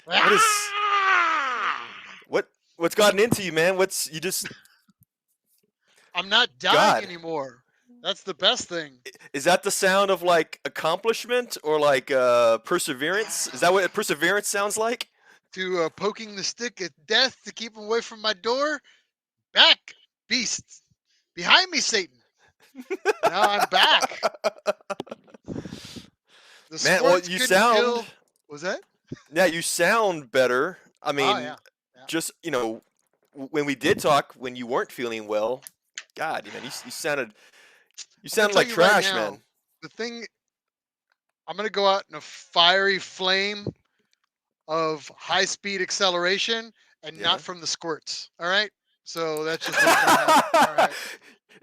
What is Ah! what's gotten into you, man? What's you just I'm not dying God? anymore. That's the best thing. Is that the sound of like accomplishment or like perseverance? Is that what perseverance sounds like? To poking the stick at death to keep him away from my door. Back, beast. Behind me, Satan. Now I'm back. The Man, well, squirts you couldn't sound kill. Was that? yeah, you sound better. I Oh mean, yeah. Yeah. just when we did talk when you weren't feeling well, God, man, you I'm gonna sounded tell like you right trash, now. man. The thing. I'm gonna go out in a fiery flame of high speed acceleration and not Yeah. from the squirts. All right. So that's just what's gonna happen. All right.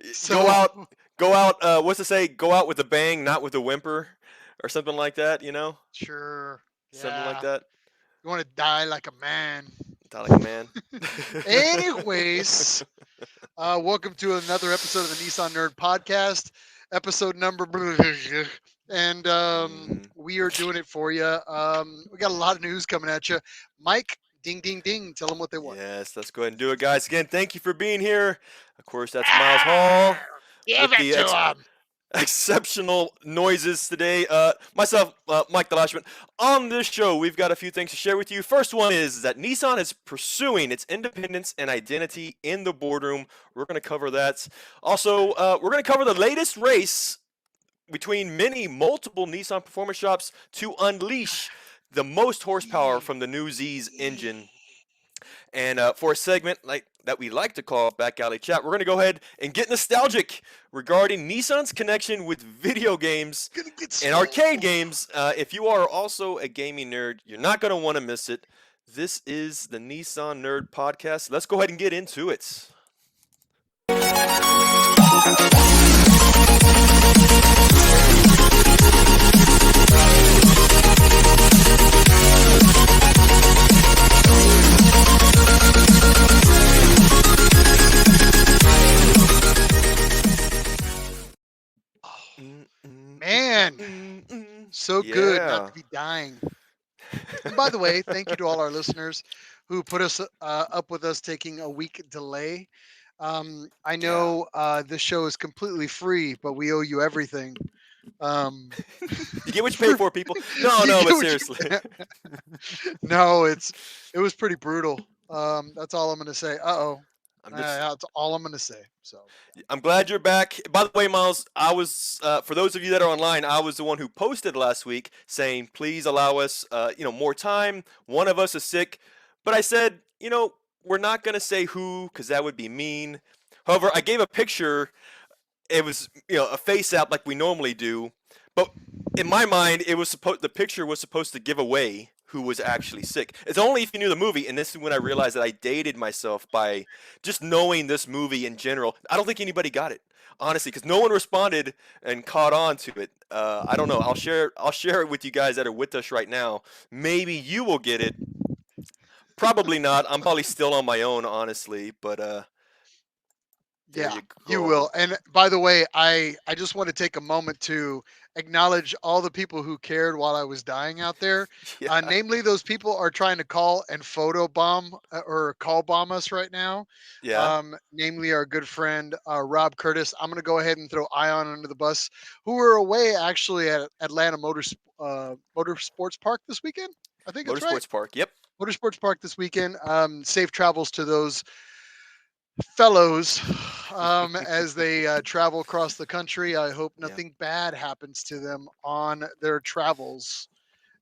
go So out, go out. What's to say? Go out with a bang, not with a whimper, or something like that. sure. Something like Yeah. that. You want to die like a man. Not like a man. Anyways, welcome to another episode of the Nissan Nerd Podcast, episode number. And Mm. we are doing it for you. We got a lot of news coming at you. Mike, ding, ding, ding. Tell them what they want. Yes, let's go ahead and do it, guys. Again, thank you for being here. Of course, that's Miles Hall Arr, give with it the to them. exceptional noises today. Myself, Mike DeLashmutt. On this show, we've got a few things to share with you. First one is that Nissan is pursuing its independence and identity in the boardroom. We're going to cover that. Also, we're going to cover the latest race between multiple Nissan performance shops to unleash the most horsepower from the new Z's engine. And for a segment like that we like to call Back Alley Chat, we're going to go ahead and get nostalgic regarding Nissan's connection with video games Gonna get and arcade swole. games. If you are also a gaming nerd, you're not going to want to miss it. This is the Nissan Nerd Podcast. Let's go ahead and get into it. Man, so good not Yeah. to be dying. And by the way, thank you to all our listeners who put us up with us taking a week delay. I Yeah. know this show is completely free, but we owe you everything. Um, You get what you pay for, for, people. No, you no, get but what seriously. you, no, it was pretty brutal. That's all I'm gonna say. Uh-oh. I'm just That's all I'm gonna say. So I'm glad you're back. By the way, Miles, I was for those of you that are online, I was the one who posted last week saying, "Please allow us, more time. One of us is sick," but I said, we're not gonna say who because that would be mean. However, I gave a picture. It was, a face app like we normally do, but in my mind, the picture was supposed to give away who was actually sick. It's only if you knew the movie, and this is when I realized that I dated myself by just knowing this movie in general. I don't think anybody got it, honestly, because no one responded and caught on to it. I don't know. I'll share it with you guys that are with us right now. Maybe you will get it. Probably not. I'm probably still on my own, honestly. But there yeah, you you go. will. And by the way, I just want to take a moment to acknowledge all the people who cared while I was dying out there. Yeah. Namely, those people are trying to call and photo bomb or call bomb us right now. Yeah. Namely, our good friend Rob Curtis. I'm going to go ahead and throw Ion under the bus, who were away actually at Atlanta Motorsports Park this weekend. I think that's right. Motorsports Park. Yep. Motorsports Park this weekend. Safe travels to those fellows as they travel across the country. I hope Yeah. nothing bad happens to them on their travels.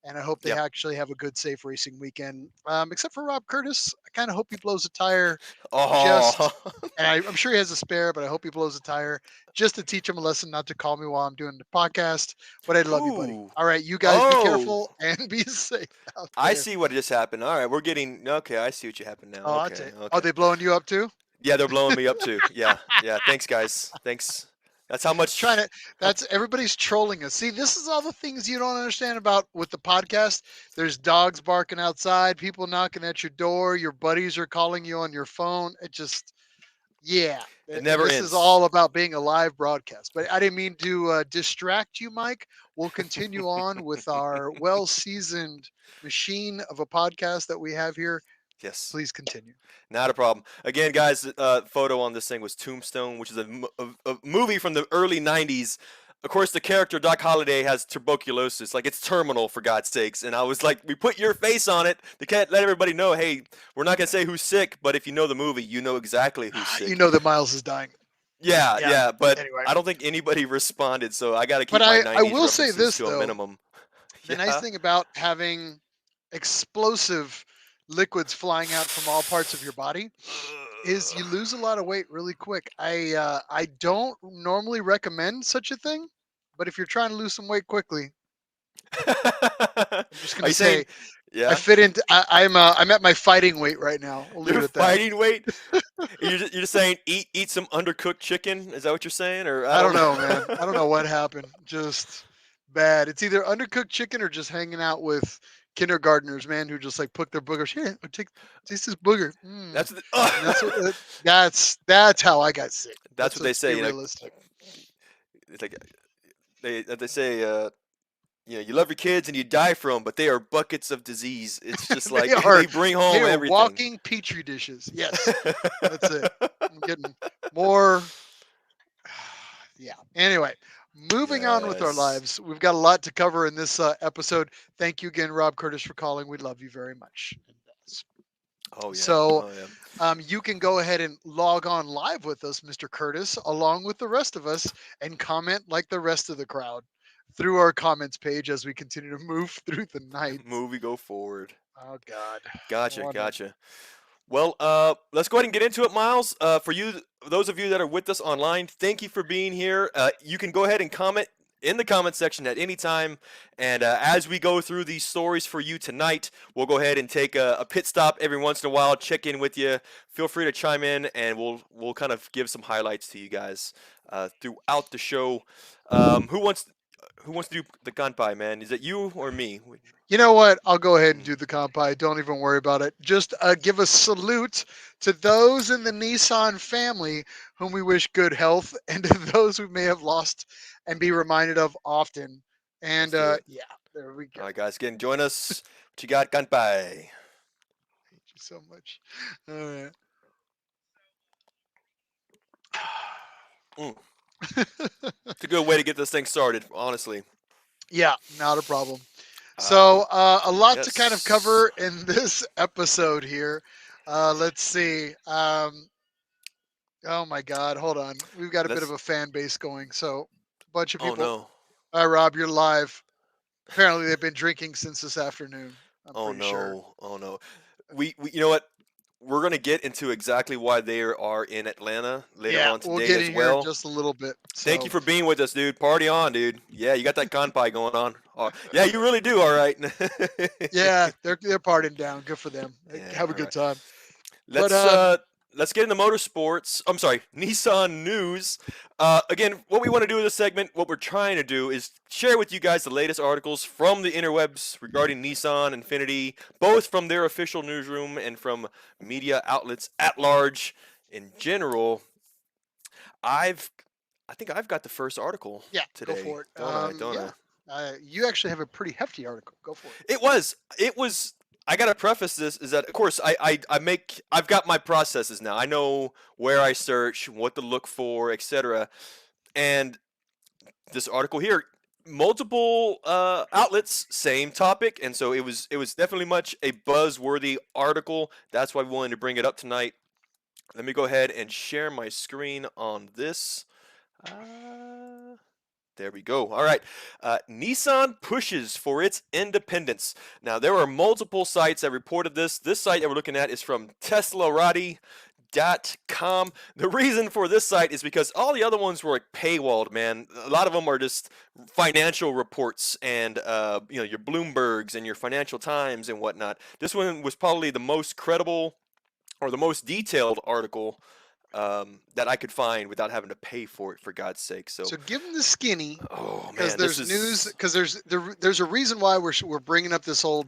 And I hope they Yep. actually have a good, safe racing weekend. Except for Rob Curtis, I kind of hope he blows a tire just, Oh. and I'm sure he has a spare, but I hope he blows a tire just to teach him a lesson not to call me while I'm doing the podcast. But I love you, buddy. Ooh. All right, you guys be Oh. careful and be safe out I there. see what just happened. All right, we're getting okay. I see what you happened now. Oh, I'll Okay. tell you. Oh, Okay. they blowing you up too? Yeah, they're blowing me up too. Yeah. Yeah. Thanks, guys. Thanks. That's how Trying much. to that's everybody's trolling us. See, this is all the things you don't understand about with the podcast. There's dogs barking outside, people knocking at your door, your buddies are calling you on your phone. It just Yeah, It and never this is ends. all about being a live broadcast. But I didn't mean to distract you, Mike. We'll continue on with our well-seasoned machine of a podcast that we have here. Yes. Please continue. Not a problem. Again, guys, photo on this thing was Tombstone, which is a movie from the early 90s. Of course, the character Doc Holliday has tuberculosis. Like, it's terminal, for God's sakes. And I was like, we put your face on it to let everybody know, hey, we're not going to say who's sick, but if you know the movie, you know exactly who's You sick. know that Miles is dying. Yeah, Yeah. yeah, but Anyway, I don't think anybody responded, so I got to but keep my I 90s will say references this to a though: minimum. the nice Yeah. thing about having explosive liquids flying out from all parts of your body is you lose a lot of weight really quick. I don't normally recommend such a thing, but if you're trying to lose some weight quickly, I'm just Are gonna you saying, say I yeah, fit into. I'm at my fighting weight right now. We'll leave you're it at that. fighting weight? You're just saying eat some undercooked chicken? Is that what you're saying? Or I I don't don't know, man. know. I don't know what happened. Just bad. It's either undercooked chicken or just hanging out with kindergartners, man, who just like put their boogers here. Take taste this booger. Mm. That's what And that's how I got sick. that's what they Let's be say. realistic. It's like they say. You love your kids and you die for them, but they are buckets of disease. It's just they like are they bring they home are everything. walking petri dishes. Yes, that's it. I'm getting more. Yeah. Anyway, moving on with our Yes. lives. We've got a lot to cover in this episode. Thank you again, Rob Curtis, for calling. We love you very much. Oh yeah. So Oh yeah. you can go ahead and log on live with us, Mr. Curtis, along with the rest of us, and comment like the rest of the crowd through our comments page as we continue to move through the night. Movie go forward. Oh God. Gotcha. What a Gotcha. Well, let's go ahead and get into it, Miles. For you, those of you that are with us online, thank you for being here. You can go ahead and comment in the comment section at any time. And as we go through these stories for you tonight, we'll go ahead and take a pit stop every once in a while, check in with you. Feel free to chime in, and we'll kind of give some highlights to you guys throughout the show. Who wants to do the gunpie, man? Is it you or me? You know what? I'll go ahead and Mm, do the compi. Don't even worry about it. Just give a salute to those in the Nissan family whom we wish good health, and to those we may have lost and be reminded of often. And let's do it. yeah, there we go. All right, guys, again, join us. What you got, gunpie? Thank you so much. All right. Mm. It's a good way to get this thing started, honestly. Yeah, not a problem. Uh, So a lot to kind of yes. cover in this episode here. Let's see. Oh my God, hold on. We've got a bit of Let's. a fan base going. So a bunch of Oh people. no. Hi, Rob. You're live. Apparently, they've been drinking since this afternoon. I'm Oh pretty sure. no. Oh no. You know what? We're gonna get into exactly why they are in Atlanta later Yeah, on we'll today get as in here in well. just a little bit. Thank you So, for being with us, dude. Party on, dude. Yeah, you got that kanpai going on. Yeah, you really do. All right. yeah, they're partying down. Good for them. Yeah. Have a All good right. time. But Let's uh let's get into motorsports. I'm sorry, Nissan news. Again, what we want to do in this segment, what we're trying to do is share with you guys the latest articles from the interwebs regarding Nissan, Infinity, both from their official newsroom and from media outlets at large in general. I've I think I've got the first article yeah, go today, for it. don't I? Don't Yeah, I? you actually have a pretty hefty article. Go for it. It was I gotta preface this is that of course I've got my processes now. I know where I search, what to look for, etc. And this article here, multiple outlets, same topic, and so it was definitely much a buzzworthy article. That's why we wanted to bring it up tonight. Let me go ahead and share my screen on this. Uh, there we go. All right. Nissan pushes for its independence. Now, there are multiple sites that reported this. This site that we're looking at is from teslarati.com. The reason for this site is because all the other ones were like paywalled, man. A lot of them are just financial reports and your Bloombergs and your Financial Times and whatnot. This one was probably the most credible or the most detailed article that I could find without having to pay for it, for God's sake. So, So give them the skinny, oh because man, this there's news. is Because there's a reason why we're bringing up this old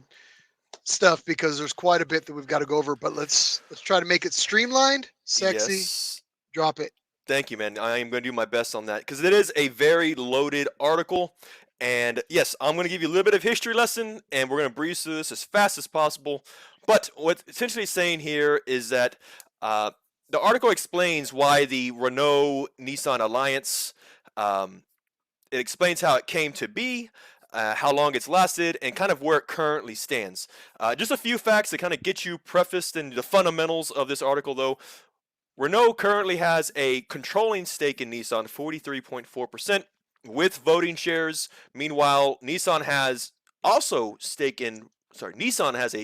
stuff, because there's quite a bit that we've got to go over. But let's try to make it streamlined, sexy, yes. Drop it. Thank you, man. I am going to do my best on that because it is a very loaded article. And yes, I'm going to give you a little bit of history lesson, and we're going to breeze through this as fast as possible. But what essentially saying here is that uh, the article explains why the Renault Nissan alliance. Um, it explains how it came to be, how long it's lasted, and kind of where it currently stands. Just a few facts to kind of get you prefaced in the fundamentals of this article, though. Renault currently has a controlling stake in Nissan, 43.4%, with voting shares. Meanwhile, Nissan has a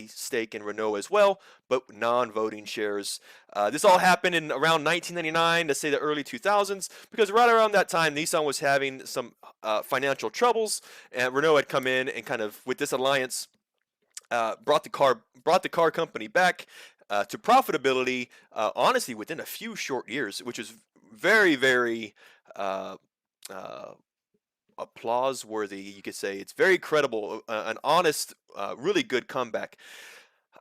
stake in Renault as well, but non-voting shares. This all happened in around 1999, to say the early 2000s, because right around that time, Nissan was having some financial troubles, and Renault had come in and kind of, with this alliance, brought the car company back to profitability, honestly, within a few short years, which is very, very uh, uh, applause worthy. You could say it's very credible, an honest, really good comeback.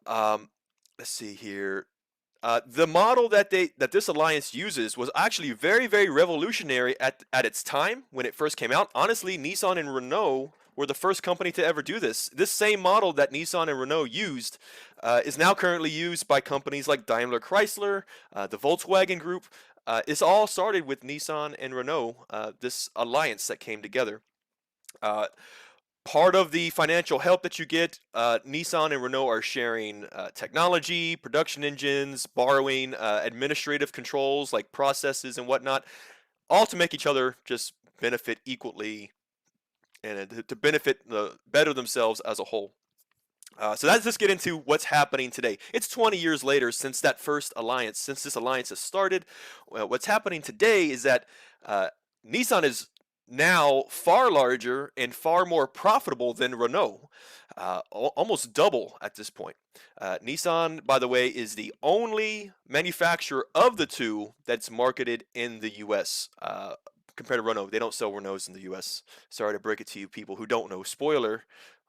Um, let's see here. The model that this alliance uses was actually very, very revolutionary at its time when it first came out. Honestly, Nissan and Renault were the first company to ever do this. This same model that Nissan and Renault used is now currently used by companies like Daimler Chrysler, the Volkswagen Group. It's all started with Nissan and Renault, this alliance that came together. Uh, Part of the financial help that you get, Nissan and Renault are sharing technology, production engines, borrowing, administrative controls like processes and whatnot, all to make each other just benefit equally and to benefit better themselves as a whole. So let's just get into what's happening today. It's 20 years later since this alliance has started. What's happening today is that Nissan is now far larger and far more profitable than Renault, almost double at this point. Nissan, by the way, is the only manufacturer of the two that's marketed in the U.S. Compared to Renault. They don't sell Renaults in the U.S. Sorry to break it to you people who don't know. Spoiler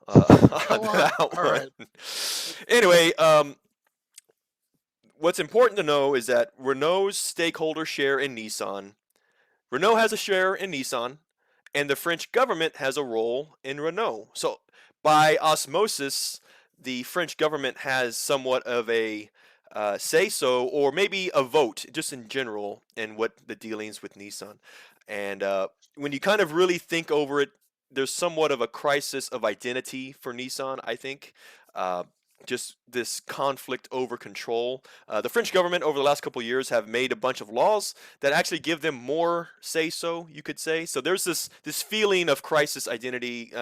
on Go on. that All one. right. Anyway, what's important to know is that Renault's stakeholder share in Nissan. Renault has a share in Nissan, and the French government has a role in Renault. So, by osmosis, the French government has somewhat of a say so, or maybe a vote, just in general, in what the dealings with Nissan. And when you kind of really think over it, there's somewhat of a crisis of identity for Nissan, I think. Uh, just this conflict over control. The French government over the last couple of years have made a bunch of laws that actually give them more say so, you could say. So there's this feeling of crisis identity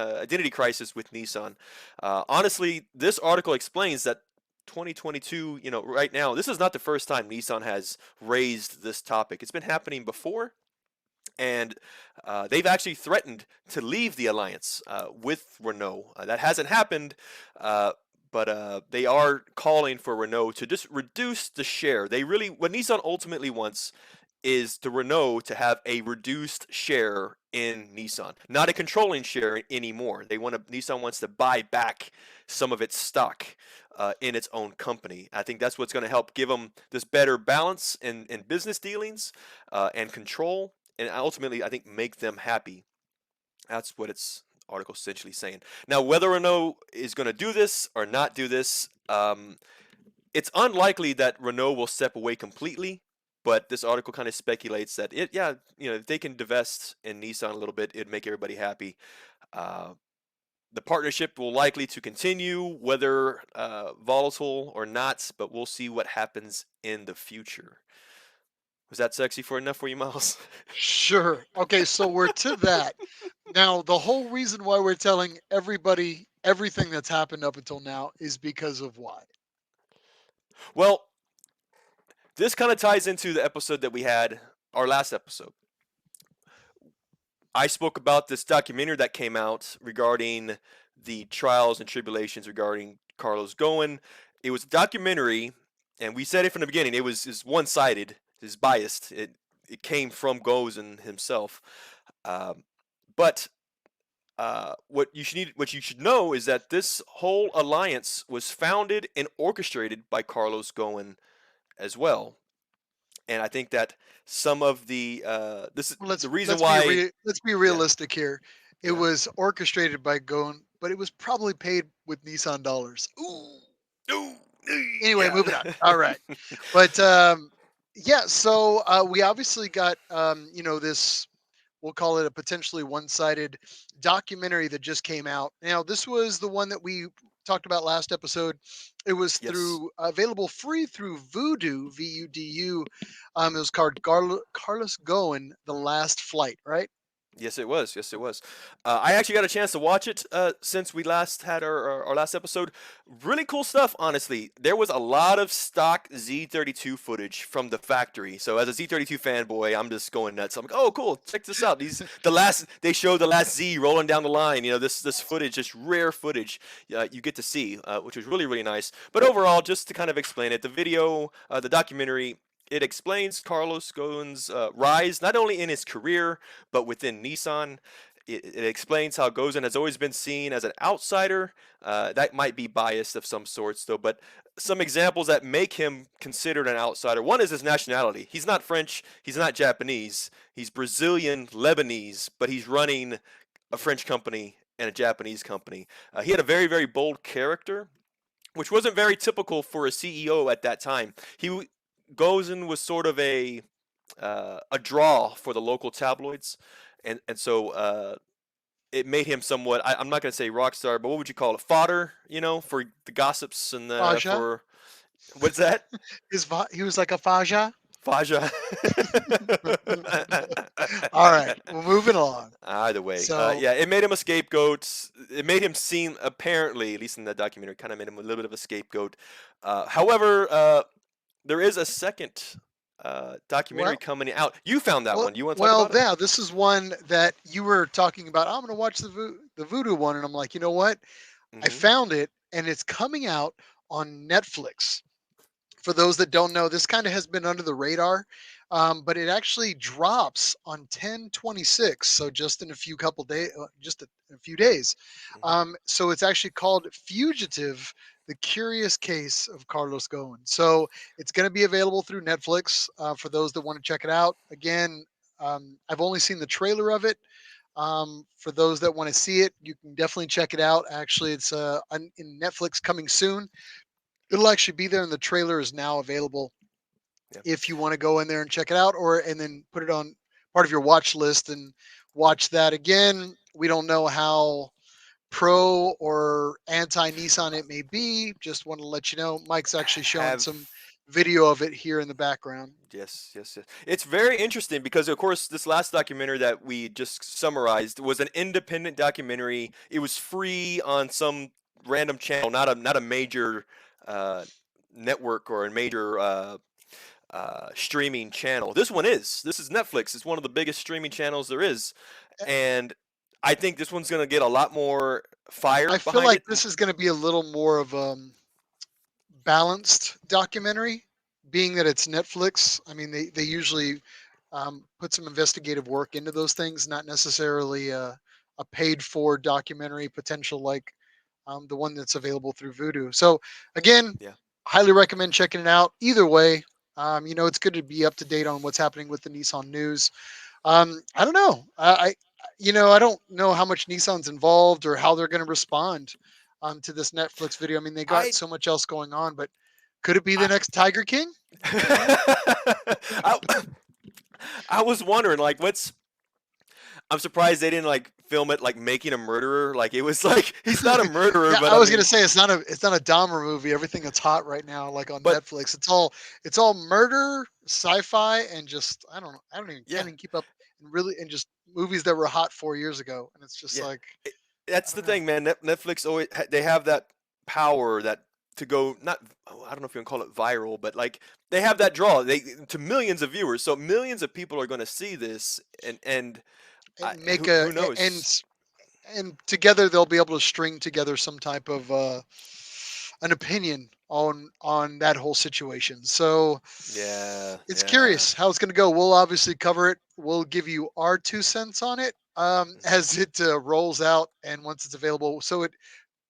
crisis with Nissan. Honestly, this article explains that 2022, right now, this is not the first time Nissan has raised this topic. It's been happening before, and they've actually threatened to leave the alliance with Renault. That hasn't happened, but they are calling for Renault to just reduce the share. What Nissan ultimately wants is the Renault to have a reduced share in Nissan, not a controlling share anymore. Nissan wants to buy back some of its stock in its own company. I think that's what's going to help give them this better balance in business dealings and control, and ultimately, I think, make them happy. That's what its article essentially saying. Now, whether Renault is going to do this or not do this, it's unlikely that Renault will step away completely. But this article kind of speculates that if they can divest in Nissan a little bit, it'd make everybody happy. The partnership will likely to continue, whether volatile or not, but we'll see what happens in the future. Was that sexy enough for you, Miles? Sure. Okay, so we're to that. Now, the whole reason why we're telling everybody everything that's happened up until now is because of why? Well, this kind of ties into the episode that we had, our last episode. I spoke about this documentary that came out regarding the trials and tribulations regarding Carlos Ghosn. It was a documentary, and we said it from the beginning. It was one-sided, it's biased. It came from Ghosn himself, um, but what you should know is that this whole alliance was founded and orchestrated by Carlos Ghosn as well. and I think that some of this is Well, the reason why. let's be Yeah, realistic here. It yeah. was orchestrated by Gon, but it was probably paid with Nissan dollars. Ooh. Ooh, Anyway, yeah. moving on. All right. But yeah, so we obviously got this, we'll call it a potentially one-sided documentary that just came out. Now, this was the one that we talked about last episode. It was Yes. through available free through Vudu, VUDU. It was called Carlos Goen, The Last Flight, right? Yes, it was. Yes, it was. I actually got a chance to watch it since we last had our last episode. Really cool stuff, honestly. There was a lot of stock Z32 footage from the factory. So as a Z32 fanboy, I'm just going nuts. I'm like, oh, cool, check this out. They showed the last Z rolling down the line. This footage, this rare footage, you get to see, which was really really nice. But overall, just to kind of explain it, the video, the documentary. It explains Carlos Ghosn's rise, not only in his career, but within Nissan. It explains how Gozen has always been seen as an outsider. That might be biased of some sorts, though, but some examples that make him considered an outsider. One is his nationality. He's not French, he's not Japanese, he's Brazilian, Lebanese, but he's running a French company and a Japanese company. He had a very, very bold character, which wasn't very typical for a CEO at that time. Gozen was sort of a draw for the local tabloids, and so it made him somewhat. I'm not going to say rock star, but what would you call it? Fodder, for the gossips and Faja. for what's that? He was like a Faja. Faja. All right, well, moving along. Either way, So, yeah, it made him a scapegoat. It made him seem, apparently, at least in the documentary, kind of made him a little bit of a scapegoat. However, there is a second documentary well, coming out. You found that well, one. You want to talk well, about it? yeah, this is one that you were talking about. I'm going to watch the Voodoo one, and I'm like, you know what? I Hmm. found it, and it's coming out on Netflix. For those that don't know, this kind of has been under the radar, but it actually drops on 10/26, so just in a few couple days, just a few days. Hmm. So it's actually called Fugitive: The Curious Case of Carlos Ghosn. So it's going to be available through Netflix for those that want to check it out. Again, I've only seen the trailer of it. For those that want to see it, you can definitely check it out. Actually, it's in Netflix coming soon. It'll actually be there, and the trailer is now available Yeah. if you want to go in there and check it out, or and then put it on part of your watch list and watch that. Again, we don't know how pro or anti Nissan it may be. Just want to let you know, Mike's actually showing Have some video of it here in the background. Yes, yes, yes. It's very interesting because, of course, this last documentary that we just summarized was an independent documentary. It was free on some random channel, not a major uh, network or a major streaming channel. This one is. This is Netflix. It's one of the biggest streaming channels there is, and I think this one's gonna get a lot more fire I feel behind like it. this is going to be a little more of balanced documentary, being that it's Netflix. I mean, they usually put some investigative work into those things, not necessarily a paid for documentary potential like the one that's available through Vudu. So, again, Yeah. highly recommend checking it out. Either way, it's good to be up to date on what's happening with the Nissan news. I don't know. I don't know how much Nissan's involved or how they're going to respond to this Netflix video. I mean, they got I so much else going on, but could it be the I next Tiger King? I, I was wondering, like, I'm surprised they didn't like film it like making a murderer. Like it was like he's not a murderer, Yeah, but I I was gonna mean, say it's not a Dahmer movie. Everything that's hot right now, like on but Netflix, it's all murder, sci-fi, and just I don't know. I don't even yeah, can't even keep up and just movies that were hot 4 years ago. And it's just yeah. like It, I that's the don't know. thing, man. Netflix always they have that power that to go not I don't know if you can call it viral, but like they have that draw they to millions of viewers. So millions of people are going to see this, and And who knows? and together they'll be able to string together some type of an opinion on that whole situation. So Yeah, it's yeah. curious how it's going to go. We'll obviously cover it. We'll give you our 2 cents on it Mhm. as it rolls out and once it's available. So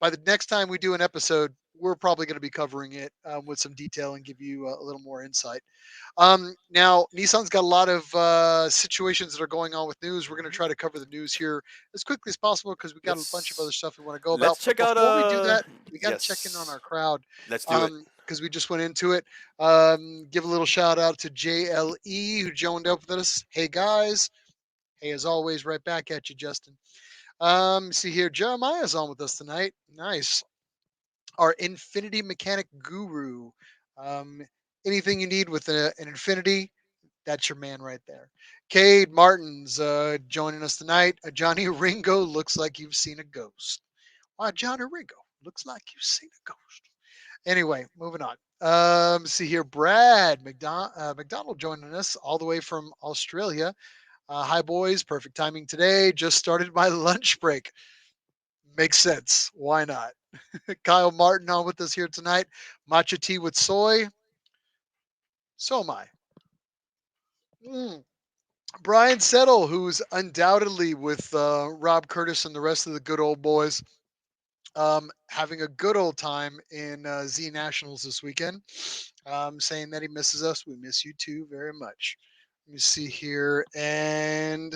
by the next time we do an episode, we're probably going to be covering it with some detail and give you a little more insight. Now, Nissan's got a lot of situations that are going on with news. We're going to Mhm. try to cover the news here as quickly as possible because we got a bunch of other Let's stuff we want to go about. let's But check out before we do that, we got to check in on yes. our crowd Let's do it. because we just went into it. Give a little shout out to JLE who joined up with us. Hey guys. Hey, as always, right back at you, Justin. See here, Jeremiah's on with us tonight. Nice. Our Infinity Mechanic Guru. Um, anything you need with an Infinity, that's your man right there. Cade Martin's joining us tonight. Johnny Ringo looks like you've seen a ghost. Why, Johnny Ringo looks like you've seen a ghost. Anyway, moving on. See here, Brad McDonald joining us all the way from Australia. Hi, boys. Perfect timing today. Just started my lunch break. Makes sense. Why not? Kyle Martin on with us here tonight. Matcha tea with soy. So am I. Mm. Brian Settle, who's undoubtedly with Rob Curtis and the rest of the good old boys, having a good old time in Z Nationals this weekend, saying that he misses us. We miss you too very much. Let me see here. And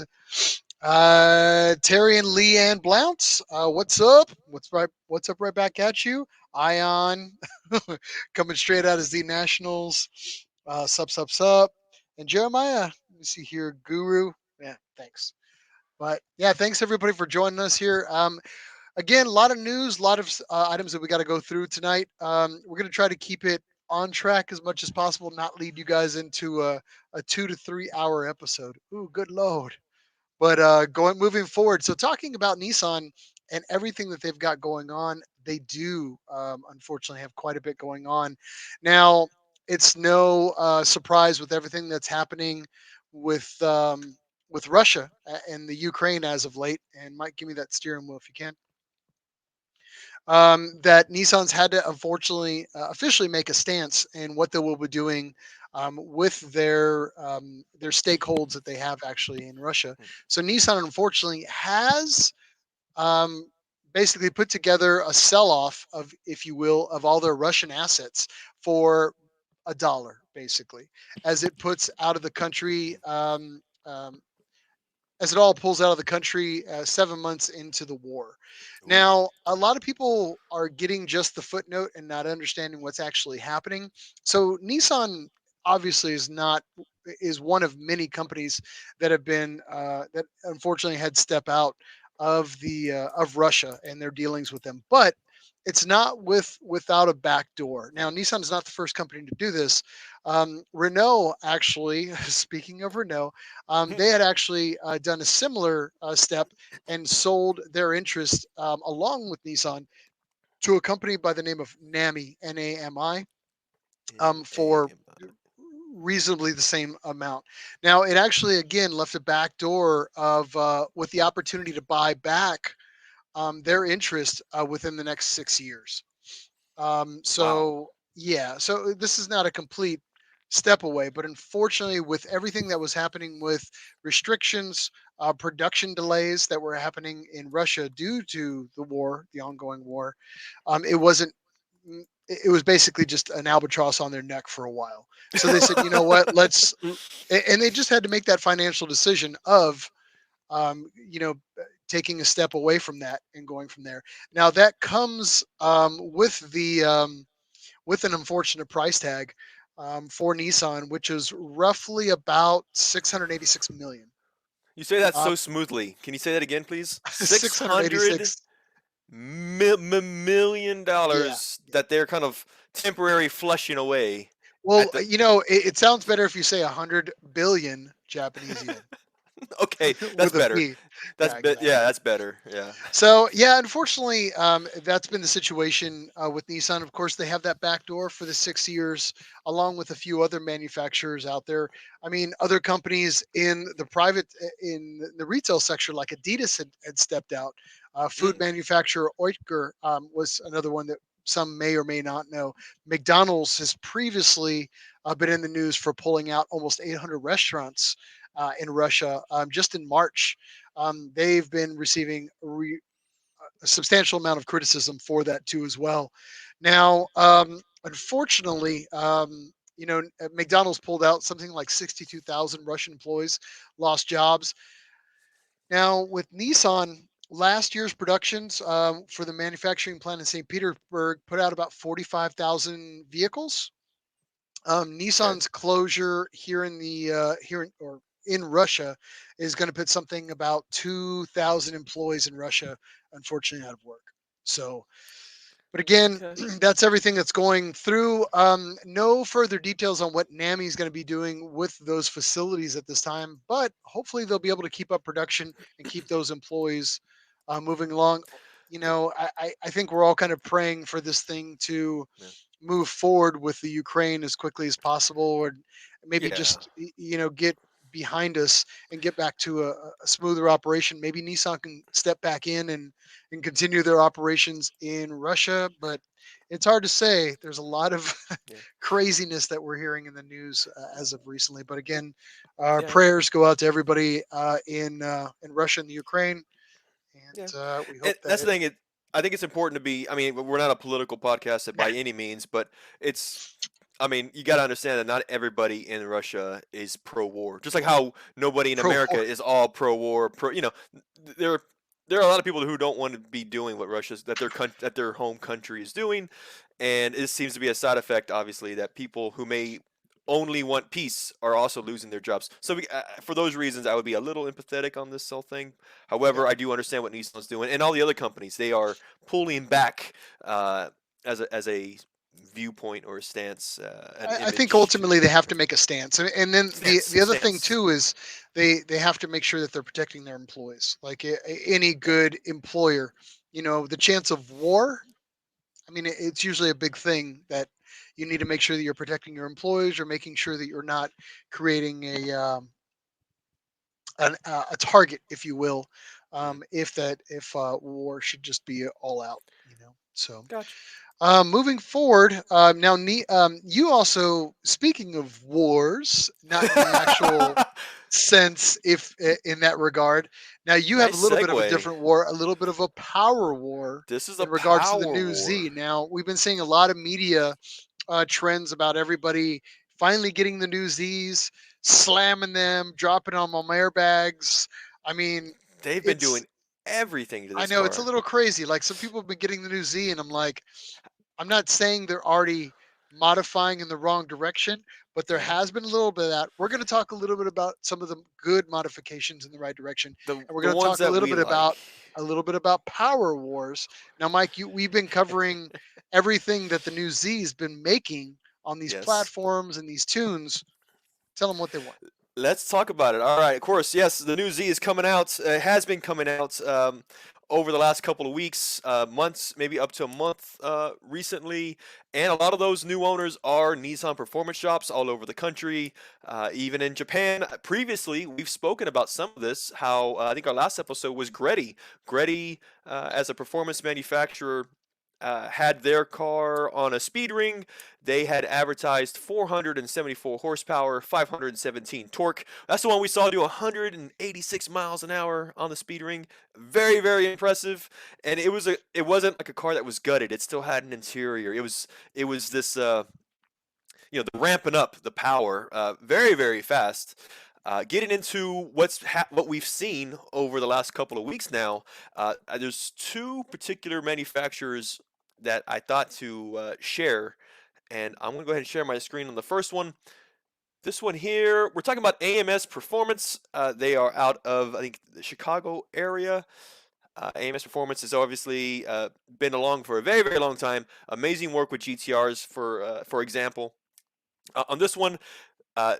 Terry and Leanne Blount, what's up? What's up right back at you? Ion coming straight out of Z Nationals. Sup. And Jeremiah, let me see here. Guru. Yeah, thanks. But yeah, thanks everybody for joining us here. Again, a lot of news, a lot of items that we got to go through tonight. We're going to try to keep it on track as much as possible, not lead you guys into a 2 to 3 hour episode. Ooh, good lord. But going moving forward, so talking about Nissan and everything that they've got going on, they do unfortunately have quite a bit going on. Now, it's no surprise with everything that's happening with Russia and the Ukraine as of late. And Mike, give me that steering wheel if you can. That Nissan's had to unfortunately officially make a stance in what they will be doing with their stakeholds that they have actually in Russia. So Nissan unfortunately has um, basically put together a sell-off of, if you will, of all their Russian assets for $1, basically, as it puts out of the country. As it all pulls out of the country 7 months into the war. Ooh. Now, a lot of people are getting just the footnote and not understanding what's actually happening. So, Nissan obviously is one of many companies that have been that unfortunately had step out of Russia and their dealings with them, but it's not without a back door. Now, Nissan is not the first company to do this. Renault actually, speaking of Renault, they had actually done a similar step and sold their interest along with Nissan to a company by the name of NAMI, NAMI, for NAMI. reasonably the same amount. Now, it actually again left a back door of with the opportunity to buy back their interest within the next 6 years. Wow. So yeah, so this is not a complete step away, but unfortunately, with everything that was happening with restrictions, production delays that were happening in Russia due to the war, the ongoing war, it wasn't. It was basically just an albatross on their neck for a while. So they said, you know what, and they just had to make that financial decision of you know, taking a step away from that and going from there. Now that comes with an unfortunate price tag for Nissan, which is roughly about 686 million. You say that Uh, so smoothly. Can you say that again, please? 600 686. million Yeah. dollars that they're kind of temporary flushing away Well, at the. it sounds better if you say 100 billion Japanese yen Okay, that's with a better. B. That's Yeah, yeah, exactly. that's better. Yeah. So yeah, unfortunately, that's been the situation with Nissan. Of course, they have that back door for the 6 years, along with a few other manufacturers out there. I mean, other companies in the in the retail sector, like Adidas, had stepped out. Food Mm. manufacturer Oetker was another one that some may or may not know. McDonald's has previously been in the news for pulling out almost 800 restaurants in Russia just in March. They've been receiving a substantial amount of criticism for that too as well. Now, unfortunately, McDonald's pulled out something like 62,000 Russian employees lost jobs. Now, with Nissan, last year's productions for the manufacturing plant in St. Petersburg put out about 45,000 vehicles. Okay. Nissan's closure here in the here in, or in Russia is going to put something about 2,000 employees in Russia, unfortunately, out of work. So, but again, Okay. that's everything that's going through. No further details on what NAMI is going to be doing with those facilities at this time, but hopefully they'll be able to keep up production and keep those employees moving along. I think we're all kind of praying for this thing to Yeah. move forward with the Ukraine as quickly as possible, or maybe Yeah. just get behind us and get back to a smoother operation. Maybe Nissan can step back in and continue their operations in Russia, but it's hard to say. There's a lot of Yeah. craziness that we're hearing in the news as of recently. But again, our Yeah. prayers go out to everybody in Russia and the Ukraine, Yeah. and we And hope that that's the it. thing. I think it's important to be. I mean, we're not a political podcast Nah, by any means, but it's. I mean, you got to understand that not everybody in Russia is pro-war. Just like how nobody in pro America war. is all pro-war. There there are a lot of people who don't want to be doing what that their home country is doing, and it seems to be a side effect, obviously, that people who may only want peace are also losing their jobs. So for those reasons, I would be a little empathetic on this whole thing. Yep. However, I do understand what Nissan's doing, and all the other companies. They are pulling back uh, as a viewpoint or a stance, an I think image to ultimately they have to make a stance, and then stance, the other thing stance. too is they have to make sure that they're protecting their employees. Like any Yeah, good employer, the chance of war. I mean, it's usually a big thing that you need to make sure that you're protecting your employees or making sure that you're not creating a target, if you will, mm, if war should just be all out. So. gotcha. Moving forward, now you also, speaking of wars, not in the actual sense, if in that regard, now you have a Nice little bit of a segue. different war, a little bit of a power war This is a in regards to the power new war. Z. Now we've been seeing a lot of media trends about everybody finally getting the new Zs, slamming them, dropping them on airbags. I mean, They've been it's doing everything to I this know it's a car. little crazy. Like some people have been getting the new Z, and I'm like, I'm not saying they're already modifying in the wrong direction, but there Yeah. has been a little bit of that. We're going to talk a little bit about some of the good modifications in the right direction, The and we're the going to ones talk that we like. a little bit about power wars. Now, Mike, we've been covering everything that the new Z's been making on these Yes. platforms and these tunes. Tell them what they want. Let's talk about it. All right, of course, yes, the new Z is coming out. It has been coming out over the last couple of weeks, months, maybe up to a month recently. And a lot of those new owners are Nissan performance shops all over the country, even in Japan. Previously, we've spoken about some of this, how I think our last episode was Greddy. Greddy, as a performance manufacturer, had their car on a speed ring. They had advertised 474 horsepower, 517 torque. That's the one we saw do 186 miles an hour on the speed ring. Very, very impressive. And it wasn't like a car that was gutted. It still had an interior. It was this the ramping up the power very, very fast. Getting into what we've seen over the last couple of weeks now, there's two particular manufacturers that I thought to share, and I'm going to go ahead and share my screen on the first one. This one here, we're talking about AMS Performance. They are out of, I think, the Chicago area. AMS Performance has obviously been along for a very, very long time. Amazing work with GTRs, for example. On this one,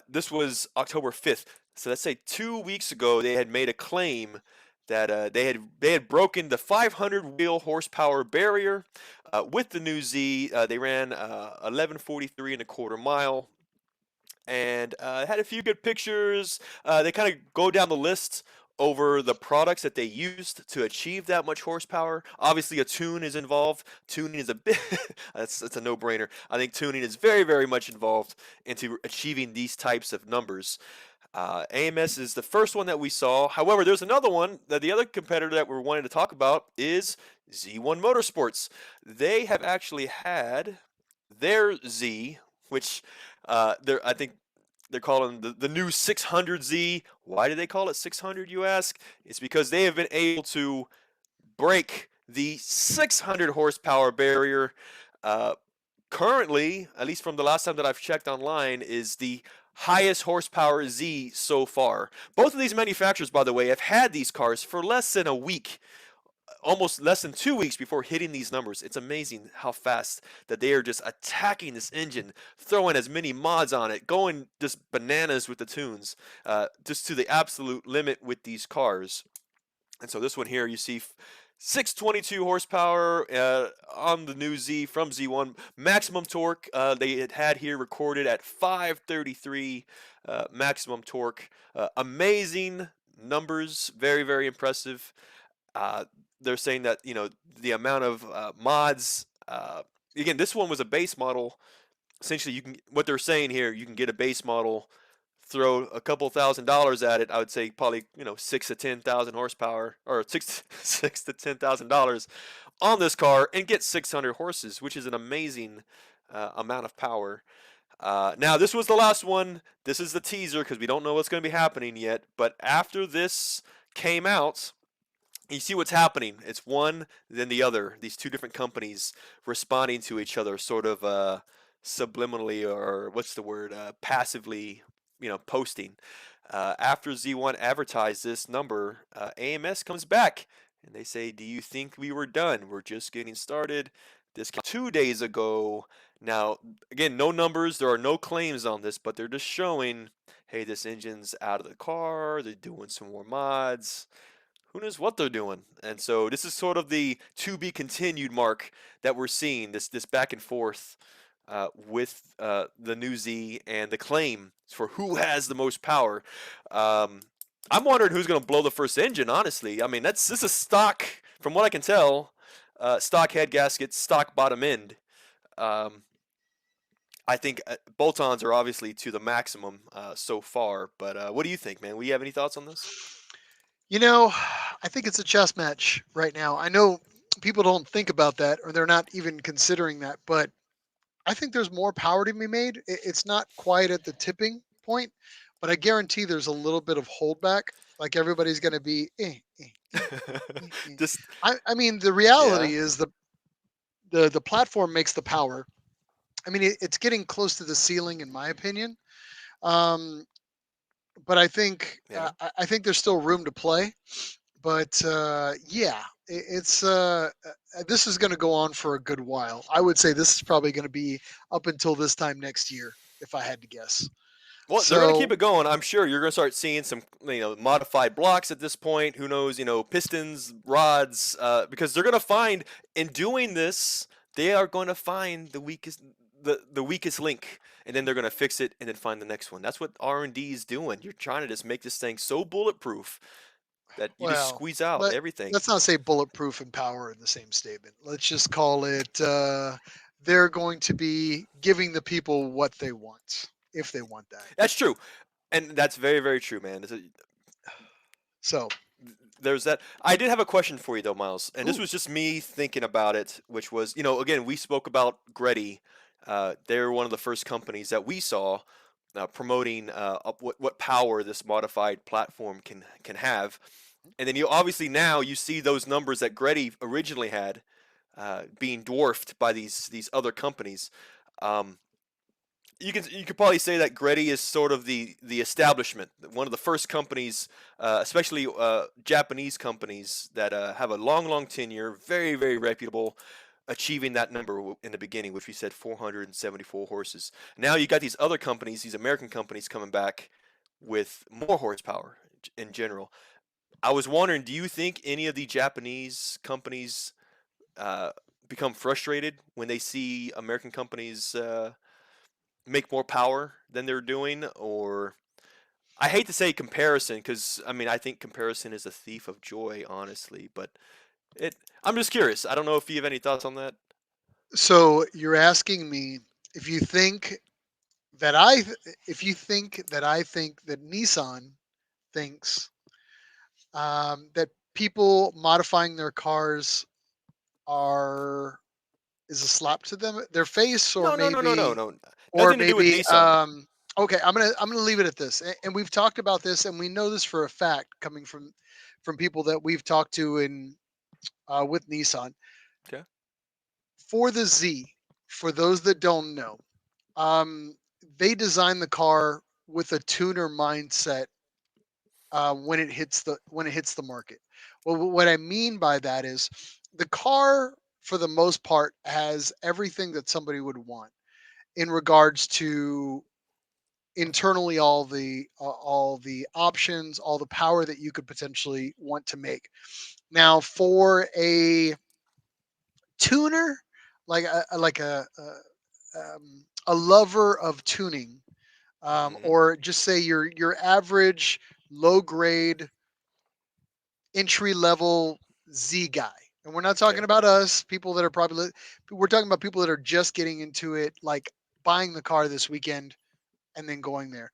this was October 5th. So let's say 2 weeks ago, they had made a claim that they had broken the 500 wheel horsepower barrier with the new Z. They ran 11:43 and a quarter mile, and had a few good pictures. They kind of go down the list over the products that they used to achieve that much horsepower. Obviously, a tune is involved. Tuning is a bit that's a no-brainer. I think tuning is very, very much involved into achieving these types of numbers. AMS is the first one that we saw. However, there's another one that the other competitor that we're wanting to talk about is Z1 Motorsports. They have actually had their Z, which I think they're calling the new 600Z. Why do they call it 600, you ask? It's because they have been able to break the 600 horsepower barrier. Uh, Currently, at least from the last time that I've checked online, is the highest horsepower Z so far. Both of these manufacturers, by the way, have had these cars for less than a week, almost less than 2 weeks before hitting these numbers. It's amazing how fast that they are just attacking this engine, throwing as many mods on it, going just bananas with the tunes, just to the absolute limit with these cars. And so this one here, you see 622 horsepower on the new Z from Z1. Maximum torque they had here recorded at 533 maximum torque. Amazing numbers, very, very impressive. Uh, they're saying that, the amount of mods, again, this one was a base model. Essentially, what they're saying here, you can get a base model, throw a couple $1,000s at it. I would say probably, 6 to 10,000 horsepower, or six six to $10,000 on this car, and get 600 horses, which is an amazing amount of power. Now, this was the last one. This is the teaser because we don't know what's going to be happening yet. But after this came out, you see what's happening. It's one, then the other. These two different companies responding to each other, sort of subliminally, or what's the word? Passively, posting. After Z1 advertised this number, AMS comes back and they say, "Do you think we were done? We're just getting started." This came 2 days ago. Now, again, no numbers. There are no claims on this, but they're just showing, hey, this engine's out of the car. They're doing some more mods. Who knows what they're doing? And so this is sort of the to be continued mark that we're seeing, this back and forth with the new Z and the claim for who has the most power. Um, I'm wondering who's going to blow the first engine. Honestly, I mean this is stock, from what I can tell, stock head gasket, stock bottom end. Um, I think bolt-ons are obviously to the maximum so far. But what do you think, man? We have any thoughts on this? You know, I think it's a chess match right now. I know people don't think about that or they're not even considering that, but I think there's more power to be made. It's not quite at the tipping point, but I guarantee there's a little bit of holdback. Like everybody's going to be, eh. Just I mean, the yeah. reality is the platform makes the power. I mean, it's getting close to the ceiling, in my opinion. Um, but Yeah. I think there's still room to play. But yeah, this is going to go on for a good while. I would say this is probably going to be up until this time next year, if I had to guess. Well, they're going to So, keep it going. I'm sure you're going to start seeing some, modified blocks at this point. Who knows, pistons, rods, because they're going to find in doing this, they are going to find the weakest link, and then they're going to fix it and then find the next one. That's what R&D is doing. You're trying to just make this thing so bulletproof that you just well, squeeze out let everything. let's not say bulletproof and power in the same statement. Let's just call it they're going to be giving the people what they want if they want that. That's true, and that's very, very true, man. So, There's that. I did have a question for you though, Miles, and this ooh, was just me thinking about it, which was, again, we spoke about Greddy. They're one of the first companies that we saw promoting what power this modified platform can have, and then you obviously now you see those numbers that Greddy originally had being dwarfed by these other companies. Um, you could probably say that Greddy is sort of the establishment, one of the first companies, especially Japanese companies that have a long tenure, very, very reputable, achieving that number in the beginning, which we said 474 horses. Now you got these other companies, these American companies coming back with more horsepower in general. I was wondering, do you think any of the Japanese companies uh, become frustrated when they see American companies make more power than they're doing? Or I hate to say comparison because I mean I think comparison is a thief of joy, honestly. But it I'm just curious. I don't know if you have any thoughts on that. so you're asking me if you think that if you think that I think that Nissan thinks that people modifying their cars are is a slap to them their face, No, no, no, no, no, no. or Nothing to do with maybe Nissan. okay, I'm gonna leave it at this. And we've talked about this, and we know this for a fact coming from people that we've talked to in with Nissan. Okay. For the Z, for those that don't know, um, they designed the car with a tuner mindset when it hits the market. Well, what I mean by that is the car, for the most part, has everything that somebody would want in regards to internally all the options, all the power that you could potentially want to make. Now, for a tuner, a lover of tuning, Hmm. or just say your average low grade entry level Z guy. And we're not talking Okay. about us, people that are probably, we're talking about people that are just getting into it, like buying the car this weekend and then going there.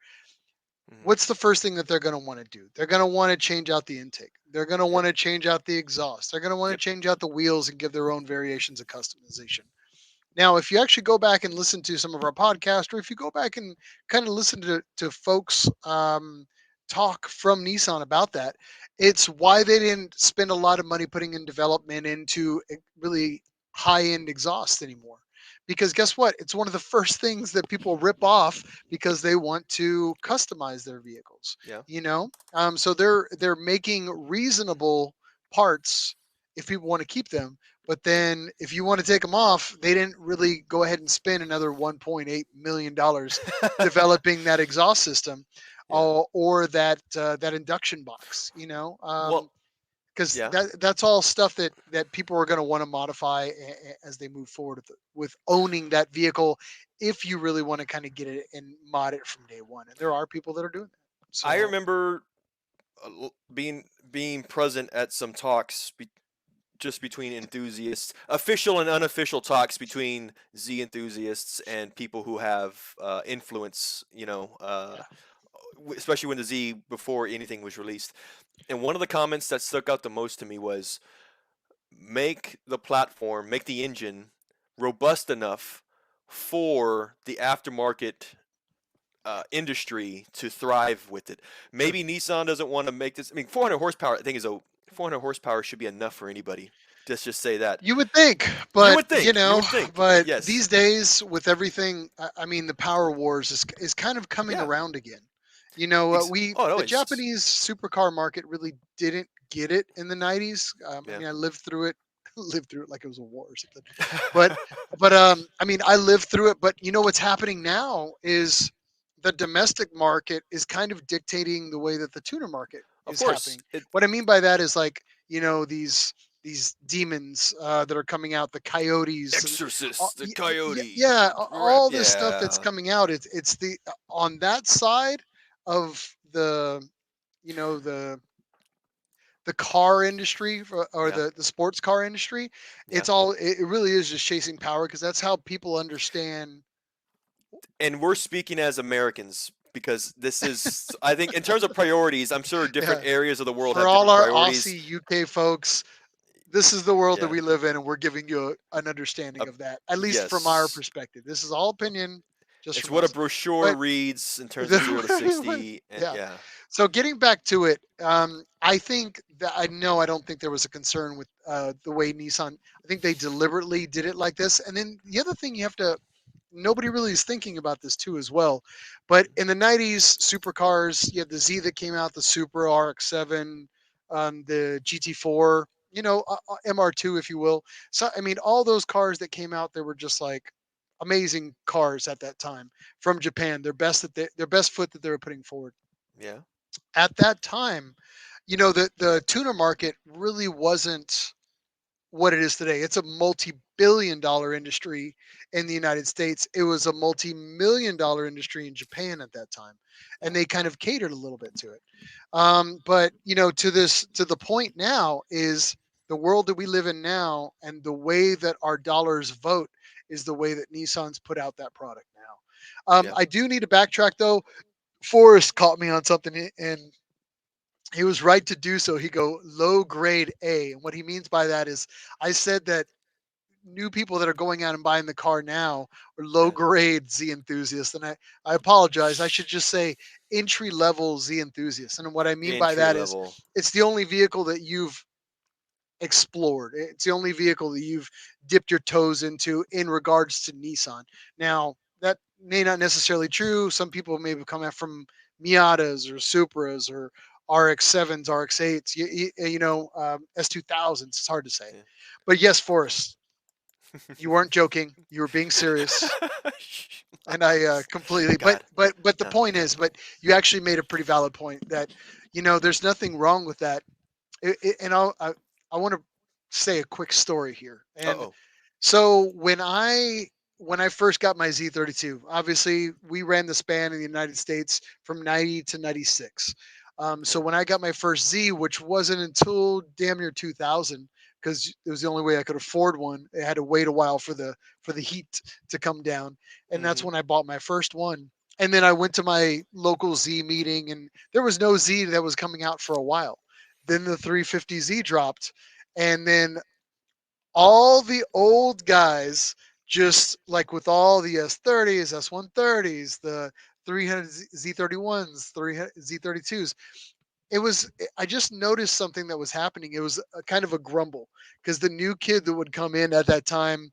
Hmm. What's the first thing that they're going to want to do? They're going to want to change out the intake. They're going to Yep. want to change out the exhaust. They're going to want to Yep. change out the wheels and give their own variations of customization. Now, if you actually go back and listen to some of our podcasts, or if you go back and kind of listen to folks talk from Nissan about that, it's why they didn't spend a lot of money putting in development into really high end exhaust anymore. Because guess what? It's one of the first things that people rip off because they want to customize their vehicles. Yeah. So they're making reasonable parts if people want to keep them, but then if you want to take them off, they didn't really go ahead and spend another $1.8 million developing that exhaust system, Yeah. or that induction box. Well, Because yeah. that's all stuff that people are going to want to modify as they move forward with owning that vehicle. If you really want to kind of get it and mod it from day one, and there are people that are doing that. I So remember being present at some talks just between enthusiasts, official and unofficial talks between Z enthusiasts and people who have influence. yeah, Especially when the Z before anything was released. And one of the comments that stuck out the most to me was make the engine robust enough for the aftermarket industry to thrive with it. true. Maybe Nissan doesn't want to make this. I mean, 400 horsepower. I think is a 400 horsepower should be enough for anybody. Just say that. You would think, You but would think. You would think. Yes. these days with everything, I mean, the power wars is kind of coming Yeah. around again. Oh no, The it's Japanese supercar market really didn't get it in the '90s. I yeah. mean, I lived through it, lived through it like it was a war or something. But I mean, I lived through it. But what's happening now is the domestic market is kind of dictating the way that the tuner market Of is course. happening. What I mean by that is like these demons that are coming out, the coyotes, and Exorcist, the Coyote. all this stuff that's Yeah. coming out. It's the on that side of you know the the car industry or Yeah. the sports car industry. Yeah. It really is just chasing power because that's how people understand. And we're speaking as Americans because this is, I think, in terms of priorities, I'm sure different Yeah, areas of the world for have all different our priorities. Aussie UK folks, this is the world that Yeah. we live in, and we're giving you an understanding Uh, of that, at least from our yes. perspective. This is all opinion, just It's from what a us. brochure But reads in terms of 0 to the, 60. And yeah. yeah. So getting back to it, I think that I don't think there was a concern with the way Nissan. I think they deliberately did it like this. And then the other thing you have to nobody really is thinking about this too as well. But in the '90s, supercars, you had the Z that came out, the Supra RX-7, the GT4, MR2, if you will. So I mean, all those cars that came out, they were just like amazing cars at that time from Japan. Their best foot that they were putting forward Yeah. at that time. The tuner market really wasn't what it is today. It's a multi-billion dollar industry in the United States. It was a multi-million dollar industry in Japan at that time. Yeah. And they kind of catered a little bit to it. But to the point now is the world that we live in now, and the way that our dollars vote is the way that Nissan's put out that product now. Yeah. I do need to backtrack though. Forrest caught me on something, and he was right to do so. He go low grade A, and what he means by that is I said that new people that are going out and buying the car now are low Yeah. grade Z enthusiasts, and I apologize. I should just say entry level Z enthusiasts. And what I mean by Entry that is level. it's the only vehicle that you've explored. It's the only vehicle that you've dipped your toes into in regards to Nissan. Now, that may not necessarily true. Some people may have come out from Miatas or Supras or RX-7s, RX-8s, S2000s. It's hard to say. Yeah. But yes, Forrest, you weren't joking. You were being serious. And I completely, but God. the Yeah. point is, but you actually made a pretty valid point that, there's nothing wrong with that. And I want to say a quick story here. Uh And oh. so when I first got my Z32, obviously we ran the span in the United States from 90 to 96. So Yeah. when I got my first Z, which wasn't until damn near 2000, because it was the only way I could afford one. It had to wait a while for the heat to come down, and that's Mm-hmm. when I bought my first one. And then I went to my local Z meeting, and there was no Z that was coming out for a while. Then the 350Z dropped, and then all the old guys, just like with all the S30s, S130s, the 300 Z31s, 300 Z32s, I just noticed something that was happening. It was a kind of a grumble because the new kid that would come in at that time,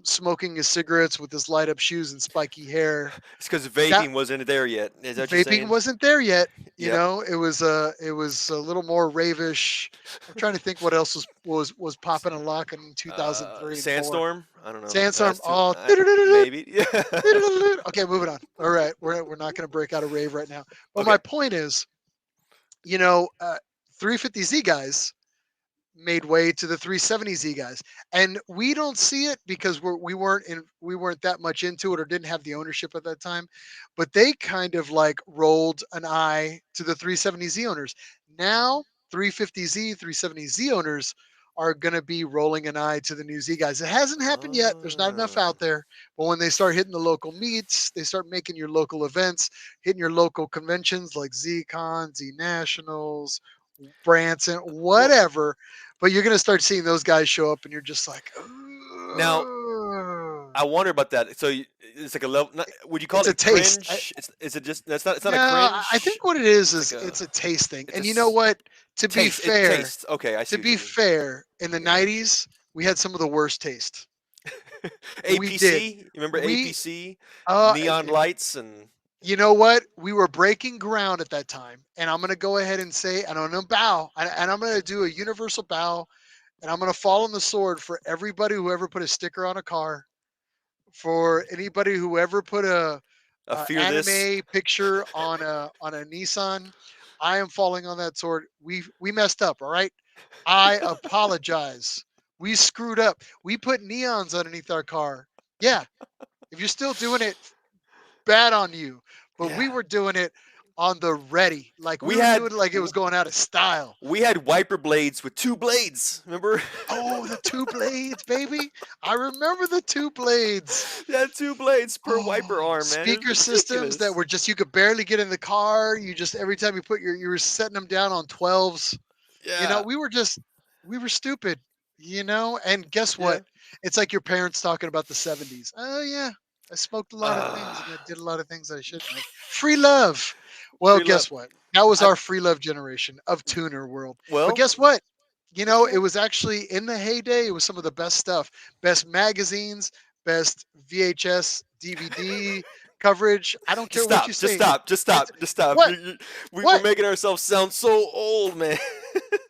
smoking his cigarettes with his light up shoes and spiky hair, It's because that vaping wasn't there yet. Is that what you're vaping saying? wasn't there yet. Yep. It was a little more ravish. I'm trying to think what else was popping and locking in 2003 and 4. Sandstorm. I don't know. Sandstorm. That's too. Oh, Maybe. Yeah. okay, moving on. All right, we're not going to break out a rave right now. But Okay. my point is, you know, uh, 350Z guys made way to the 370Z guys, and we don't see it because we weren't that much into it or didn't have the ownership at that time, but they kind of like rolled an eye to the 370Z owners. Now 350Z, 370Z owners are going to be rolling an eye to the new Z guys. It hasn't happened yet. There's not enough Ah. out there. But when they start hitting the local meets, they start making your local events, hitting your local conventions like ZCon, Z Nationals, Branson, Well, whatever. But you're going to start seeing those guys show up, and you're just like, now "Ugh." I wonder about that. So it's like a level. Not, would you call It's a it taste. cringe? Is it just? That's not. It's not No, a I cringe. think what it is It's like is a. it's a taste thing. It's a And you know what? To be taste. It fair, tastes. Okay, I see to what you be mean. fair, in the Yeah. 90s, we had some of the worst taste. We did. APC. You remember We APC? uh Neon lights and. You know what? We were breaking ground at that time, and I'm gonna go ahead and say, and I'm gonna bow, and I'm gonna do a universal bow, and I'm gonna fall on the sword for everybody who ever put a sticker on a car, for anybody who ever put A fear this. anime picture on a Nissan. I am falling on that sword. We messed up. All right, I apologize. We screwed up. We put neons underneath our car. Yeah, if you're still doing it, bad on you. But we Yeah. were doing it on the ready. Like we We were had doing it like it was going out of style. we had wiper blades with two blades. Remember? Oh, the two blades, baby. I remember the two blades. Yeah, two blades per wiper Oh, arm, man. It was speaker systems that ridiculous. were just you could barely get in the car. You just every time you were setting them down on 12s. Yeah. We were stupid, and guess what? Yeah. It's like your parents talking about the 70s. Oh yeah, I smoked a lot of things and I Ah, did a lot of things I shouldn't have. Free love. Well, free love. guess what? That was I our free love generation of tuner world. But well, guess what? guess It what? was actually in the heyday, it was some of the best stuff. Best magazines, best VHS, DVD coverage. I don't care Just what you stop. Just say. stop. Just It's stop. Just stop. what? We're What? making ourselves sound so old, man.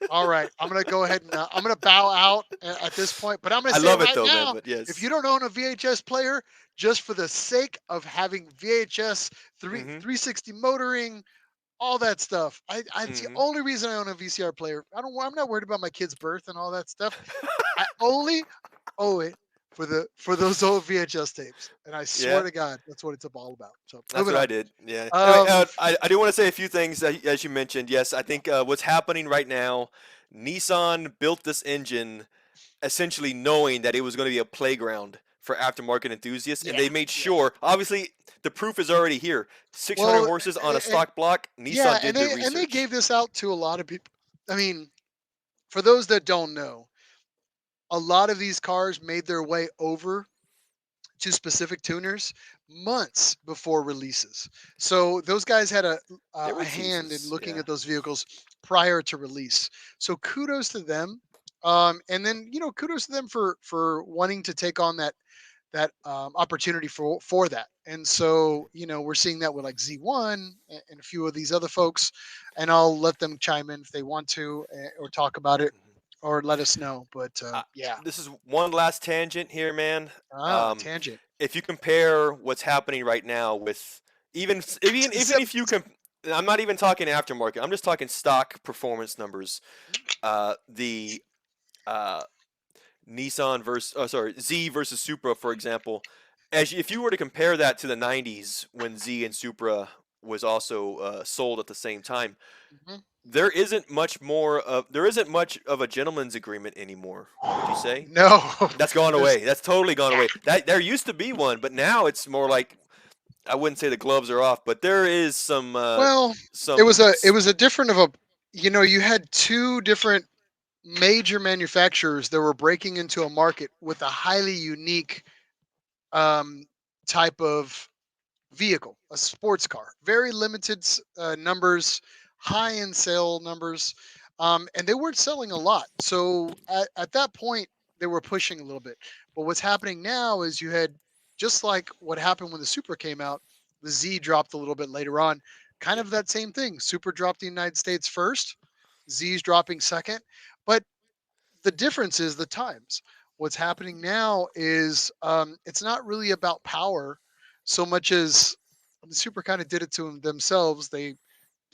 All right, I'm gonna go ahead and I'm gonna bow out at this point. But I'm gonna I say love it right though, man. now, But if you yes. don't own a VHS player, just for the sake of having VHS Mm-hmm. 360 motoring, all that stuff, it's the Mm-hmm. only reason I own a VCR player. I'm not worried about my kid's birth and all that stuff. I only owe it for those old VHS tapes, and I swear Yeah. to God, that's what it's all about. So That's moving what I on. did. Yeah. Anyway, Um, I do want to say a few things as you mentioned. Yes, I yeah, think what's happening right now, Nissan built this engine essentially knowing that it was going to be a playground for aftermarket enthusiasts, and yeah, they made yeah. sure. Obviously, the proof is already here. 600 Well, horses on a and stock block. yeah, Nissan and did their they research. gave this out to a lot of people. I mean, for those that don't know, a lot of these cars made their way over to specific tuners months before releases. So those guys had There a were hand in teases. looking Yeah. at those vehicles prior to release. So kudos to them. And then kudos to them for wanting to take on that opportunity for that. And so we're seeing that with like Z1 and a few of these other folks. And I'll let them chime in if they want to or talk about it Mhm. or let us know. But Uh, yeah, this is one last tangent here, man. Um, tangent. if you compare what's happening right now with even if you I'm not even talking aftermarket. I'm just talking stock performance numbers. The uh, Nissan versus sorry Z versus Supra, for example. If you were to compare that to the '90s when Z and Supra was also sold at the same time, Mhm. there isn't much of a gentleman's agreement anymore. Would you say? No, That's gone there's away. That's totally gone away. That there used to be one, but now it's more like I wouldn't say the gloves are off, but there is well, it was some a different of a you had two different major manufacturers that were breaking into a market with a highly unique um, type of vehicle, a sports car, very limited numbers, high in sale numbers, and they weren't selling a lot. So at that point, they were pushing a little bit. But what's happening now is you had just like what happened when the Super came out, the Z dropped a little bit later on. Kind yeah, of that same thing. Super dropped the United States first, Z's dropping second, but the difference is the times. What's happening now is it's not really about power so much as the Supra kind of did it to themselves. They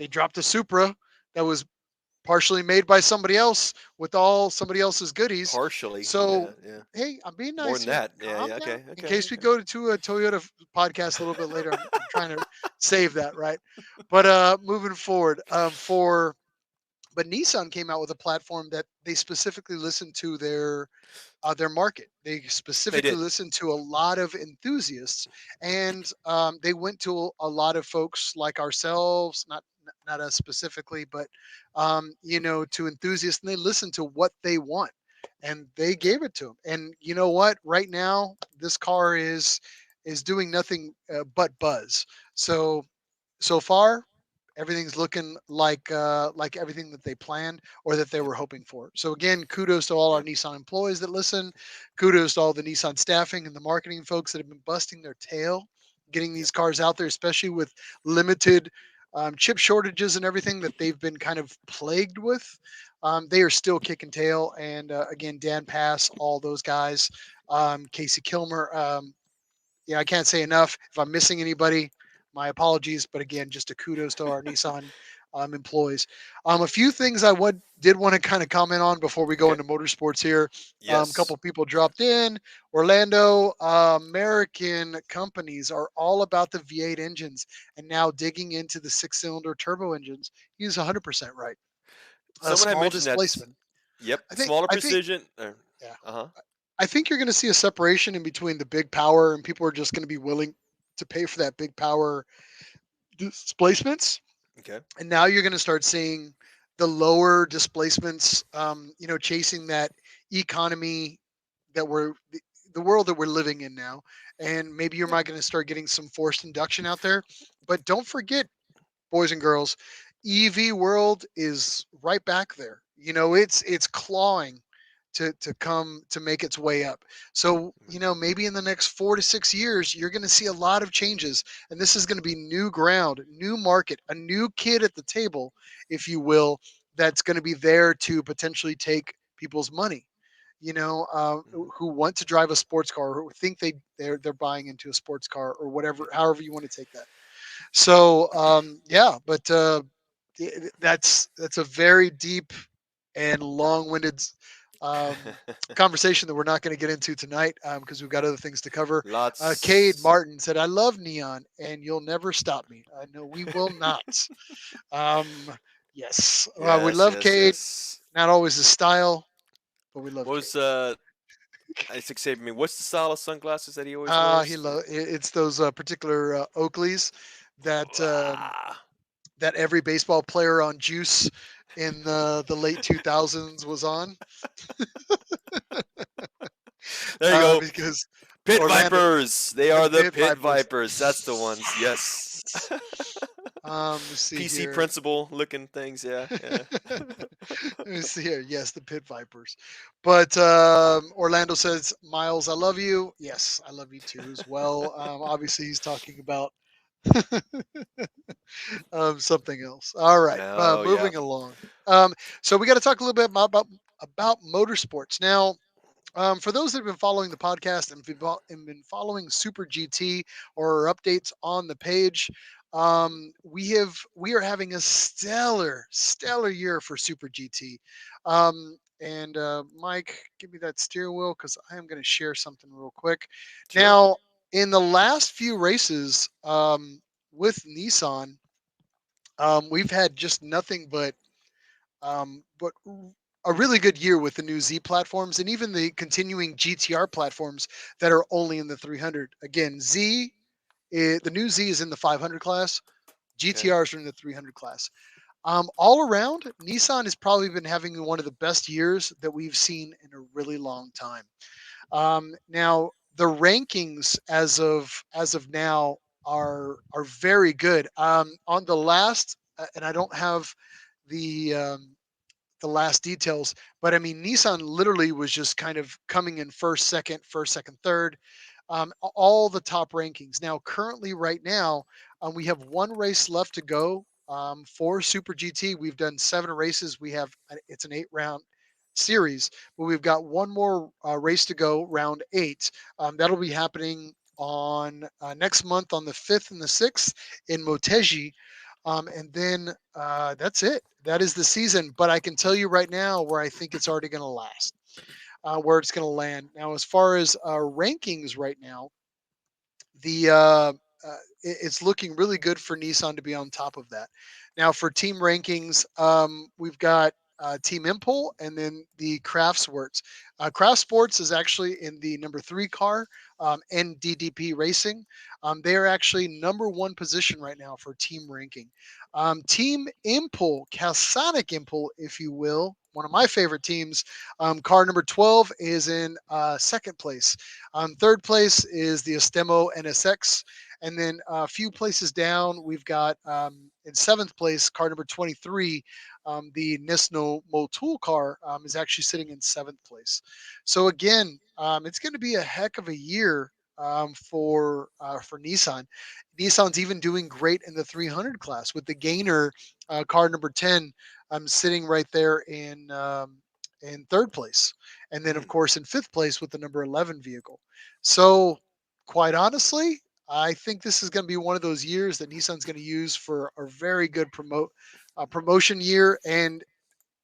dropped a Supra that was partially made by somebody else with all somebody else's goodies. partially. So Yeah, yeah. hey, I'm being More nice than here. that. Yeah, Calm yeah. down. Okay, In okay, case we okay. go to a Toyota podcast a little bit later, I'm trying to save that right. But moving forward, for but Nissan came out with a platform that they specifically listened to their market. They They specifically did. listened to a lot of enthusiasts, and they went to a lot of folks like ourselves, not us specifically, but to enthusiasts, and they listened to what they want, and they gave it to them. And you know what? Right now, this car is doing nothing but buzz. So far, everything's looking like everything that they planned or that they Yep, were hoping for. So again, kudos to all our yep, Nissan employees that listen. Kudos to all the Nissan staffing and the marketing folks that have been busting their tail getting yep, these cars out there, especially with limited chip shortages and everything that they've been kind of plagued with. They are still kicking tail. And again, Dan Pass, all those guys, Casey Kilmer. I can't say enough. If I'm missing anybody, my apologies. But again, just a kudos to our Nissan employees. A few things I did want to kind of comment on before we go okay. into motorsports here. A Yes. couple people dropped in. Orlando, American companies are all about the V8 engines and now digging into the six-cylinder turbo engines. He's 100% right. A Someone had small mentioned that. displacement. Yep. I think. Smaller I think. precision. Yeah. Uh-huh. I think you're going to see a separation in between the big power, and people are just going to be willing to pay for that big power displacements. Okay. And now you're going to start seeing the lower displacements, chasing that economy that the world that we're living in now. And maybe you're Yep. not going to start getting some forced induction out there. But don't forget, boys and girls, EV world is right back there. It's clawing to come to make its way up. So, maybe in the next 4 to 6 years you're going to see a lot of changes, and this is going to be new ground, new market, a new kid at the table, if you will, that's going to be there to potentially take people's money. Mhm. Who want to drive a sports car, who think they're buying into a sports car or whatever, Yep. however you want to take that. So yeah, but that's a very deep and long-winded um, conversation that we're not going to get into tonight because we've got other things to cover. Cade Lots. Martin said, "I love neon, and you'll never stop me." I know we will not. Um, yes, we Yes, love yes, Cade. yes. Not always his style, but we love What Cade. was it's escaping me. What's the style of sunglasses that he always wears? It's those particular Oakleys that Ah. that every baseball player on Juice in the late 2000s was on. There you go. because Pit Orlando, Vipers. They the are the Pit Pit Vipers. Vipers. That's the ones. Yes. Let's see PC here. principal looking things. Yeah. Yeah. Let me see here. Yes, the Pit Vipers. But Orlando says, Miles, I love you. Yes, I love you too as well. Obviously, he's talking about something else. All right, Oh yeah. moving along. So we got to talk a little bit about motorsports now. For those that have been following the podcast and been following Super GT or updates on the page, we are having a stellar year for Super GT. And Mike, give me that steering wheel because I am going to share something real quick. Sure. Now, in the last few races with Nissan, we've had just nothing but a really good year with the new Z platforms and even the continuing GTR platforms that are only in the 300. Again, the new Z is in the 500 class. Okay. GTRs are in the 300 class. All around, Nissan has probably been having one of the best years that we've seen in a really long time. Now, the rankings as of now are very good. On the last, and I don't have the last details. But I mean, Nissan literally was just kind of coming in first, second, third, all the top rankings. Now, currently, right now, we have one race left to go for Super GT. We've done 7 races. It's an 8 round series, but we've got one more race to go, round 8. That'll be happening on next month on the 5th and the 6th in Motegi. And then that's it. That is the season. But I can tell you right now where I think it's already going to last, where it's going to land. Now, as far as rankings right now, it's looking really good for Nissan to be on top of that. Now, for team rankings, we've got Team Impul and then the Craft Sports. Craft Sports is actually in the number 3 car, NDDP Racing. They are actually number 1 position right now for team ranking. Team Impul, Calsonic Impul, if you will, one of my favorite teams. Car number 12 is in second place. Third place is the Estemo NSX. And then a few places down, we've got in seventh place, car number 23, the Nisno Motul car is actually sitting in seventh place. So again, it's going to be a heck of a year for Nissan. Nissan's even doing great in the 300 class with the Gainer car number 10 sitting right there in third place. And then, of Mm, course, in fifth place with the number 11 vehicle. So, quite honestly, I think this is going to be one of those years that Nissan's going to use for a very good promotion year. And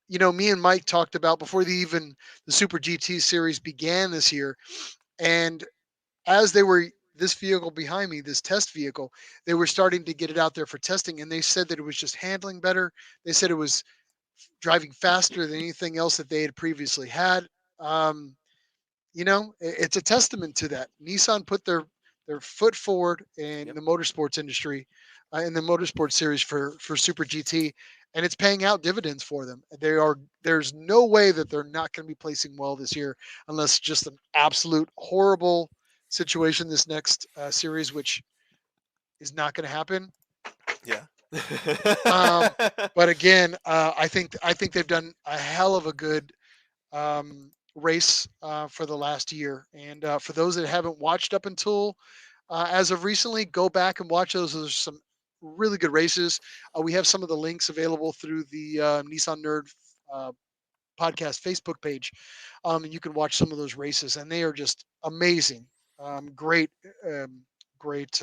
me and Mike talked about before the Super GT series began this year, and as they were this vehicle behind me, this test vehicle, they were starting to get it out there for testing, and they said that it was just handling better. They said it was driving faster than anything else that they had previously had. Um, it's a testament to that. Nissan put their foot forward in yep. the motorsports industry, in the motorsports series for Super GT, and it's paying out dividends for them. There's no way that they're not going to be placing well this year, unless just an absolute horrible situation this next series, which is not going to happen. Yeah. Um, but again, I think they've done a hell of a good race for the last year. And for those that haven't watched up until as of recently, go back and watch those. There's some really good races. We have some of the links available through the Nissan Nerd uh, podcast Facebook page. And you can watch some of those races, and they are just amazing. Great, um, great,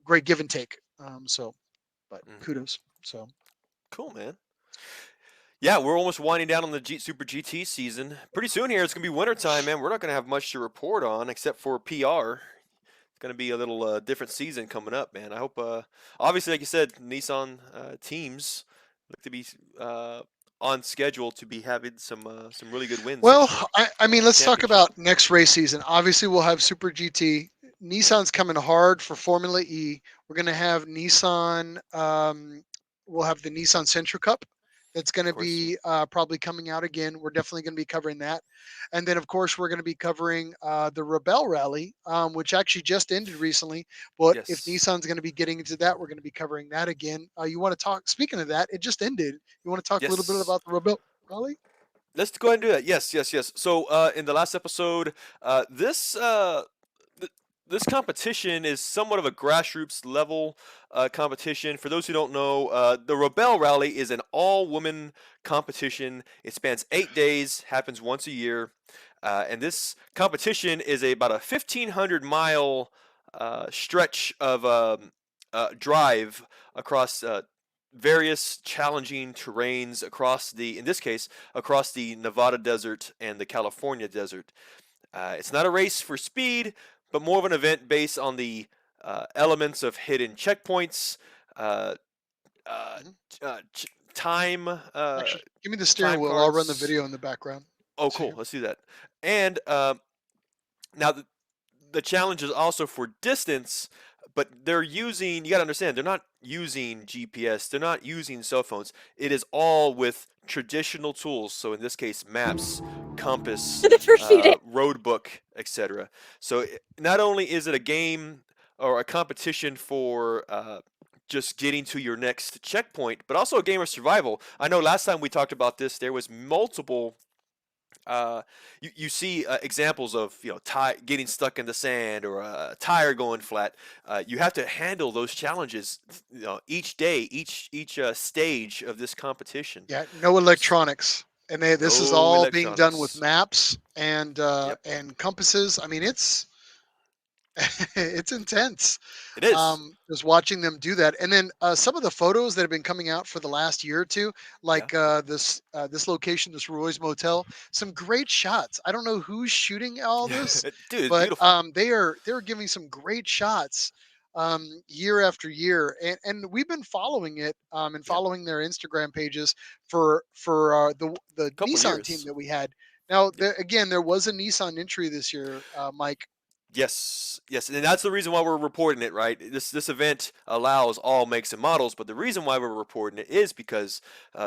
great give and take. But Mhm. kudos. So. Cool, man. Yeah, we're almost winding down on the Super GT season. Pretty soon here, it's gonna be wintertime, man. We're not gonna have much to report on except for PR. It's gonna be a little different season coming up, man. I hope. Obviously, like you said, Nissan teams look to be on schedule to be having some really good wins Well, this year. I mean, let's talk Championship. about next race season. Obviously, we'll have Super GT. Nissan's coming hard for Formula E. We're going to have Nissan. We'll have the Nissan Sentra Cup. that's going Of to course. be probably coming out again. We're definitely going to be covering that. And then, of course, we're going to be covering the Rebel Rally, which actually just ended recently. But if Yes. Nissan's going to be getting into that, we're going to be covering that again. You want to talk, speaking of that, it just ended. You want to talk a little bit Yes. about the Rebel Rally? Let's go ahead and do that. Yes, yes, yes. So, in the last episode, this th- this competition is somewhat of a grassroots level competition. For those who don't know, the Rebel Rally is an all-woman competition. It spans 8 days, happens once a year, and this competition is about a 1,500 mile stretch of drive across various challenging terrains across in this case, across the Nevada desert and the California desert. It's not a race for speed, but more of an event based on the elements of hidden checkpoints, uh, uh, Mhm. time, Actually, give me the steering time wheel. I'll run the cards. video in the background. Oh, So cool. Let's do that. And now the challenge is also for distance, but they're using, you got to understand, they're not using GPS, they're not using cell phones. It is all with traditional tools. So in this case, maps, compass, The persuading. road book, etc. So not only is it a game or a competition for just getting to your next checkpoint, but also a game of survival. I know last time we talked about this, there was multiple uh, you see examples of getting stuck in the sand or a tire going flat. You have to handle those challenges, each day, each stage of this competition. yeah, no electronics, and this is No all being done with electronics. maps Yep, and compasses. I mean, it's it's intense. it is. Just watching them do that, and then some of the photos that have been coming out for the last year or two, Yeah, like this location, this Roy's Motel, some great shots. I don't know who's shooting all this, dude, it's but beautiful. they're giving some great shots year after year, and we've been following it and Yeah, following their Instagram pages for the couple Nissan team years. that we had. Now, Yep. again, there was a Nissan entry this year, Mike. Yes, yes, and that's the reason why we're reporting it, right? This event allows all makes and models, but the reason why we're reporting it is because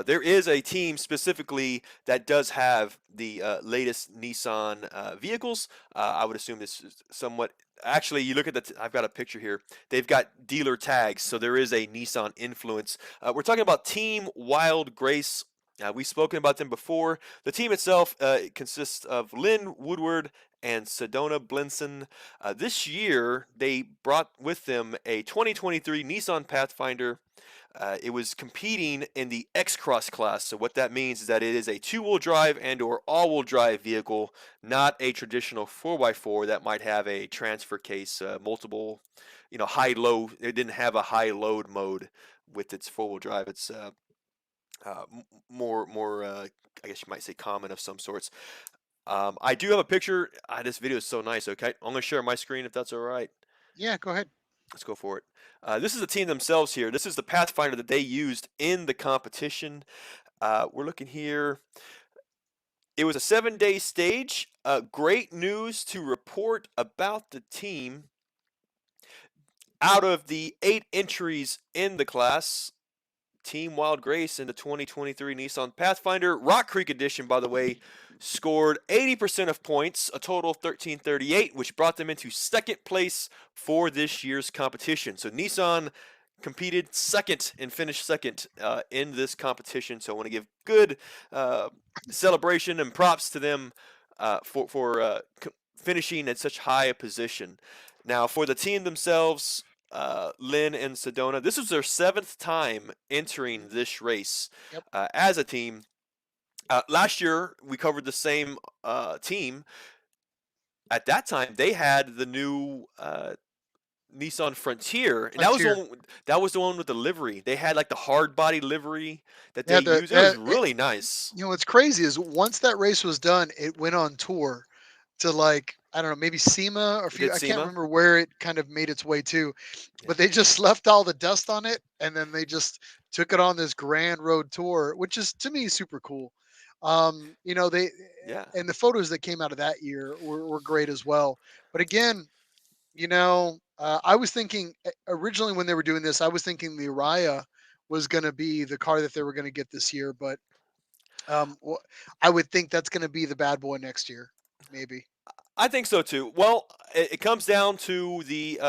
there is a team specifically that does have the latest Nissan vehicles. I would assume this is somewhat. Actually, you look at I've got a picture here. They've got dealer tags, so there is a Nissan influence. We're talking about Team Wild Grace. We've spoken about them before. The team itself consists of Lynn Woodward and Sedona Blinson. This year, they brought with them a 2023 Nissan Pathfinder. It was competing in the X-Cross class. So what that means is that it is a two-wheel drive and/or all-wheel drive vehicle, not a traditional 4x4 that might have a transfer case, multiple, high-low. It didn't have a high-load mode with its four-wheel drive. It's more, I guess you might say, common of some sorts. I do have a picture. This video is so nice. Okay, I'm gonna share my screen if that's all right. Yeah, go ahead. Let's go for it. This is the team themselves here. This is the Pathfinder that they used in the competition. We're looking here. It was a 7-day stage. Great news to report about the team. Out of the 8 entries in the class, Team Wild Grace in the 2023 Nissan Pathfinder Rock Creek Edition, by the way, scored 80% of points, a total of 1338, which brought them into second place for this year's competition. So Nissan competed second and finished second in this competition. So I want to give good uh, celebration and props to them for finishing at such high a position. Now for the team themselves, Lynn and Sedona. This was their 7th time entering Mhm. this race Yep. as a team. Last year, we covered the same team. At that time, they had the new Nissan Frontier, and Frontier. that was the one with the livery. They had like the hard body livery that they Yeah, used. It was really nice. what's crazy is once that race was done, it went on tour to like I don't know, maybe SEMA or It did I can't SEMA. remember where it kind of made its way to, Yeah. but they just left all the dust on it and then they just took it on this grand road tour, which is to me super cool. They Yeah. and the photos that came out of that year were great as well. But again, I was thinking originally when they were doing this, I was thinking the Araya was going to be the car that they were going to get this year, but I would think that's going to be the bad boy next year, maybe. I think so too. Well, it comes down to the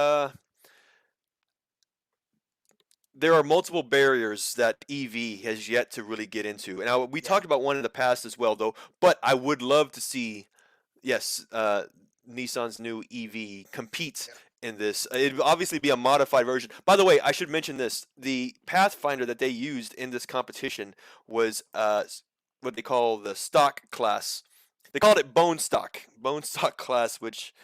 there are multiple barriers that EV has yet to really get into. And we Yeah, talked about one in the past as well, though. But I would love to see, yes, Nissan's new EV compete yeah, in this. It'd obviously be a modified version. By the way, I should mention this: the Pathfinder that they used in this competition was what they call the stock class. They called it bone stock class, which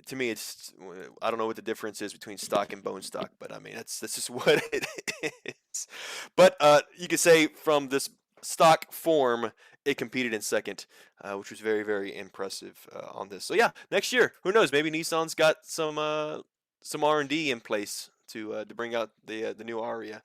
to me, it's I don't know what the difference is between stock and bone stock, but I mean that's just what it is. But you could say from this stock form, it competed in second, which was very very impressive on this. So yeah, next year, who knows? Maybe Nissan's got some R&D in place to bring out the new Aria.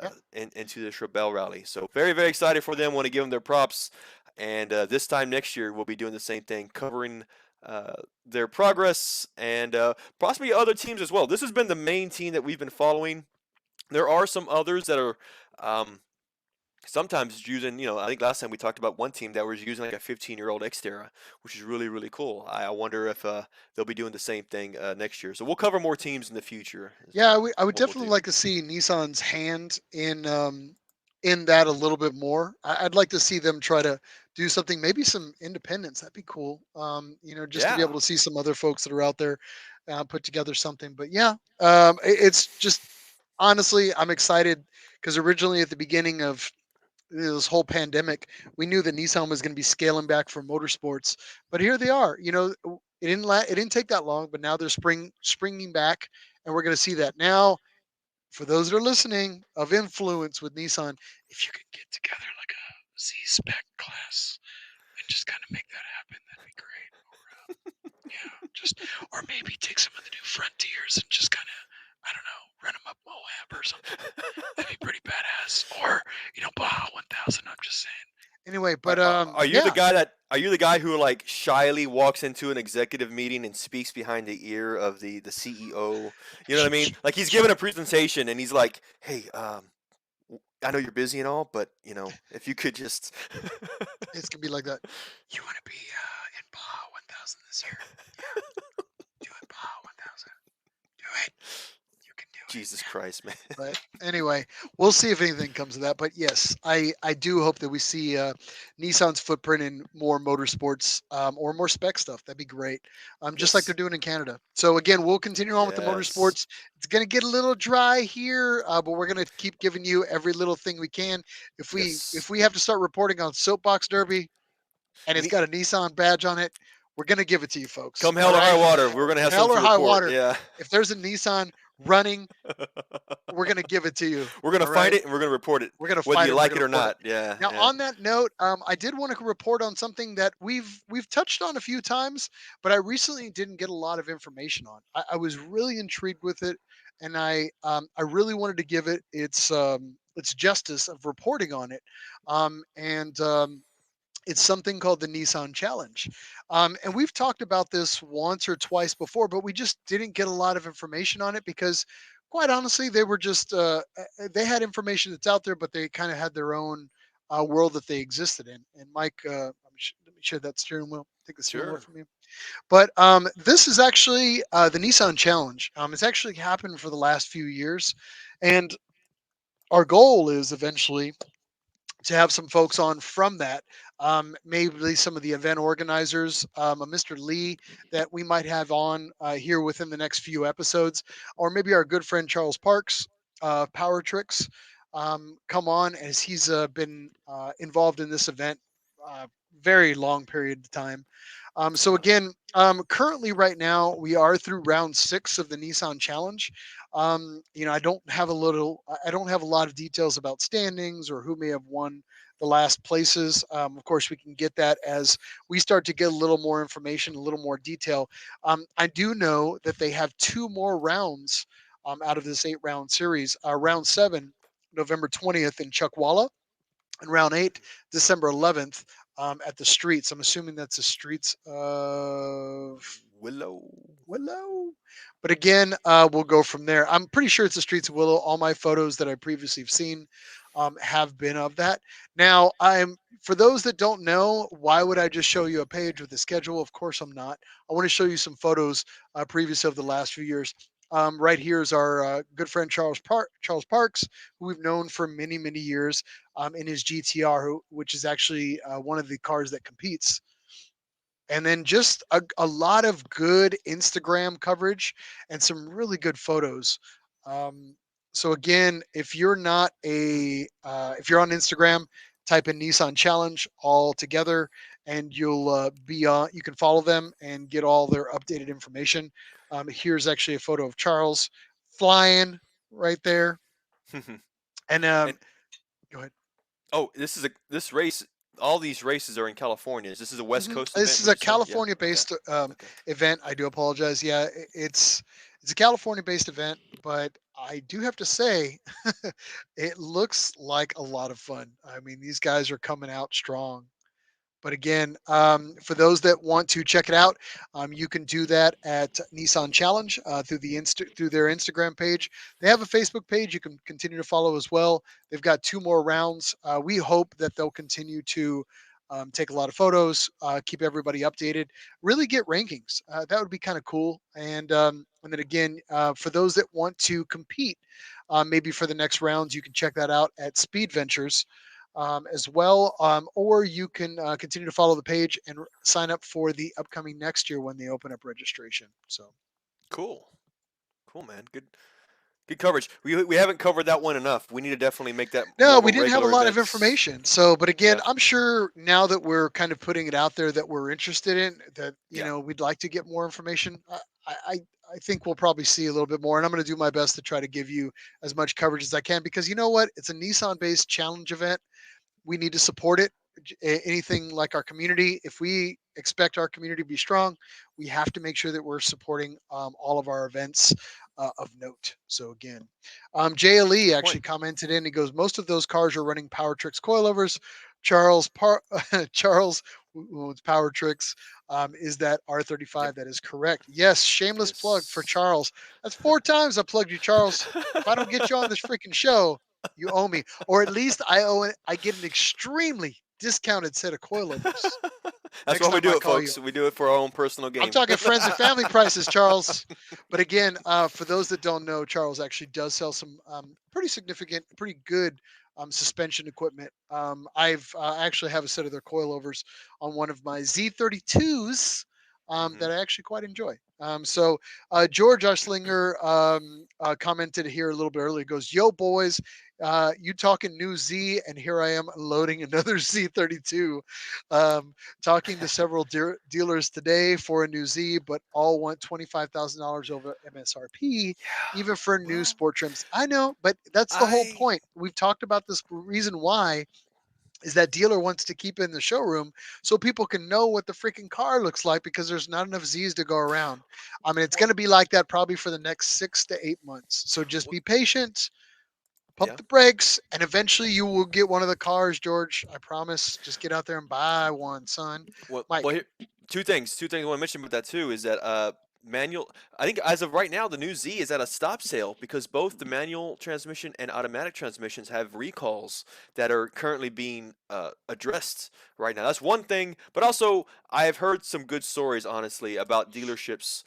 yeah. Into this Rebel rally. So very, very excited for them. Want to give them their props. And this time next year, we'll be doing the same thing, covering uh, their progress and possibly other teams as well. This has been the main team that we've been following. There are some others that are um, sometimes using, I think last time we talked about one team that was using like a 15-year-old Xterra, which is really, really cool. I wonder if they'll be doing the same thing next year. So we'll cover more teams in the future, is Yeah, I would what we'll definitely do. like to see Nissan's hand in that a little bit more. I'd like to see them try to do something, maybe some independence. That'd be cool. Just to be Yeah. able to see some other folks that are out there put together something. But yeah, it's just honestly, I'm excited because originally at the beginning of this whole pandemic, we knew that Nissan was going to be scaling back for motorsports, but here they are. It didn't take that long, but now they're springing back, and we're going to see that now. For those that are listening, of influence with Nissan, if you could get together like a Z spec class and just kind of make that happen, that'd be great. Yeah, just or maybe take some of the new Frontiers and just kind of, I don't know, run them up Moab or something. That'd be pretty badass. Or Baja 1000. I'm just saying. Anyway, Are, but are, are you the yeah, guy that are you the guy who like shyly walks into an executive meeting and speaks behind the ear of the CEO? You know what I mean? Like he's giving a presentation and he's like, "Hey, I know you're busy and all, but if you could just." it's gonna be like that. You want to be in Baja 1000 this year? Yeah, do it, Baja 1000. Do it. You can do it. Jesus Christ, man. But anyway, we'll see if anything comes of that. But yes, I do hope that we see Nissan's footprint in more motorsports or more spec stuff. That'd be great. Just like they're Yes. doing in Canada. So again, we'll continue on with the Yes. motorsports. It's going to get a little dry here, but we're going to keep giving you every little thing we can. If Yes. we have to start reporting on Soapbox Derby and it's Ne- got a Nissan badge on it, we're going to give it to you folks. Come All hell or high right, water, we're gonna have hell something or to high report. water. Yeah. If there's a Nissan running, we're going to give it to you. We're gonna All find right. it and we're gonna report it, We're gonna whether fight you it. We're like gonna it or report it. not. Yeah. Now, Yeah. on that note, I did want to report on something that we've touched on a few times, but I recently didn't get a lot of information on. I was really intrigued with it, and I really wanted to give it its justice of reporting on it, and it's something called the Nissan Challenge. And we've talked about this once or twice before, but we just didn't get a lot of information on it because, quite honestly, they were just they had information that's out there, but they kind of had their own world that they existed in. And Mike, let me share that steering wheel. Take the steering wheel Sure. from you. But this is actually the Nissan Challenge. It's actually happened for the last few years, and our goal is eventually to have some folks on from that. Maybe some of the event organizers, a Mr. Lee that we might have on here within the next few episodes, or maybe our good friend Charles Parks, Power Tricks, come on as he's been involved in this event very long period of time. So Yeah. again, currently right now we are through round 6 of the Nissan Challenge. I don't have a lot of details about standings or who may have won the last places. Of course, we can get that as we start to get a little more information, a little more detail. I do know that they have 2 more rounds out of this 8 round series. Round 7, November 20th in Chuckwalla, and round 8, December 11th at the streets. I'm assuming that's the streets of Willow. Willow. But again, we'll go from there. I'm pretty sure it's the streets of Willow. All my photos that I previously have seen have been of that. Now, I'm for those that don't know, why would I just show you a page with a schedule? Of course, I'm not. I want to show you some photos previous of the last few years. Right here is our good friend Charles Parks, who we've known for many, many years in his GTR, which is actually one of the cars that competes, and then just a lot of good Instagram coverage and some really good photos. Um, so again, if you're on Instagram, type in Nissan Challenge all together, and you'll be on. You can follow them and get all their updated information. Here's actually a photo of Charles flying right there, and And go ahead. oh, this race. All these races are in California. This is a West Coast This event. is Would a you say? Yeah. Okay. California-based Okay. event. I do apologize. Yeah, it's a California-based event, but I do have to say, it looks like a lot of fun. I mean, these guys are coming out strong. But again, for those that want to check it out, you can do that at Nissan Challenge through their Instagram page. They have a Facebook page you can continue to follow as well. They've got two more rounds. We hope that they'll continue to take a lot of photos, keep everybody updated, really get rankings. That would be kind of cool. And then again, for those that want to compete, maybe for the next rounds, you can check that out at Speed Ventures as well. Or you can continue to follow the page and sign up for the upcoming next year when they open up registration. So, Cool. Cool, man. Good coverage. We haven't covered that one enough. We need to definitely make that no, more of a we didn't have a regular lot of event. information. So, but again, Yeah. I'm sure now that we're kind of putting it out there that we're interested in that, Yeah. we'd like to get more information. I think we'll probably see a little bit more, and I'm going to do my best to try to give you as much coverage as I can because you know what? It's a Nissan based challenge event. We need to support it. Anything like our community, if we expect our community to be strong, we have to make sure that we're supporting all of our events of note. So again, JLE Good actually point. commented in. He goes, most of those cars are running Power Tricks coilovers. Charles Charles, who owns Power Tricks, is that Yep. R35? That is correct. Yes, shameless plug for Yes. Charles. That's 4 times I plugged you, Charles. If I don't get you on this freaking show, you owe me, or at least I owe it. I get an extremely discounted set of coilovers That's next why we time I do it, call you. folks. We do it for our own personal I'm gain. talking friends and family prices, Charles. But again, for those that don't know, Charles actually does sell some pretty significant, pretty good suspension equipment. I've actually have a set of their coilovers on one of my Z32s Hmm. that I actually quite enjoy. George Uslinger commented here a little bit earlier. He goes, "Yo, boys, you talking new Z, and here I am loading another Z32." Um, Talking to several dealers today for a new Z, but all want $25,000 over MSRP, Yeah. even for new Well, sport trims. I know, but that's the whole I point. We've talked about this reason why is that dealer wants to keep it in the showroom so people can know what the freaking car looks like because there's not enough Z's to go around. I mean, it's going well, to be like that probably for the next 6 to 8 months. So just well be patient, pump yeah. the brakes, and eventually you will get one of the cars, George. I promise. Just get out there and buy one, son. Well, Mike. here, two things I want to mention about that too is that manual. I think as of right now, the new Z is at a stop sale because both the manual transmission and automatic transmissions have recalls that are currently being addressed right now. That's one thing, but also I have heard some good stories, honestly, about dealerships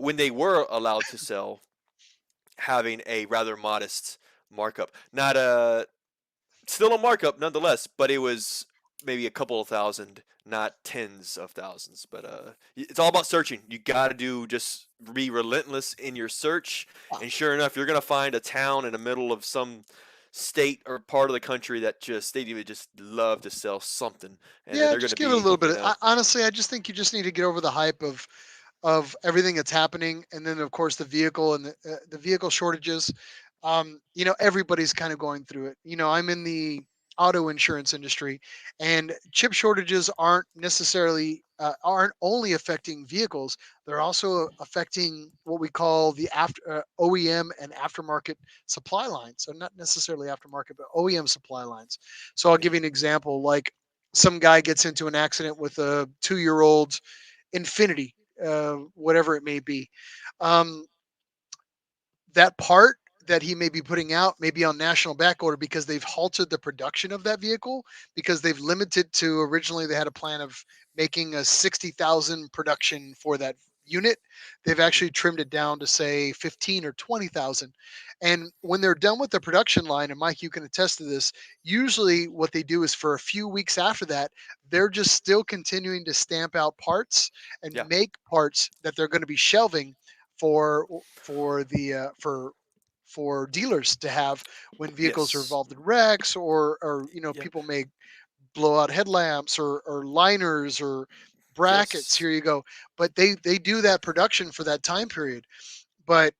when they were allowed to sell having a rather modest markup. Not a still a markup nonetheless, but it was maybe a couple of thousand, not tens of thousands. But it's all about searching. You got to do just be relentless in your search, and sure enough, you're gonna find a town in the middle of some state or part of the country that just they would just love to sell something, and then Yeah, they're just gonna give it a be, little bit. Honestly, I just think you just need to get over the hype of everything that's happening, and then of course the vehicle and the vehicle shortages. Everybody's kind of going through it. I'm in the auto insurance industry, and chip shortages aren't only affecting vehicles; they're also affecting what we call the after OEM and aftermarket supply lines. So not necessarily aftermarket, but OEM supply lines. So I'll yeah, give you an example. Like some guy gets into an accident with a 2-year-old Infinity. whatever it may be. Um, that part that he may be putting out may be on national back order because they've halted the production of that vehicle, because they've limited to, originally they had a plan of making a 60,000 production for that unit. They've Mhm. actually trimmed it down to say 15 or 20,000. And when they're done with the production line, and Mike, you can attest to this, usually what they do is for a few weeks after that, they're just still continuing to stamp out parts and Yeah. make parts that they're going to be shelving for the for dealers to have when vehicles are Yes. involved in wrecks, or Yep. people may blow out headlamps, or liners, or brackets. Yes. Here you go. But they do that production for that time period. But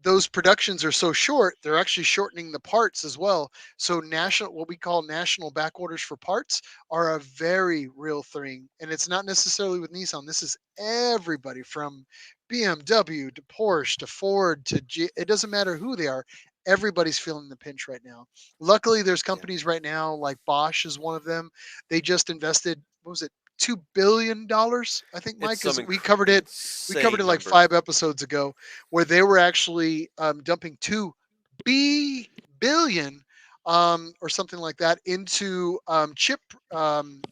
those productions are so short, they're actually shortening the parts as well. So national, what we call national back orders for parts, are a very real thing. And it's not necessarily with Nissan. This is everybody from BMW to Porsche to Ford to it doesn't matter who they are. Everybody's feeling the pinch right now. Luckily, there's Yeah. companies right now like Bosch is one of them. They just invested, what was it, $2 billion? I think, It's Mike, some is we covered it. We covered it insane like number. 5 episodes ago, where they were actually dumping 2 billion, or something like that, into chip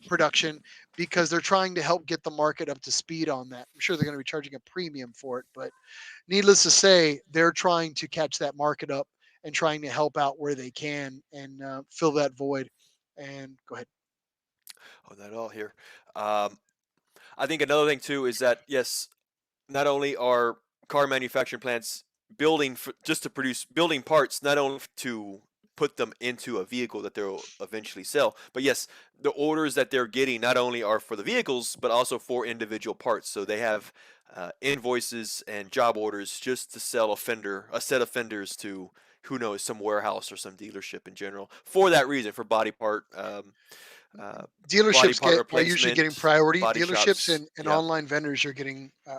production, because they're trying to help get the market up to speed on that. I'm sure they're going to be charging a premium for it, but needless to say, they're trying to catch that market up and trying to help out where they can, and fill that void. And go ahead. Oh, that all here. Um, I think another thing too is that yes, not only are car manufacturing plants building for, just to produce building parts, not only to put them into a vehicle that they'll eventually sell, but yes, the orders that they're getting not only are for the vehicles, but also for individual parts. So they have invoices and job orders just to sell a set of fenders to who knows, some warehouse or some dealership in general. For that reason, for uh, body Dealerships part are usually getting replacement, priority. body Dealerships shops. and Yeah, online vendors are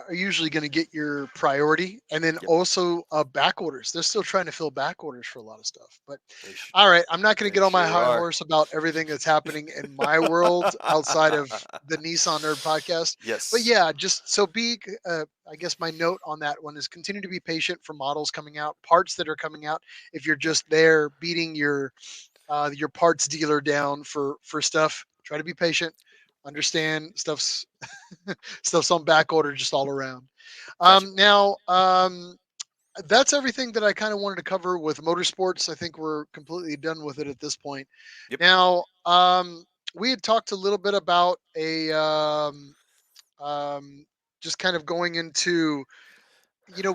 usually going to get your priority, and then yep, also back orders. They're still trying to fill back orders for a lot of stuff. But they sh- all right, I'm not going to they get on my sure high are. horse about everything that's happening in my world outside of the Nissan Nerd podcast. But Yes. yeah, just so I guess my note on that one is, continue to be patient for models coming out, parts that are coming out. If you're Yep. just there beating your parts dealer down for stuff, try to be patient. Understand stuff's on back order just all around. Gotcha. Now, that's everything that I kind of wanted to cover with motorsports. I think we're completely done with it at this point. Yep. Now, we had talked a little bit about um, just kind of going into,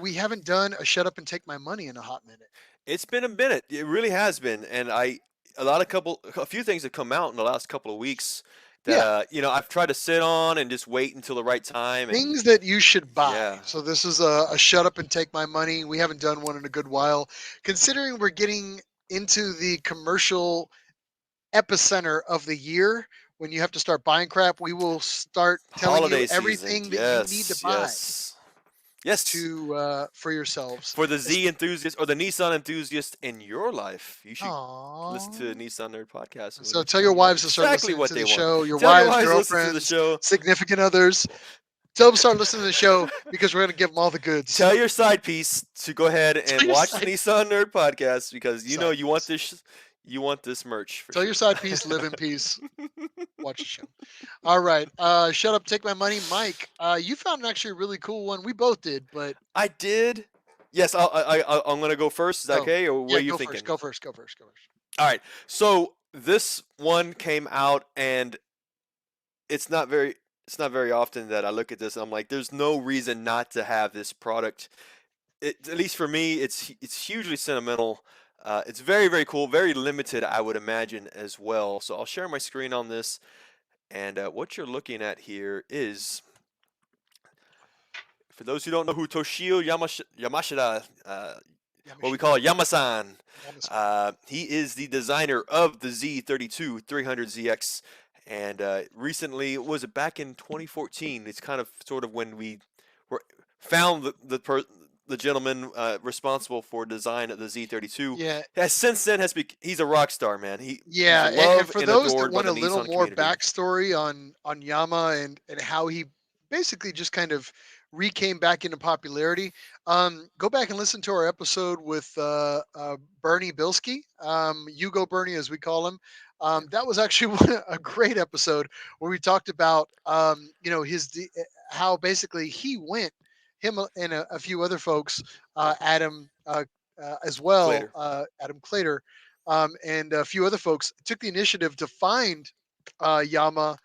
we haven't done a shut up and take my money in a hot minute. It's been a minute. It really has been, and a few things have come out in the last couple of weeks that Yeah, I've tried to sit on and just wait until the right time, and things that you should buy. yeah, So this is a shut up and take my money. We haven't done one in a good while. Considering we're getting into the commercial epicenter of the year, when you have to start buying crap, we will start telling you holiday season. everything that you need to Yes, buy yes, yes. to for yourselves. For the It's, Z enthusiast or the Nissan enthusiast in your life, you should listen to aww. Nissan Nerd Podcast, and So we'll tell tell your you wives to start exactly listening what to they the want. show. Your Tell your wives, wives to listen to the girlfriends, show. significant others. Tell them to start listening to the show, because we're going to give them all the goods. Tell your side piece to go ahead Tell and your watch the side Nissan Nerd Podcast because side piece. you want this merch for Tell your sure. side piece. Live in peace. Watch the show. All right. Shut up. Take my money, Mike. You found actually a really cool one. We both did, but I did. Yes, I'm gonna go first. Is that go. okay, or what Yeah, are you go first. thinking? Go first. Go first. Go first. All right. So this one came out, and it's not very it's not very often that I look at this and I'm like, there's no reason not to have this product. At least for me, it's hugely sentimental. It's very very cool, very limited, I would imagine as well. So I'll share my screen on this, and what you're looking at here is, for those who don't know who Toshio Yamashita, what we Yamashita. call Yamasan. Yamasan. He is the designer of the Z32 300ZX, and recently, was it back in 2014? It's kind of sort of when we were found the gentleman responsible for design of the Z32. Yeah. Has since then he's a rock star, man. He's Yeah, and loved for and those that adored by want the a little Nissan more community. backstory on Yama, and how he basically just kind of came back into popularity. Go back and listen to our episode with Bernie Bilski, Hugo Bernie as we call him. Yeah, That was actually a great episode where we talked about how basically he went, him and a few other folks, yeah. Adam as well, Clater. Adam Clater, and a few other folks took the initiative to find Yama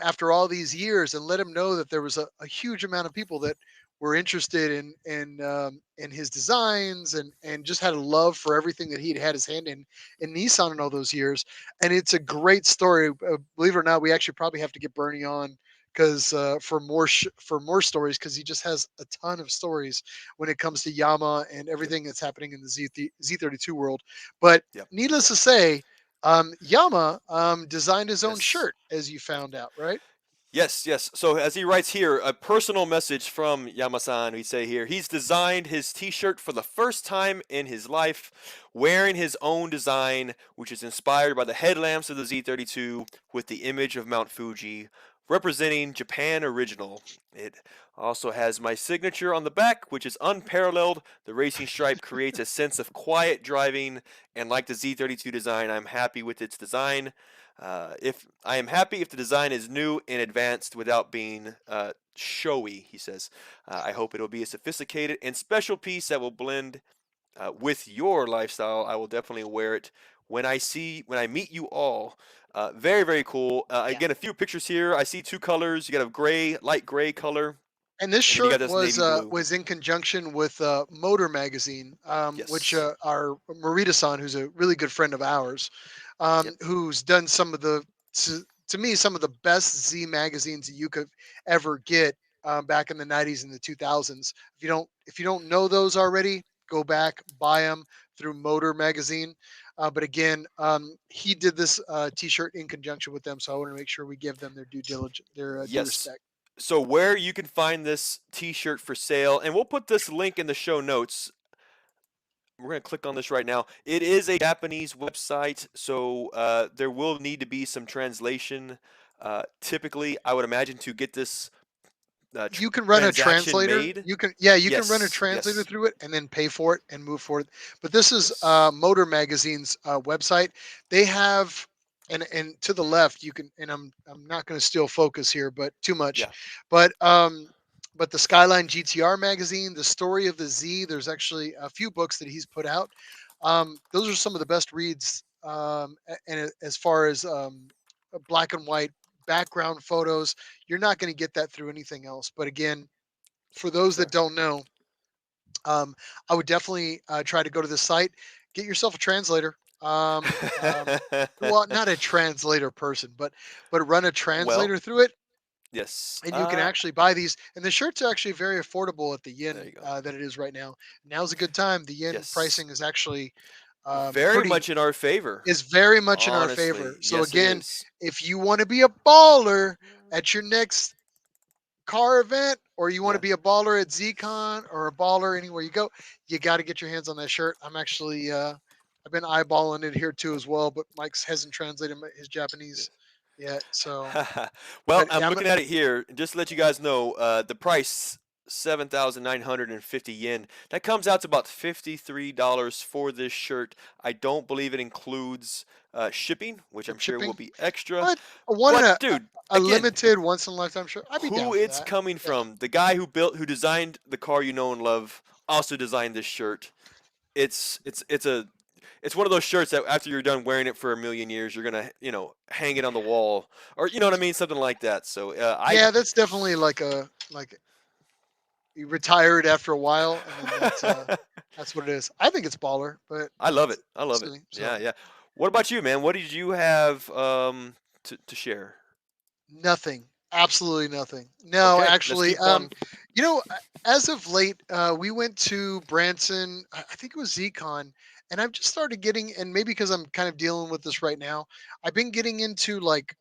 after all these years and let him know that there was a huge amount of people that were interested in his designs and just had a love for everything that he'd had his hand in Nissan in all those years. And it's a great story. Believe it or not, we actually probably have to get Bernie on because for more stories, because he just has a ton of stories when it comes to Yama and Yep. everything that's happening in the Z32 world. But Yep. needless to say, Yama designed his own Yes. shirt, as you found out, right? Yes, yes. So as he writes here, a personal message from Yamasan, we say here, he's designed his t-shirt for the first time in his life, wearing his own design, which is inspired by the headlamps of the Z32 with the image of Mount Fuji, representing Japan Original. It also has my signature on the back, which is unparalleled. The racing stripe creates a sense of quiet driving, and like the Z32 design, I'm happy with its design. If I am happy if the design is new and advanced without being showy, he says. I hope it'll be a sophisticated and special piece that will blend with your lifestyle. I will definitely wear it when I meet you all. Very very cool. Yeah. Again, a few pictures here. I see two colors. You got a gray, light gray color, And this and then you got shirt this navy blue. was in conjunction with Motor Magazine, which Yes. our Marita-san, who's a really good friend of ours, Yep. who's done some of to me some of the best Z magazines that you could ever get back in the '90s and the 2000s. If you don't know those already, go back buy them through Motor Magazine. But again, he did this T-shirt in conjunction with them, so I want to make sure we give them their due diligence, their due Yes. respect. So where you can find this T-shirt for sale, and we'll put this link in the show notes. We're going to click on this right now. It is a Japanese website, so there will need to be some translation. Typically, I would imagine to get this You can run a transaction translator. made. You can run a Yes, translator yes, through it and then pay for it and move forward. But this is yes, Motor Magazine's website. They have and to the left you can, and I'm not going to steal focus here, but too much. yeah, But the Skyline GTR magazine, the story of the Z. There's actually a few books that he's put out. Those are some of the best reads. And as far as black and white background photos, you're not going to get that through anything else. But again, for yes, those that sir. don't know, I would definitely try to go to the site, get yourself a translator. Well, not a translator person, but run a Well, translator through it, yes. and you can actually buy these. And the shirts are actually very affordable at the There yen you go. that it is right now. Now's a good time. The yen Yes, pricing is actually very pretty much in our favor. is very much in our favor. Honestly, So yes, it again, is. if you want to be a baller at your next car event, or you want to Yeah. be a baller at ZCon or a baller anywhere you go, you got to get your hands on that shirt. I'm actually I've been eyeballing it here too as well, but Mike's hasn't translated his Japanese yet. So, Well, but I'm I'm looking at it here. Just to let you guys know, the price 7,950 yen. That comes out to about $53 for this shirt. I don't believe it includes shipping, which the I'm sure will shipping, be extra. but one in But dude, a again, limited once in a lifetime shirt, I'd be down who for it's that. coming Yeah. from? The guy who designed the car you know and love also designed this shirt. It's one of those shirts that after you're done wearing it for a million years, you're gonna hang it on the wall, or you know what I mean, something like that. So I Yeah, that's definitely like you retired after a while, and then that's what it is. I think it's baller, but I love it. I love it. silly. Yeah, So yeah. What about you, man? What did you have to share? nothing. Absolutely nothing. No, Okay, let's actually, keep on. as of late, we went to Branson. I think it was ZCon, and I've just started getting, and maybe because I'm kind of dealing with this right now, I've been getting into like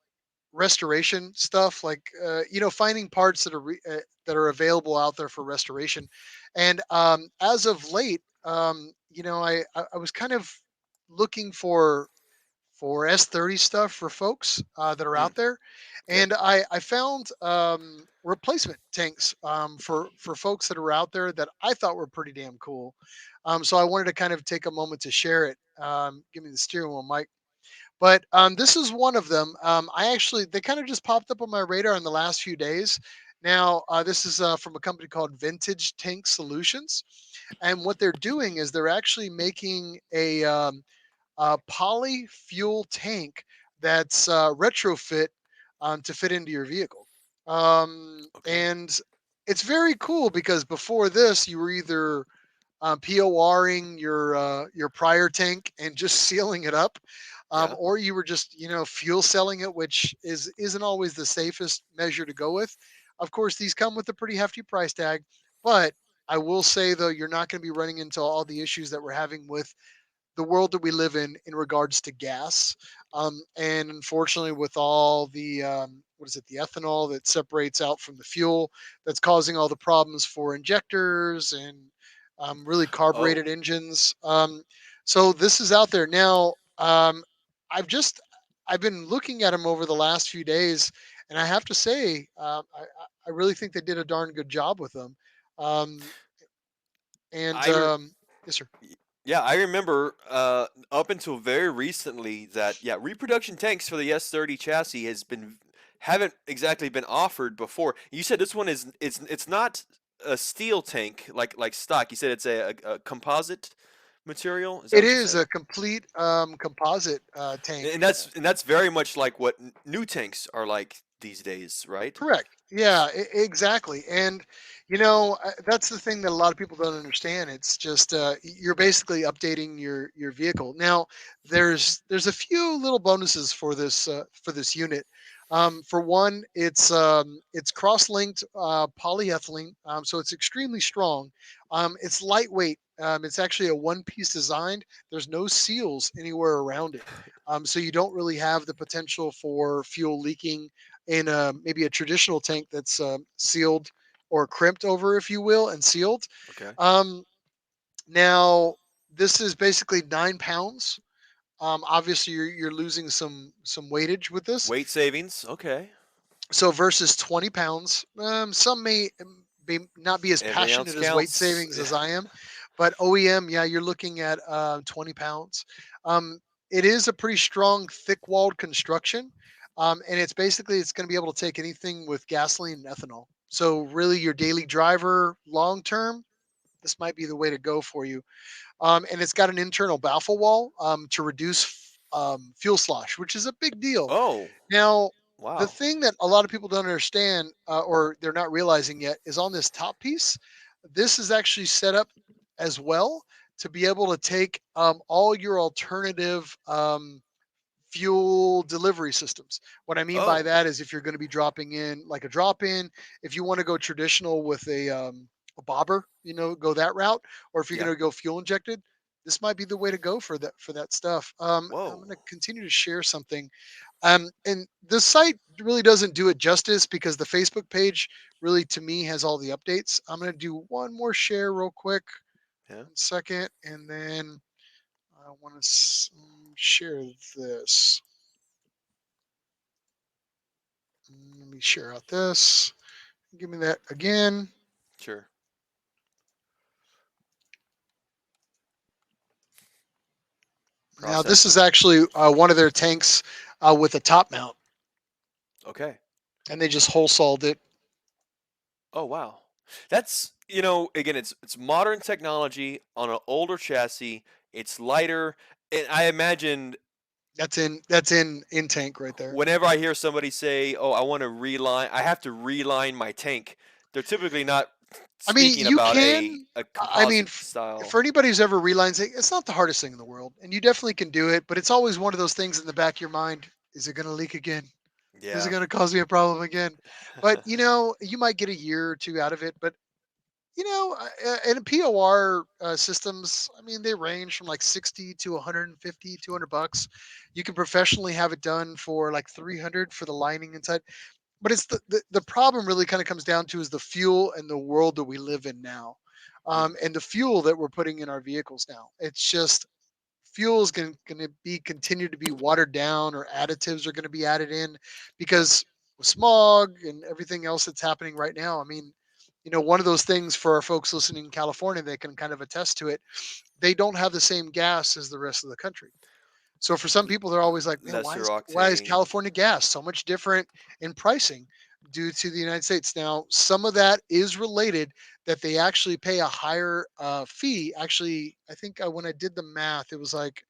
restoration stuff, like finding parts that are available out there for restoration. And as of late, I was kind of looking for for S30 stuff for folks that are Mm, out there, okay. and I found replacement tanks for folks that are out there that I thought were pretty damn cool. So I wanted to kind of take a moment to share it. Give me the steering wheel, Mike. But this is one of them. I actually they kind of just popped up on my radar in the last few days. Now this is from a company called Vintage Tank Solutions, and what they're doing is they're actually making a poly fuel tank that's retrofit to fit into your vehicle. Okay. And it's very cool because before this, you were either PORing your prior tank and just sealing it up, Yeah. or you were just fuel selling it, which isn't always the safest measure to go with. Of course, these come with a pretty hefty price tag, but I will say though, you're not going to be running into all the issues that we're having with the world that we live in regards to gas. And unfortunately, with all the what is it, the ethanol that separates out from the fuel, that's causing all the problems for injectors and really carbureted Oh, engines. So this is out there now. I've just I've been looking at them over the last few days, and I have to say, I really think they did a darn good job with them. Um, and I re- yes, sir. y- yeah, I remember up until very recently that yeah, reproduction tanks for the S30 chassis has been haven't exactly been offered before. You said this one is it's not a steel tank like stock. You said it's a composite material. Is that It what you is said? a complete composite tank. And that's very much like what new tanks are like these days, right? Correct. Yeah, exactly. And that's the thing that a lot of people don't understand. It's just you're basically updating your vehicle. Now, there's a few little bonuses for this unit. For one, it's cross-linked polyethylene, so it's extremely strong. It's lightweight. It's actually a one-piece design. There's no seals anywhere around it, so you don't really have the potential for fuel leaking in maybe a traditional tank that's sealed or crimped over, if you will, and sealed. Okay. Um, Now, this is basically 9 pounds. Obviously, you're losing some weightage with this. Weight savings. Okay. So versus 20 pounds, some may not be as Every ounce passionate as weight counts. savings Yeah. as I am, but OEM, yeah, you're looking at 20 pounds. Um, it is a pretty strong, thick-walled construction, and it's going to be able to take anything with gasoline and ethanol. So really, your daily driver, long term, this might be the way to go for you. And it's got an internal baffle wall to reduce fuel slosh, which is a big deal. Oh, Now, the wow. thing that a lot of people don't understand, or they're not realizing yet, is on this top piece. This is actually set up as well to be able to take all your alternative fuel delivery systems. What I mean by Oh, that is if you're going to be dropping in like a drop in, if you want to go traditional with a bobber, go that route, or if you're yeah. going to go fuel injected, this might be the way to go for that stuff. I'm Whoa. going to continue to share something, and the site really doesn't do it justice because the Facebook page really, to me, has all the updates. I'm going to do one more share real quick. Yeah. 1 second, and then I want to share this. Let me share out this. Give me that again. Sure. Now, this is Processing. actually one of their tanks with a top mount, Okay. and they just whole soled it. Oh, wow. That's, again, it's modern technology on an older chassis. It's lighter. And I imagine That's in tank right there. whenever I hear somebody say, "Oh, I want to reline," I have to reline my tank. They're typically not I mean, speaking you about a can. a I mean, composite style. for anybody who's ever relined, it's not the hardest thing in the world, and you definitely can do it. But it's always one of those things in the back of your mind: is it going to leak again? Is it Yeah. going to cause me a problem again? But you might get a year or two out of it. But in POR systems, I mean, they range from like 60 to 150, $200. You can professionally have it done for like 300 for the lining inside. But it's the problem really kind of comes down to is the fuel and the world that we live in now, Mm, and the fuel that we're putting in our vehicles now. It's just fuel is going to be continue to be watered down, or additives are going to be added in, because with smog and everything else that's happening right now. I mean, one of those things for our folks listening in California, they can kind of attest to it. They don't have the same gas as the rest of the country. So for some L- people, they're always like, "Man, Lesser why is octane. California gas so much different in pricing due to the United States?" Now, some of that is related that they actually pay a higher fee. Actually, I think when I did the math, it was like,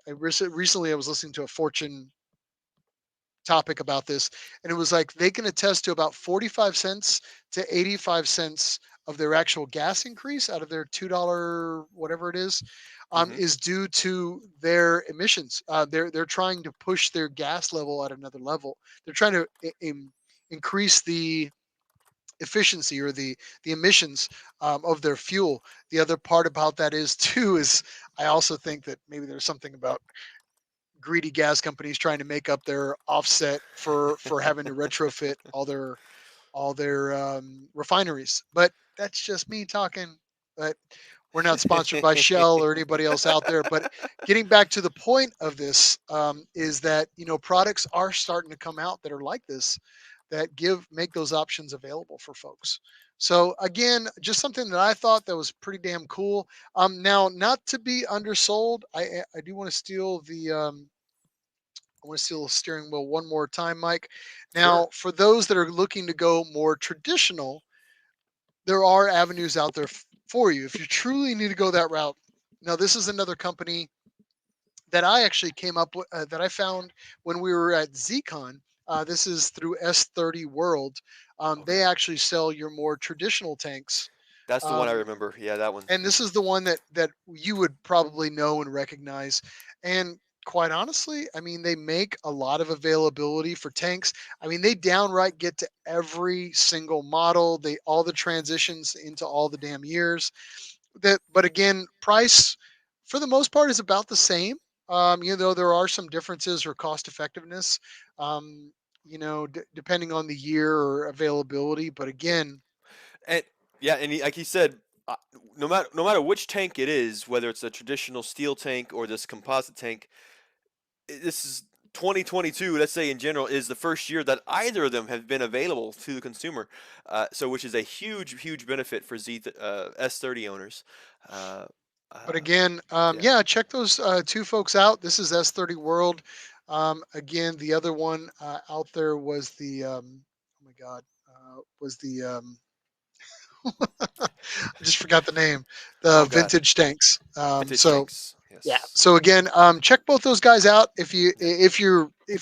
recently I was listening to a Fortune topic about this, and it was like they can attest to about 45 cents to 85 cents of their actual gas increase out of their $2 whatever it Hmm. is due to their emissions. They're trying to push their gas level at another level. They're trying to increase the efficiency, or the emissions of their fuel. The other part about that is too is, I also think that maybe there's something about greedy gas companies trying to make up their offset for having to retrofit all their refineries. But that's just me talking. But we're not sponsored by Shell or anybody else out there. But getting back to the point of this, is that products are starting to come out that are like this, that make those options available for folks. So again, just something that I thought that was pretty damn cool. Now, not to be undersold, I do want to steal the I want to steal the steering wheel one more time, Mike. Sure. Now, for those that are looking to go more traditional, there are avenues out there for you if you truly need to go that route. Now, this is another company that I actually came up with, that I found when we were at ZCon. This is through S30 World. They Okay. actually sell your more traditional tanks. That's the one I Um, remember. Yeah, that one. and this is the one that you would probably know and recognize. And quite honestly, I mean, they make a lot of availability for tanks. I mean, they downright get to every single model, they all the transitions into all the damn years. That But again, price for the most part is about the same. There are some differences or cost effectiveness, um, depending on the year or availability. But again, And yeah, and like he said, uh, no matter which tank it is, whether it's a traditional steel tank or this composite tank, this is 2022. Let's say in general is the first year that either of them have been available to the consumer. So which is a huge benefit for S30 owners. Uh, But uh, again, yeah, yeah, check those two folks out. This is S30 World. Again, the other one out there was oh my God, was the I just forgot the name, the oh god, vintage tanks. vintage So tanks. yeah. Yes. So again, check both those guys out if you Yeah. if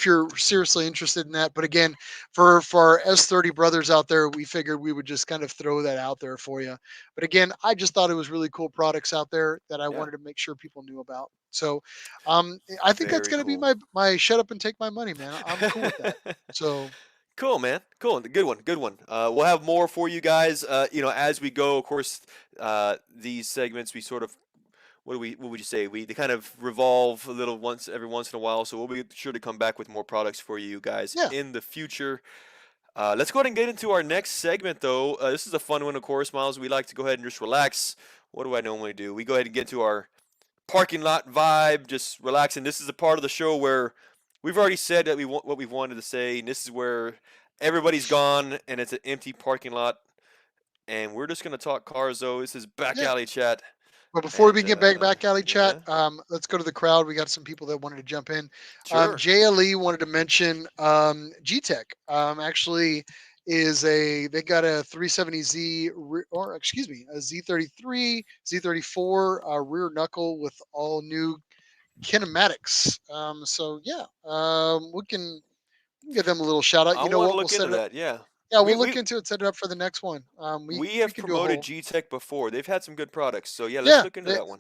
you're seriously interested in that. But again, for our S30 brothers out there, we figured we would just kind of throw that out there for you. But again, I just thought it was really cool products out there that I Yeah. wanted to make sure people knew about. So I think that's Very gonna be cool. my shut up and take my money, man. I'm cool with that. So Cool, man. Cool. Good one. Good one. We'll have more for you guys. As we go. Of course, these segments we sort of what would you say? They kind of revolve a little once every once in a while. So we'll be sure to come back with more products for you guys yeah, in the future. Let's go ahead and get into our next segment, though. This is a fun one, of course, Miles. We like to go ahead and just relax. What do I normally do? We go ahead and get into our parking lot vibe, just relaxing. This is a part of the show where we've already said that we want what we've wanted to say, and this is where everybody's gone and it's an empty parking lot, and we're just gonna talk cars. Though this is back yeah. alley chat, But before we and get back alley chat, yeah, let's go to the crowd. We got some people that wanted to jump in. sure. JLE wanted to mention GTEC. Actually, they got a 370Z or excuse me, a Z33, Z34 rear knuckle with all new kinematics. So yeah, we can give them a little shout out. I You know want to what? We'll look set into it up. that. Yeah, Yeah, we we'll we look into it. Set it up for the next one. we We have can do a promoted whole. G Tech before. They've had some good products, so yeah, let's Yeah, look into that one.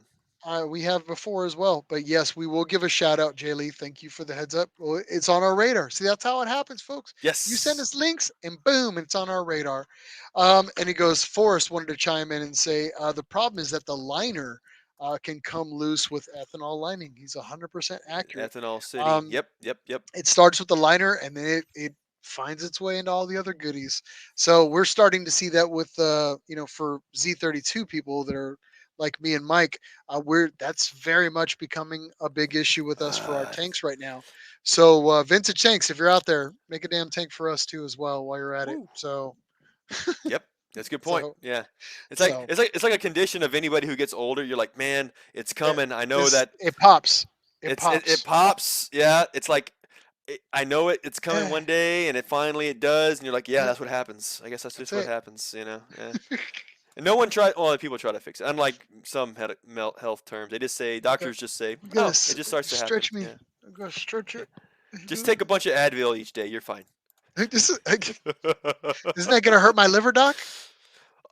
we have before as well. But yes, we will give a shout out, Jay Lee. Thank you for the heads up. Well, it's on our radar. See, that's how it happens, folks. You send Yes, us links, and boom, it's on our radar. And he goes, Forrest wanted to chime in and say, the problem is that the liner can come loose with ethanol lining. He's 100% accurate. Ethanol City. Um, Yep. it starts with the liner, and then it finds its way into all the other goodies. So we're starting to see that with for Z32 people that are like me and Mike, that's very much becoming a big issue with us for our Uh, tanks right now. So vintage tanks, if you're out there, make a damn tank for us too as well while you're at it. woo. So Yep, that's a good point. so Yeah, it's like so it's like it's like a condition of anybody who gets older. You're like, man, it's it, coming. I know this that it pops, it it pops. pops. Yeah, it's like I know it's coming one day, and it does, and you're like, yeah, Yeah, that's what happens. I guess that's that's just what it. happens. Yeah. And no one try. Well, people try to fix it. Unlike some health terms, they just say Okay. doctors just say, You gotta "Oh, it just starts to happen." stretch me. Yeah, I'm gonna stretch yeah. it. Just take a bunch of Advil each day. You're fine. This is, isn't that gonna hurt my liver, doc?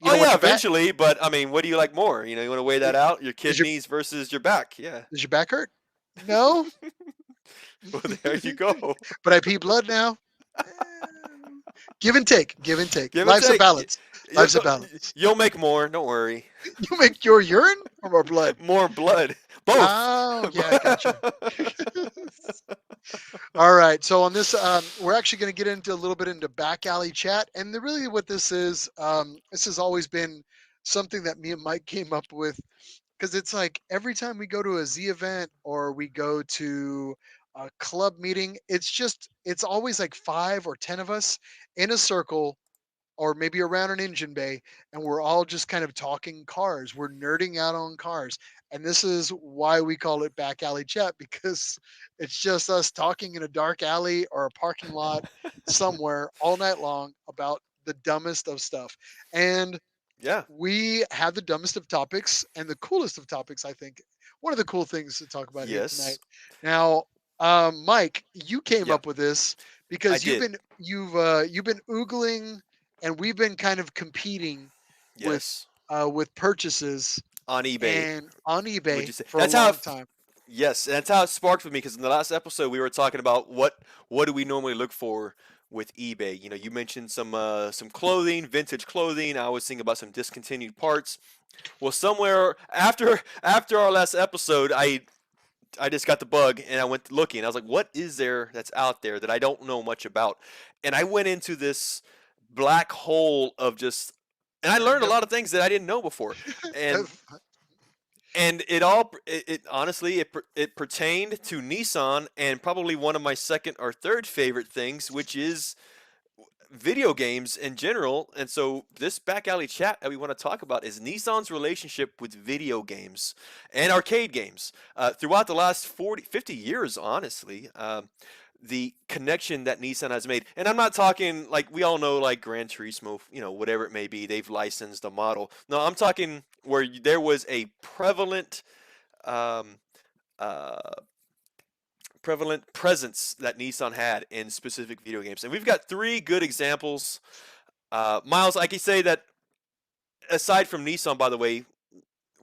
You Oh don't want yeah, your back? eventually. But I mean, what do you like more? You want to weigh that out? Your Does your kidneys versus your back. Yeah. does your back hurt? No, Well, there you go. but I pee blood now. Eh, give and take. Give and take. Give and Life's a take. balance. You'll, Life's a balance. you'll make more. Don't worry. You make your urine or more blood? More blood. Both. Oh, yeah, I got you. All right. So on this, we're actually going to get into a little bit into back alley chat, and really what this has always been something that me and Mike came up with because it's like every time we go to a Z event or we go to a club meeting, it's always like 5 or 10 of us in a circle or maybe around an engine bay, and we're all just kind of talking cars. We're nerding out on cars. And this is why we call it back alley chat, because it's just us talking in a dark alley or a parking lot somewhere all night long about the dumbest of stuff. And Yeah. we have the dumbest of topics and the coolest of topics, I think. One of the cool things to talk about here tonight. Yes. Now, Mike, you came Yeah. up with this I because did. you've been oogling, and we've been kind of competing Yes. with purchases On eBay. and on Would eBay you say for a that's how? long time. Yes, and that's how it sparked with me because in the last episode we were talking about what do we normally look for with eBay. You mentioned some clothing, vintage clothing. I was thinking about some discontinued parts. Well, somewhere after our last episode, I just got the bug and I went looking. I was like, what is there that's out there that I don't know much about? And I went into this black hole of just, and I learned a Yep. lot of things that I didn't know before. And it honestly it pertained to Nissan and probably one of my second or third favorite things, which is video games in general. And so this back alley chat that we want to talk about is Nissan's relationship with video games and arcade games throughout the last 40 50 years, honestly. The connection that Nissan has made, and I'm not talking like we all know like Gran Turismo, whatever it may be, they've licensed a model. No, I'm talking where there was a um, uh, prevalent presence that Nissan had in specific video games. And we've got three good examples. Miles, I can say that aside from Nissan, by the way,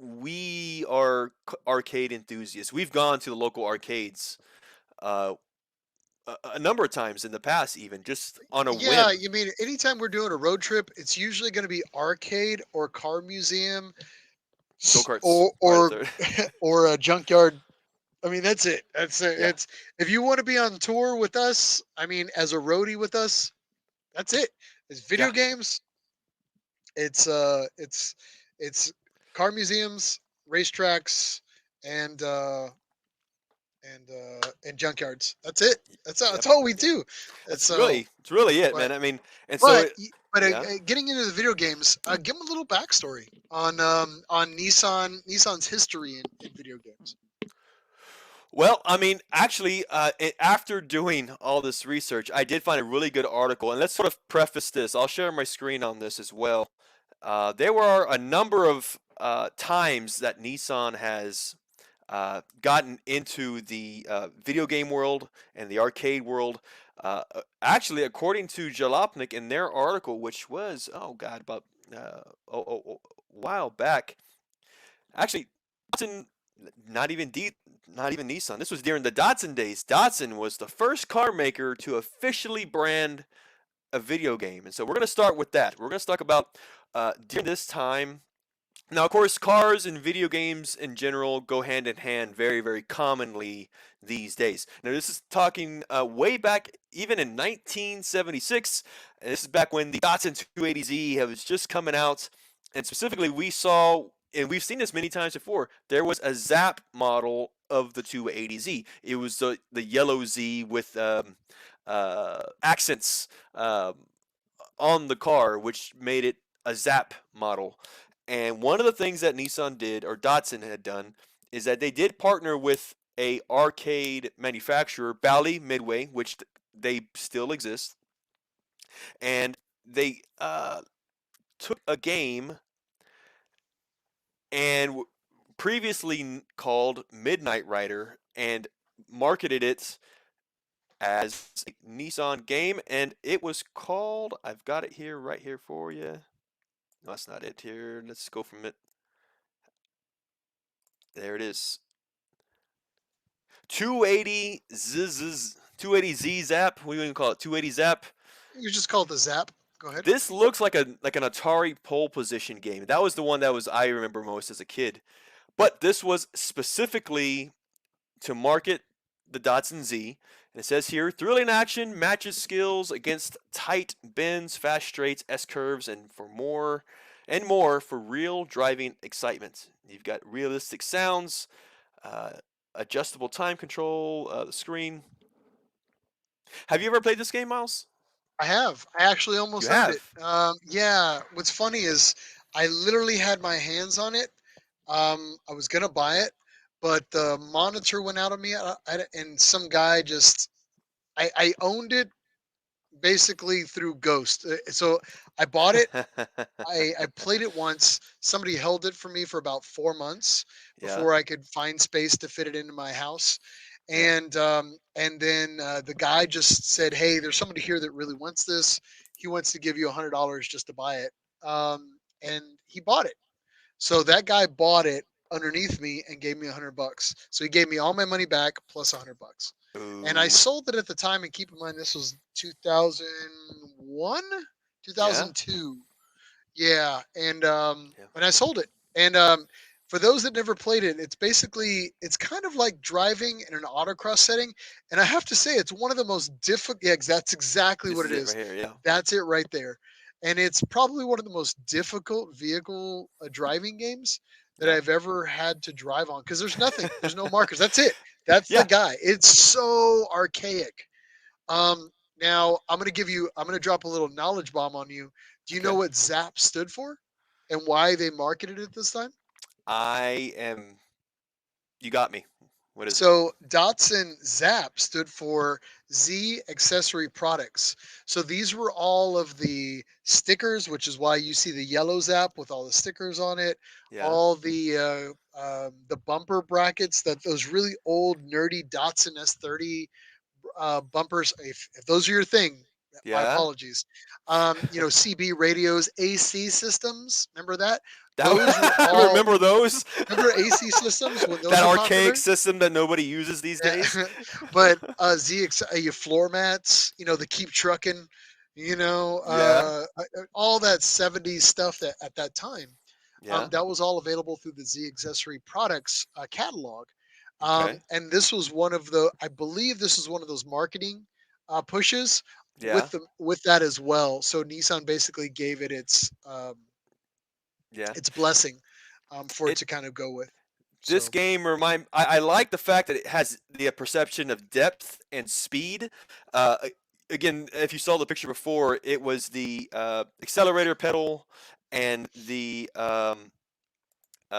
we are arcade enthusiasts. We've gone to the local arcades uh, a number of times in the past, even just on a Yeah, whim. you mean anytime we're doing a road trip, it's usually going to be arcade or car museum Go karts or are the or third. or a junkyard. I mean, that's it. That's it. Yeah, It's if you want to be on tour with us, I mean, as a roadie with us, that's it. It's yeah, video games. It's car museums, racetracks, and and junkyards. That's it. That's yep, all we yep. do. And That's so, really it, but man. I mean, and so but it, yeah. getting into the video games, give them a little backstory on Nissan's history in video games. Well, I mean, actually, after doing all this research, I did find a really good article. And let's sort of preface this. I'll share my screen on this as well. There were a number of times that Nissan has gotten into the video game world and the arcade world. Actually, according to Jalopnik in their article, which was, oh God, about a while back, actually, Datsun, not even not even Nissan. This was during the Datsun days. Datsun was the first car maker to officially brand a video game, and so we're going to start with that. We're going to talk about during this time. Now, of course, cars and video games in general go hand in hand very, very commonly these days. Now, this is talking way back, even in 1976, and this is back when the Datsun 280Z was just coming out, and specifically, we saw and we've seen this many times before. There was a Zap model of the 280Z. It was the yellow Z with accents on the car, which made it a Zap model. And one of the things that Nissan did, or Datsun had done, is that they did partner with a arcade manufacturer, Bally Midway, which they still exist, and they took a game and previously called Midnight Rider and marketed it as a Nissan game, and it was called. I've got it here, right here for you. No, that's not it. Here, let's go from it. There it is. 280Z Zap. What do you even call it? 280 Zap. You just call it the Zap. Go ahead. This looks like an Atari pole position game. That was the one that was I remember most as a kid. But this was specifically to market the Datsun Z. And it says here, thrilling action matches skills against tight bends, fast straights, S curves, and more for real driving excitement. You've got realistic sounds, uh, adjustable time control, the screen. Have you ever played this game, Miles? I have. I actually You almost owned it. have. Yeah. What's funny is I literally had my hands on it. I was gonna buy it, but the monitor went out on me, and some guy just. I owned it basically through Ghost. So I bought it. I played it once. Somebody held it for me for about 4 months Yeah, before I could find space to fit it into my house. yeah. And then the guy just said, "Hey, there's somebody here that really wants this. He wants to give you $100 just to buy it." And he bought it. So that guy bought it underneath me and gave me $100. So he gave me all my money back plus $100. And I Ooh. sold it at the time. And keep in mind, this was 2001, Yeah, 2002. Yeah, and yeah. I sold it. And for those that never played it, it's kind of like driving in an autocross setting. And I have to say, it's one of the most difficult. Yeah, that's exactly This what is it it right is. here. Yeah. That's it right there. And it's probably one of the most difficult vehicle driving games that Yeah. I've ever had to drive on because there's nothing, there's no markers. That's it. That's the Yeah. guy. It's so archaic. Now I'm gonna drop a little knowledge bomb on you. Do you know Okay. what ZAP stood for and why they marketed it this time? I am. You got me. What is it? So Datsun ZAP stood for Z Accessory Products. So these were all of the stickers, which is why you see the yellow ZAP with all the stickers on it, Yeah. all the bumper brackets that those really old nerdy Datsun S30 bumpers. If those are your thing, my Yeah. apologies. CB radios, AC systems. Remember that? Those were That. all. Remember those? Remember AC systems when those That were archaic popular? system that nobody uses these days. Yeah. But your floor mats, the keep trucking, Yeah. all that 70s stuff that at that time, Yeah. that was all available through the Z Accessory Products catalog. Okay. And this was one of the, I believe this is one of those marketing pushes Yeah. with that as well. So Nissan basically gave it Yeah. its blessing for it It to kind of go with. This So game I like the fact that it has the perception of depth and speed. Again, if you saw the picture before, it was the accelerator pedal and the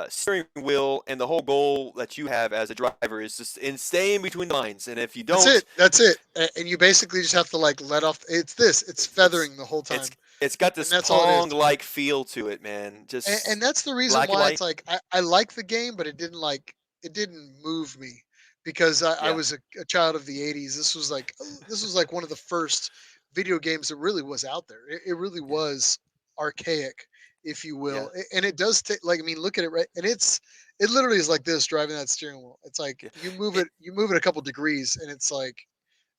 steering wheel, and the whole goal that you have as a driver is just in staying between the lines. And if you that's don't, it. That's it. And you basically just have to like let off. It's it's feathering the whole it's time, it's got and this that's all it is. Pong-like feel to it, man. And Just that's the reason black and why it's white. like I like the game, but it didn't move me because I Yeah, was a child of the '80s. This was like one of the first video games that really was out there. It really yeah, was archaic, if you yeah, will, and it does take like I mean, look at it right, and it literally is like this driving that steering wheel. It's like yeah. It, you move it a couple degrees, and it's like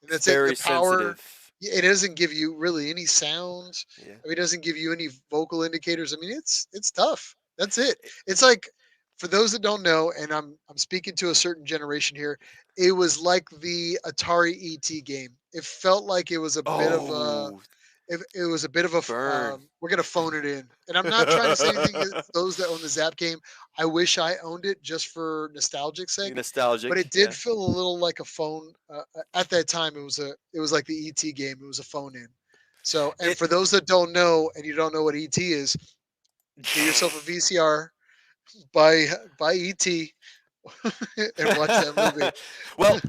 and it's that's it. And the very power, sensitive. it doesn't give you really any sound. Yeah. I mean, it doesn't give you any vocal indicators. I mean, it's tough. That's it. It's like for those that don't know, and I'm speaking to a certain generation here. It was like the Atari ET game. It felt like it was a bit of a Oh, if it was a bit of a Burn. we're gonna phone it in, and I'm not trying to say anything against those that own the Zap game. I wish I owned it just for nostalgic You sake, but nostalgic, it did yeah. feel a little like a phone. At that time, it was like the ET game. It was a phone in. So, and It for those that don't know, and you don't know what ET is, get yourself a VCR, buy buy ET, and watch that movie. well,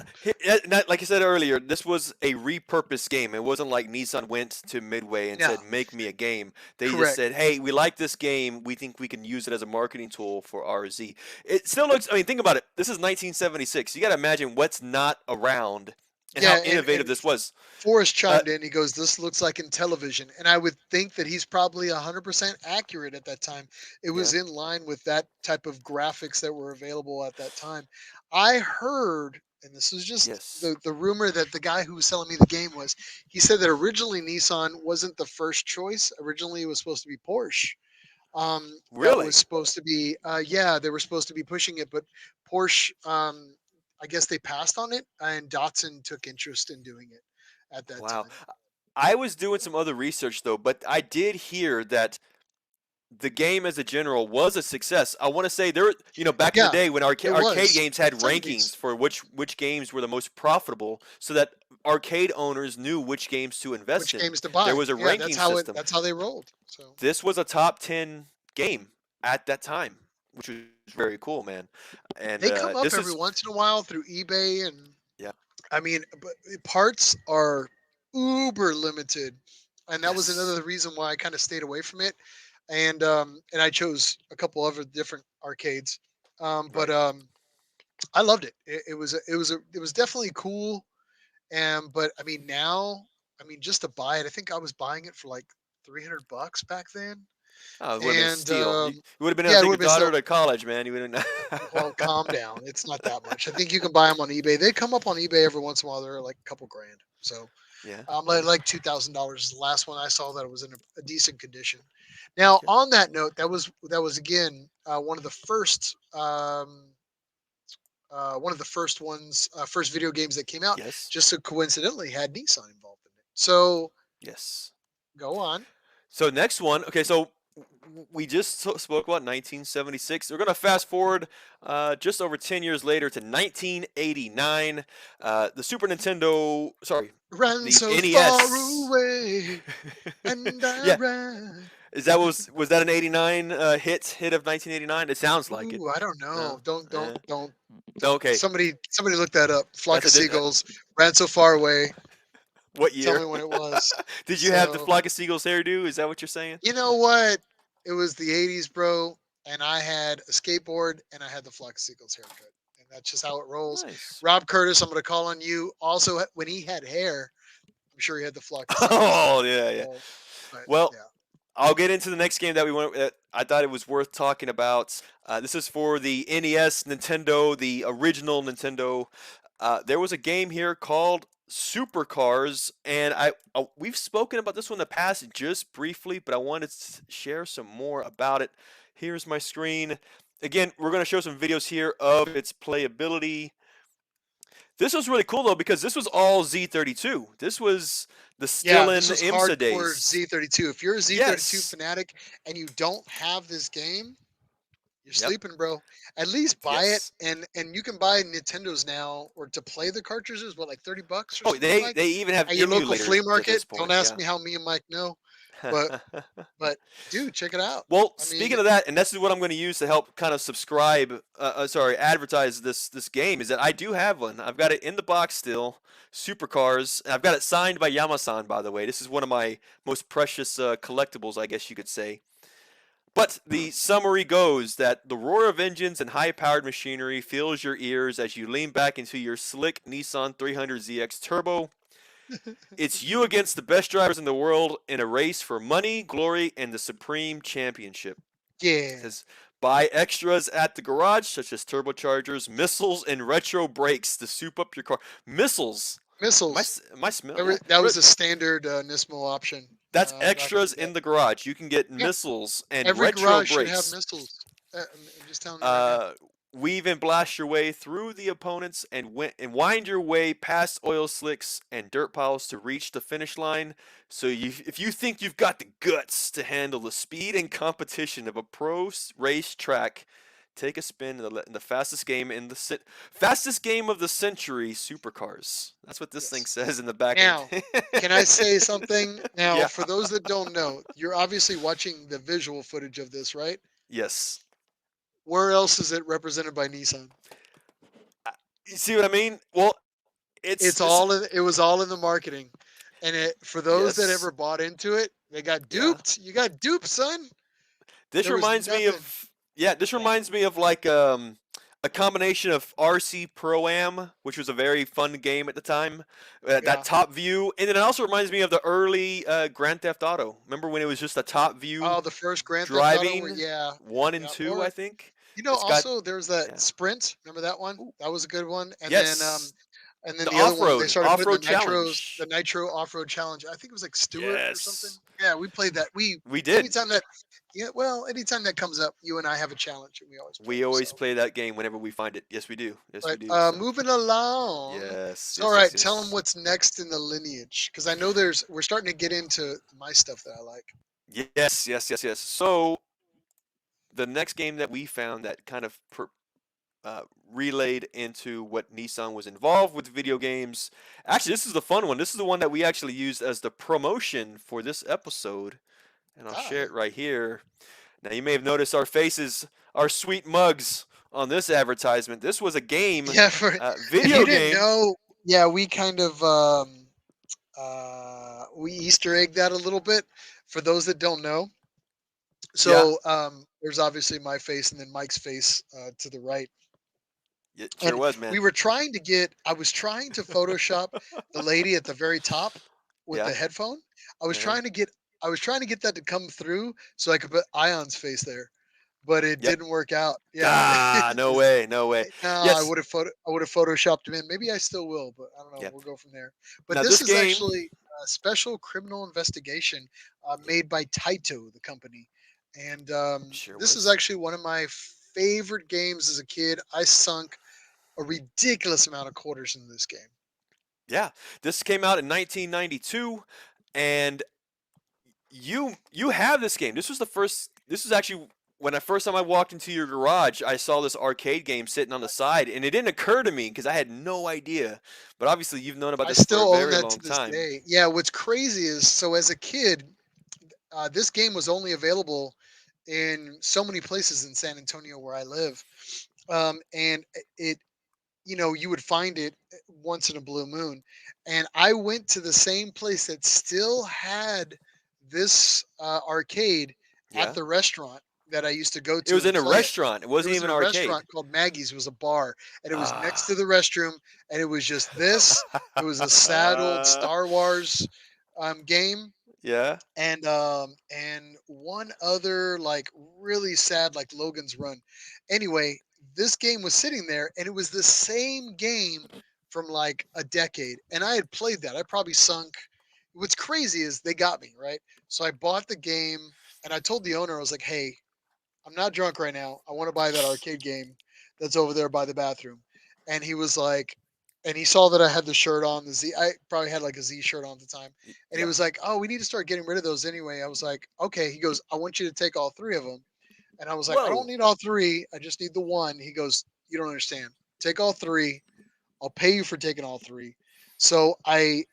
like I said earlier, this was a repurposed game. It wasn't like Nissan went to Midway and said, No, "Make me a game." They just correct. said, "Hey, we like this game. We think we can use it as a marketing tool for RZ." It still looks. I mean, think about it. This is 1976. You got to imagine what's not around and how Yeah, innovative and this was. Forrest Uh, chimed in. He goes, "This looks like in television," and I would think that he's probably 100% accurate at that time. It yeah. was in line with that type of graphics that were available at that time. I heard, and this was just Yes. the rumor that the guy who was selling me the game was. He said that originally Nissan wasn't the first choice. Originally, it was supposed to be Porsche. That was Really? supposed to be, yeah, they were supposed to be pushing it, but Porsche, I guess they passed on it, and Datsun took interest in doing it at that Wow. time. I was doing some other research though, but I did hear that the game as a general was a success. I want to say there, back in the Yeah, day when it arcade was games in had the 70s. rankings for which games were the most profitable, so that arcade owners knew which games to invest Which in. games to There buy? was a Yeah, ranking system. that's how they rolled. So This was a top 10 game at that time, which was very cool, man. And they come up this every is once in a while through eBay, and yeah, I mean, but parts are uber limited, and that was yes, another reason why I kind of stayed away from it. And I chose a couple other different arcades. But right. I loved it. It was definitely cool. And but I mean now, I mean just to buy it, I think I was buying it for like $300 back then. Oh, it would have been a And steal. You would have been able yeah, to it take would your have been daughter still. to college, man. You would have. Well, calm down. It's not that much. I think you can buy them on eBay. They come up on eBay every once in a while. They're like a couple grand. So Yeah, like yeah. $2,000 is the last one I saw that it was in a decent condition. Now, Okay. on that note, that was again one of the first ones, first video games that came out. Yes. Just so coincidentally had Nissan involved in it. So Yes. go on. So next one. Okay, so we just spoke about 1976. We're gonna fast forward just over 10 years later to 1989. The Super Nintendo. Sorry, Ran the so far NES. away, and I yeah. ran. Is that was that an 89 hit of 1989? It sounds like it. Ooh, I don't know. No. Don't. Okay. Somebody look that up. Flock That's of a seagulls ran so far away. what Tell year? me when it was. Did you have the So flock of seagulls hairdo? Is that what you're saying? you know what? It was the '80s, bro, and I had a skateboard and I had the Flock of Seagulls haircut, and that's just how it rolls. Nice. Rob Curtis, I'm going to call on you. Also, when he had hair, I'm sure he had the Flock of Seagulls hair. Oh yeah, yeah. So, but Well, yeah, I'll get into the next game that we want. I thought it was worth talking about. This is for the NES, Nintendo, the original Nintendo. There was a game here called Supercars, and we've spoken about this one in the past just briefly, but I wanted to share some more about it. Here's my screen. Again, we're going to show some videos here of its playability. This was really cool though because this was all Z32. This was the yeah, still in this was IMSA hardcore days. Z32. If you're a Z32 Yes. fanatic and you don't have this game, you're Yep. sleeping, bro. At least buy it, Yes. and you can buy Nintendos now, or to play the cartridges, what, like $30 or Oh, something they like, they even have at your local flea emulators at market. this Don't point. ask Yeah. me how me and Mike know, but dude, check it out. Well, I mean, speaking of that, and this is what I'm going to use to help kind of advertise this game, is that I do have one. I've got it in the box still, Supercars, and I've got it signed by Yamasan, by the way. This is one of my most precious collectibles, I guess you could say. But the summary goes that the roar of engines and high-powered machinery fills your ears as you lean back into your slick Nissan 300ZX Turbo. It's you against the best drivers in the world in a race for money, glory, and the supreme championship. It yeah, says buy extras at the garage, such as turbochargers, missiles, and retro brakes to soup up your car. Missiles. missiles. Am I smell? Yeah. That was a standard Nismo option That's back in extras the day. in the garage. You can get Yeah, missiles and every retro garage should have brakes. missiles. I'm just telling you right Uh, now. weave and blast your way through the opponents and wind your way past oil slicks and dirt piles to reach the finish line. So if you think you've got the guts to handle the speed and competition of a race track, take a spin in the fastest game fastest game of the century, supercars. That's what this thing Yes. says in the back end. Now, can I say something? Now, Yeah. for those that don't know, you're obviously watching the visual footage of this, right? Yes. Where else is it represented by Nissan? You see what I mean? Well, it's It's this. all in, it was all in the marketing. And for those that Yes. ever bought into it, they got Yeah. duped. You got duped, son. This There was reminds me nothing. of yeah. This Yeah. reminds me of like a combination of RC Pro Am, which was a very fun game at the time. That Yeah. top view, and then it also reminds me of the early Grand Theft Auto. Remember when it was just a top view Oh, the first Grand Theft Auto where driving, yeah, one and yeah. two, I Or think. It's got also there's that yeah. Sprint. Remember that one? Ooh, That was a good one. yes, And then the the other one they started off putting road the challenge. Nitro Off-Road Challenge. I think it was like Stewart or something. Yes, Yeah, we played that. We we did. anytime that yeah, well, anytime that comes up, you and I have a challenge and we always play We it. always So, play that game whenever we find it. Yes, we do. Yes, we but do. So moving along. yes, So, all yes, right, yes, tell them yes. what's next in the lineage because I know we're starting to get into my stuff that I like. Yes, yes, yes, yes. So the next game that we found that kind of relayed into what Nissan was involved with video games. Actually, this is the fun one. This is the one that we actually used as the promotion for this episode, and I'll Ah, share it right here. Now you may have noticed our faces, our sweet mugs on this advertisement. This was a game, yeah. For if you video didn't game. know, yeah, we kind of we Easter egg that a little bit for those that don't know. Yeah, So there's obviously my face and then Mike's face to the right. it sure And was, man. we were trying to get, I was trying to Photoshop the lady at the very top with Yeah. the headphone. I was Uh-huh. trying to get, I was trying to get that to come through so I could put Ion's face there, but it Yep. didn't work out. Yeah. Ah, no way, no way. No, Yes. I would have photoshopped him in. Maybe I still will, but I don't know. Yeah. We'll go from there. But Now this this is game actually a special criminal investigation made by Taito, the company, and sure this is was. actually one of my favorite games as a kid. I sunk a ridiculous amount of quarters into this game. Yeah, this came out in 1992, and you have this game. This was the first. This was actually when I first time I walked into your garage. I saw this arcade game sitting on the side, and it didn't occur to me because I had no idea. But obviously, you've known about I this for a still own very that to long this time. day. Yeah, what's crazy is so as a kid, this game was only available in so many places in San Antonio where I live, and it you would find it once in a blue moon. And I went to the same place that still had this arcade at Yeah, the restaurant that I used to go it to was and in a play it. restaurant. It It wasn't was in even a an restaurant arcade. called Maggie's. It was a bar, and it was next to Ah. the restroom. And it was just this. It was a sad old Star Wars game, Yeah. and one other like really sad like Logan's Run. Anyway, this game was sitting there and it was the same game from like a decade and I had played that. I probably sunk. What's crazy is they got me, right? So I bought the game and I told the owner I was like, "Hey, I'm not drunk right now. I want to buy that arcade game that's over there by the bathroom." And he was like, and he saw that I had the shirt on, the Z. I probably had like a Z shirt on at the time. And he Yeah. was like, "Oh, we need to start getting rid of those anyway." I was like, "Okay." He goes, "I want you to take all three of them." And I was like, "I don't Whoa. need all three. I just need the one." He goes, "You don't understand. Take all three. I'll pay you for taking all three." So I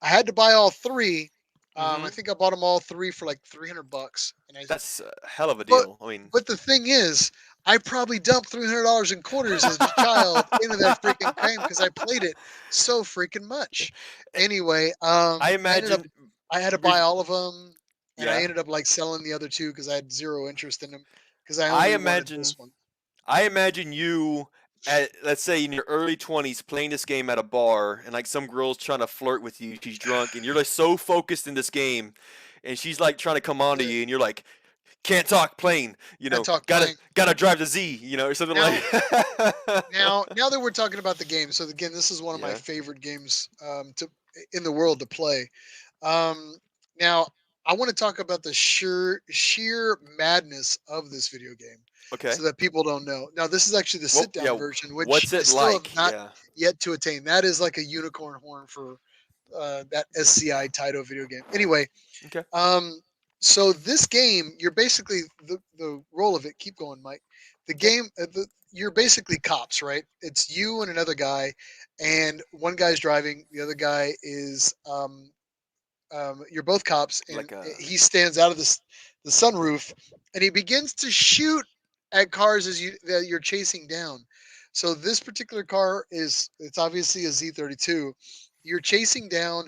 had to buy all three. I Mm-hmm. think I bought them all three for like $300, and I That's a hell of a but deal. I mean, but the thing is, I probably dumped $300 in quarters as a child into that freaking game because I played it so freaking much. Anyway, I I ended up imagine. I had to buy vis- all of them, and I Yeah. ended up like selling the other two because I had zero interest in them because I I only wanted this imagine. one. I imagine you at let's say in your early 20s playing this game at a bar and like some girl's trying to flirt with you. She's drunk and you're like so focused in this game, and she's like trying to come on to Yeah, you, and you're like, can't talk playing. I talk Gotta playing drive the Z. Or something like. now. Now that we're talking about the game, so again, this is one of my Yeah. favorite games to in the world to play. Um, Now, I want to talk about the sheer madness of this video game. Okay. so that people don't know. Now, this is actually the Well, sit down yeah. version, which What's I it still have like? not Yeah. yet to attain. That is like a unicorn horn for that SCI Taito video game. Anyway, Okay. um, so this game, you're basically the role of it. Keep going, Mike. The Okay. game, you're basically cops, right? It's you and another guy, and one guy's driving, the other guy is you're both cops, and Like a. he stands out of the sunroof, and he begins to shoot at cars as that you're chasing down. So this particular car it's obviously a Z32. You're chasing down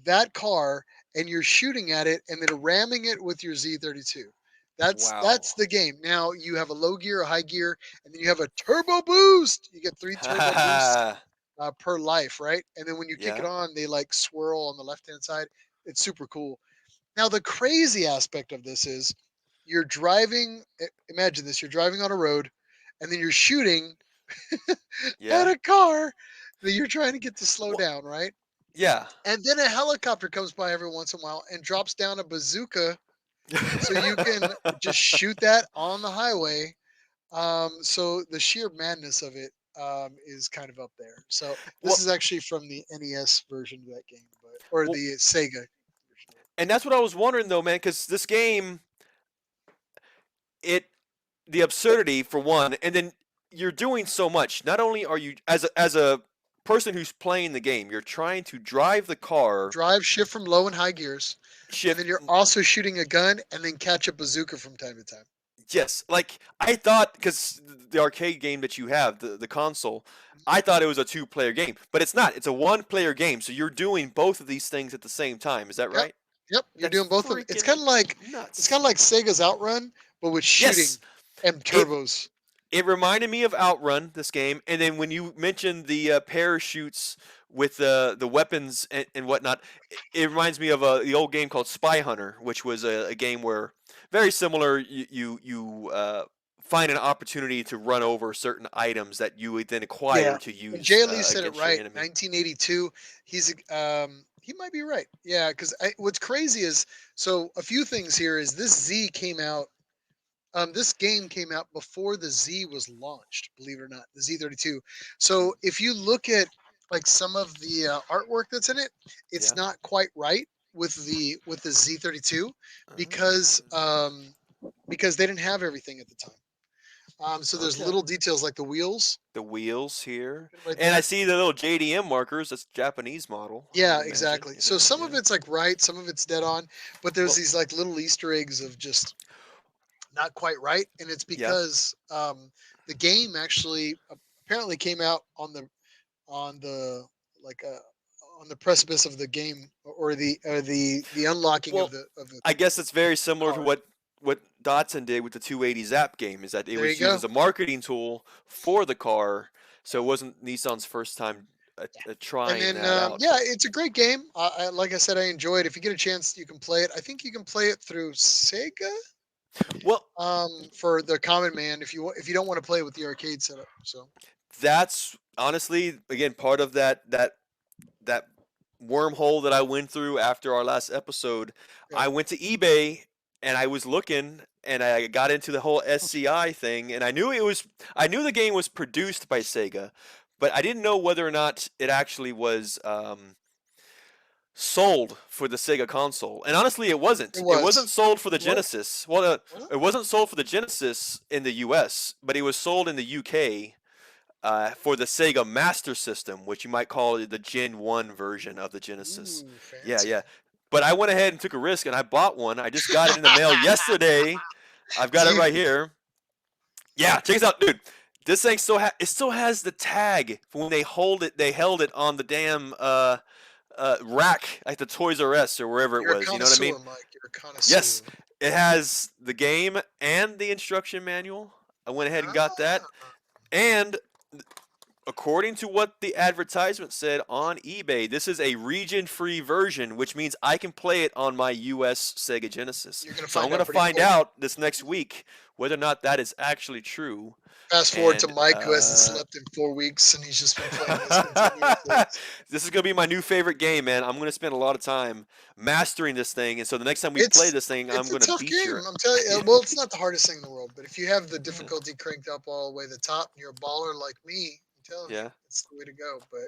that car, and you're shooting at it, and then ramming it with your Z32. Wow. That's the game. Now you have a low gear, a high gear, and then you have a turbo boost. You get three turbo boosts per life, right? And then when you kick it Yeah. on, they like swirl on the left hand side. It's super cool. Now, the crazy aspect of this is you're driving. Imagine this: you're driving on a road, and then you're shooting at Yeah. a car that you're trying to get to slow Well, down, right? yeah. And then a helicopter comes by every once in a while and drops down a bazooka, so you can just shoot that on the highway. So the sheer madness of it is kind of up there. So this well, is actually from the NES version of that game, or well, the Sega version of it. and that's what I was wondering though, man, because this game, it the absurdity for one, and then you're doing so much. Not only are you as a person who's playing the game, you're trying to drive the car, Drive, shift from low and high gears, and then shift. you're also shooting a gun and then catch a bazooka from time to time. Yes, like I thought, because the arcade game that you have, the console, Mhm. I thought it was a two-player game, but it's not. It's a one-player game, so you're doing both of these things at the same time. Is that Yep, right? yep. You're That's doing both of them. freaking It's nuts. kind of like Sega's Outrun, but with Yes, shooting and it turbos. it reminded me of Outrun, this game, and then when you mentioned the parachutes with the weapons and whatnot, it reminds me of the old game called Spy Hunter, which was a game where very similar. You find an opportunity to run over certain items that you would then Yeah, acquire to and use Jay Lee said it against your right. enemy. 1982. He might be right. Yeah, because what's crazy is a few things here is this Z came out. This game came out before the Z was launched, believe it or not, the Z32. Hmm. So if you look at like some of the artwork that's in it, it's Yeah. not quite right with the Z32 because Uh, um, because they didn't have everything at the time. So there's okay. little details like the wheels The wheels here, right and I there. see the little JDM markers. That's Japanese model, I would Yeah, imagine. exactly. Is So that some of yeah? it's like right, some of it's dead on, but there's Well, these like little Easter eggs of just not quite right, and it's yeah. because the game actually apparently came out on the like on the precipice of the game or the unlocking Well, of the I guess it's very similar to car. what Dotson did with the 280 Zap game. Is that it There you was used go. as a marketing tool for the car, so it wasn't Nissan's first time And trying then that out. yeah, But it's a great game. Like I said, I enjoy it. If you get a chance, you can play it. I think you can play it through Sega well, for the common man if you don't want to play with the arcade setup. So that's honestly again part of that wormhole that I went through after our last episode. yeah. I went to eBay and I was looking and I got into the whole SCI thing and I knew the game was produced by Sega, but I didn't know whether or not it actually was sold for the Sega console. And honestly, it It wasn't. It was. wasn't sold for the What? Genesis. Well, What? it wasn't sold for the Genesis in the US, but it was sold in the UK for the Sega Master System, which you might call the Gen 1 version of the Genesis. Ooh, Yeah, fancy. yeah. But I went ahead and took a risk and I bought one. I just got it in the mail yesterday. I've got it Dude, right here. Yeah, check this out, dude. This thing it still has the tag for when they held it on the damn rack at the Toys R Us or wherever it you're a was. You know what I mean? connoisseur, Mike. You're a Yes, connoisseur. it has the game and the instruction manual. I went ahead and got that. Ah, And according to what the advertisement said on eBay, this is a region-free version, which means I can play it on my US Sega Genesis. You're gonna So I'm find going to out pretty find quick. out this next week whether or not that is actually true. Fast forward to And Mike, who hasn't slept in 4 weeks, and he's just been playing this continuously. this is going to be my new favorite game, man. I'm going to spend a lot of time mastering this thing. And so the next time we play It's this thing, I'm it's a going to tough beat game. your. I'm telling you. Yeah. Well, it's not the hardest thing in the world, but if you have the Yeah. difficulty cranked up all the way to the top, and you're a baller like me, I'm telling you, Yeah. it's the way to go. But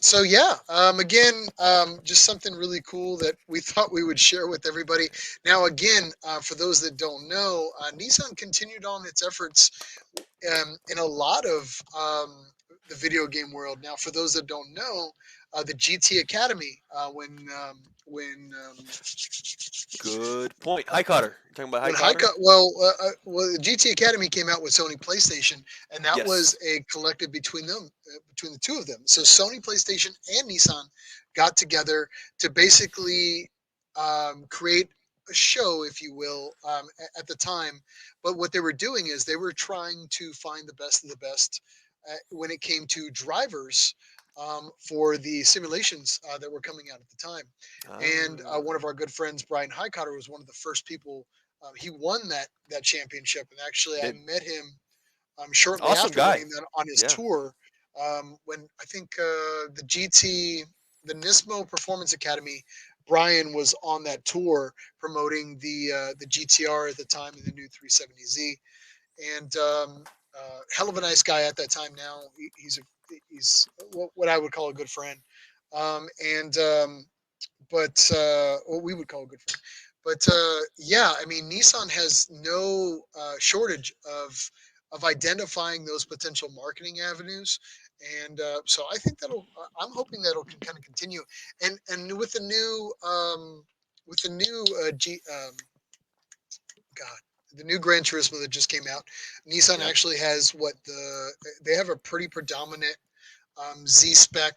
so yeah, again, just something really cool that we thought we would share with everybody. Now, again, for those that don't know, Nissan continued on its efforts in a lot of the video game world. Now, for those that don't know, the GT Academy, Good point. High Cotter. You're talking about High when Cotter? well, GT Academy came out with Sony PlayStation, and that was Yes. a collective between them, between the two of them. So Sony PlayStation and Nissan got together to basically create a show, if you will, at the time. But what they were doing is they were trying to find the best of the best when it came to drivers for the simulations that were coming out at the time. And one Ah, of our good friends, Brian Highcotter, was one of the first people. He won that championship, and actually, I did. met him shortly Awesome after guy. winning that on his Yeah. tour. When I think the Nismo Performance Academy, Brian was on that tour promoting the GTR at the time and the new 370Z, and hell of a nice guy at that time. Now he's what I would call a good friend, and but what we would call a good friend. But yeah, I mean, Nissan has no shortage of identifying those potential marketing avenues, and so I think that'll. I'm hoping that'll kind of continue, and with the new God. The new Gran Turismo that just came out, Nissan Yeah. actually has they have a pretty predominant Z spec,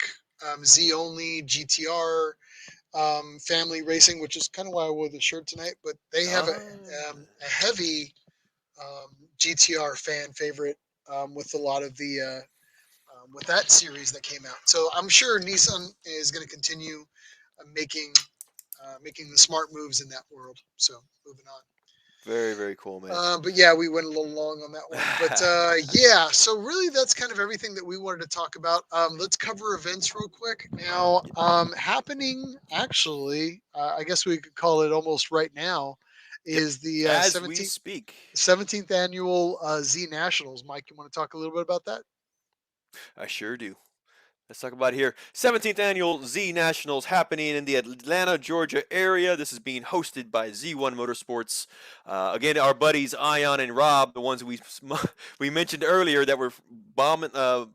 Z only GTR family racing, which is kind of why I wore the shirt tonight. But they have Ah. a heavy GTR fan favorite with a lot of with that series that came out. So I'm sure Nissan is going to continue making the smart moves in that world. So moving on. Very, very cool, man. But yeah, we went a little long on that one. But yeah, so really, that's kind of everything that we wanted to talk about. Let's cover events real quick. Now, happening actually, I guess we could call it almost right now, Yep. is the As we speak, 17th annual Z Nationals. Mike, you want to talk a little bit about that? I sure do. Let's talk about it here. 17th annual Z Nationals happening in the Atlanta, Georgia area. This is being hosted by Z1 Motorsports. Again, our buddies Ion and Rob, the ones we mentioned earlier that were bombing. What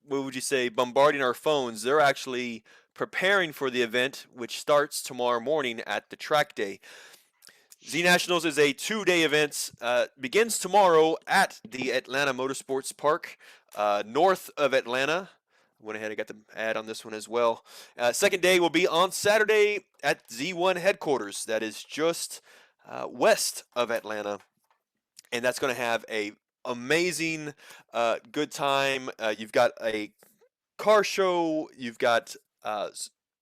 would you say? Bombarding our phones. They're actually preparing for the event, which starts tomorrow morning at the track day. Z Nationals is a 2-day event. Begins tomorrow at the Atlanta Motorsports Park, north of Atlanta. Went ahead and got the ad on this one as well. Second day will be on Saturday at Z1 headquarters. That is just west of Atlanta, and that's going to have a amazing, good time. You've got a car show. You've got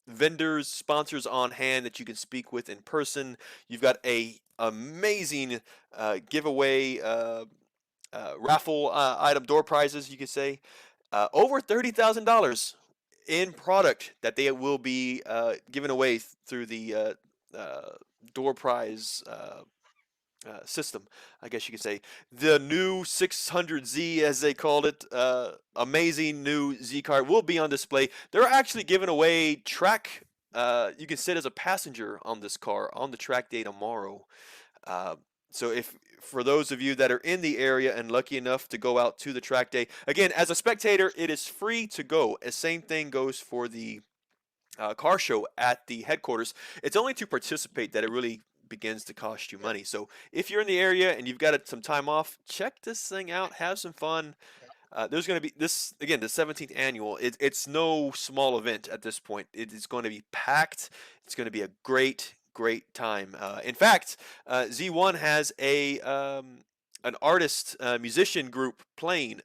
vendors, sponsors on hand that you can speak with in person. You've got a amazing giveaway raffle item door prizes. You could say over $30,000 in product that they will be giving away through the uh, door prize system, I guess you could say. The new 600Z, as they called it, amazing new Z car will be on display. They're actually giving away track. You can sit as a passenger on this car on the track day tomorrow. Uh, so if for those of you that are in the area and lucky enough to go out to the track day, again, as a spectator, it is free to go. The same thing goes for the car show at the headquarters. It's only to participate that it really begins to cost you Yeah. money. So if you're in the area and you've got some time off, check this thing out, have some fun. There's going to be this again, the 17th annual. It's no small event at this point. It is going to be packed. It's going to be a great, great time. In fact, Z1 has a an artist musician group playing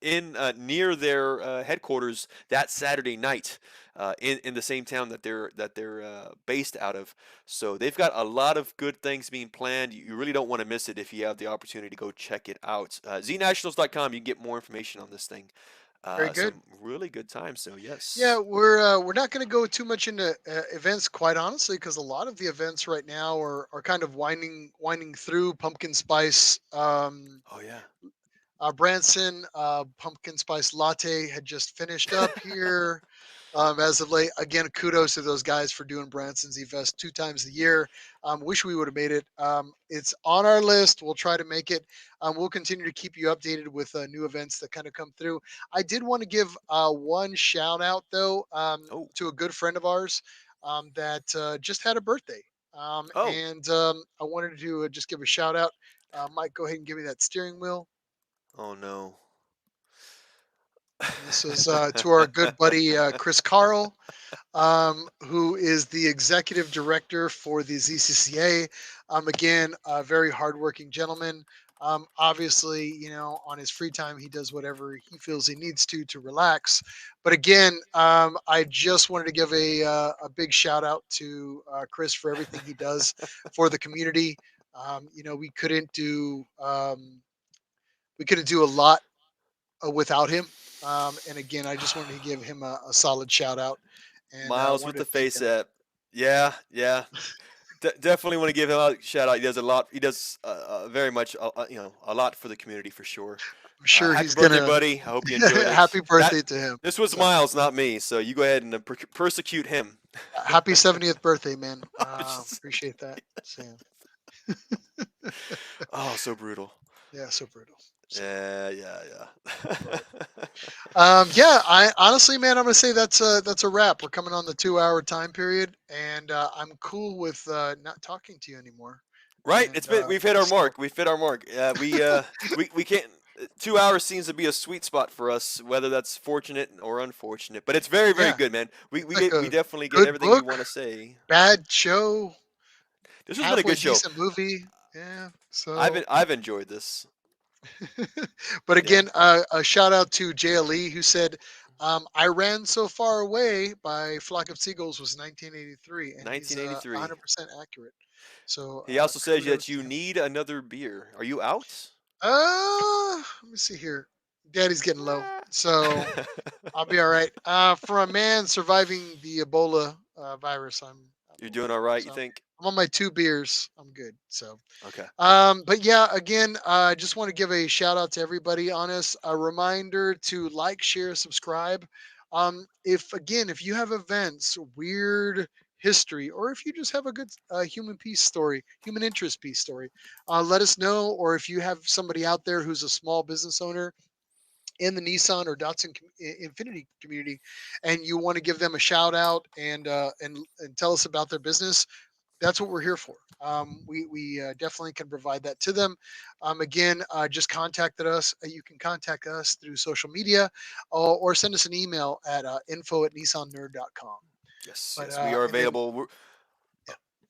in near their headquarters that Saturday night, in the same town that they're based out of. So they've got a lot of good things being planned. You really don't want to miss it if you have the opportunity to go check it out. Znationals.com. You can get more information on this thing. Very good. Some really good times. So Yeah, yes. we're not going to go too much into events, quite honestly, because a lot of the events right now are kind of winding through. Pumpkin spice, Oh yeah. Branson pumpkin spice latte had just finished up here. As of late, again, kudos to those guys for doing Branson's E-Fest 2 times a year. Wish we would have made it. It's on our list. We'll try to make it. We'll continue to keep you updated with new events that kind of come through. I did want to give one shout out, though, Oh. to a good friend of ours that just had a birthday. Oh. And I wanted to just give a shout out. Mike, go ahead and give me that steering wheel. Oh no. And this is to our good buddy Chris Carl, who is the executive director for the ZCCA. Again, a very hardworking gentleman. Obviously, on his free time, he does whatever he feels he needs to relax. But again, I just wanted to give a big shout out to Chris for everything he does for the community. We couldn't do a lot without him. And again, I just wanted to give him a solid shout out and Miles with wanted the to thank face him. app. Yeah, yeah. Definitely want to give him a shout out. He does a lot. He does very much, a lot for the community for sure. I'm sure Happy he's birthday, gonna buddy! I hope you enjoyed it. happy That birthday to him. this was So Miles, not me. So you go ahead and persecute him. happy 70th birthday, man. Appreciate that. So Oh, so brutal. yeah, so brutal. So, Yeah, yeah, but yeah. yeah, I honestly, man, I'm gonna say that's a wrap. We're coming on the 2 hour time period, and I'm cool with not talking to you anymore. Right, And it's been we've hit our so mark. We've hit our mark. We can't. 2 hours seems to be a sweet spot for us, whether that's fortunate or unfortunate. But it's very, very yeah, good, man. We it's we like get we a definitely get good everything we want to book, say. bad show, This has been a halfway good show. decent movie. Yeah. I've So, I've enjoyed this. but Yeah, again, a shout out to JLE who said, "I ran so far away" by Flock of Seagulls was 1983, and he's 1983. 100% accurate. So He also says kudos that to you him. need another beer. Are you out? Let me see here. Daddy's getting low, so Ah. I'll be all right. For a man surviving the Ebola virus, I'm You're doing okay. all right, you So think? I'm on my 2 beers. I'm good. So. Okay. But yeah, again, I just want to give a shout out to everybody on us. A reminder to like, share, subscribe. If you have events, weird history, or if you just have a good human peace story, human interest piece story, let us know. Or if you have somebody out there who's a small business owner in the Nissan or Datsun Infinity community, and you want to give them a shout out and tell us about their business, that's what we're here for. We definitely can provide that to them. Again, just contacted us. You can contact us through social media or send us an email at info@nissannerd.com. Yes, But yes, we are and then available.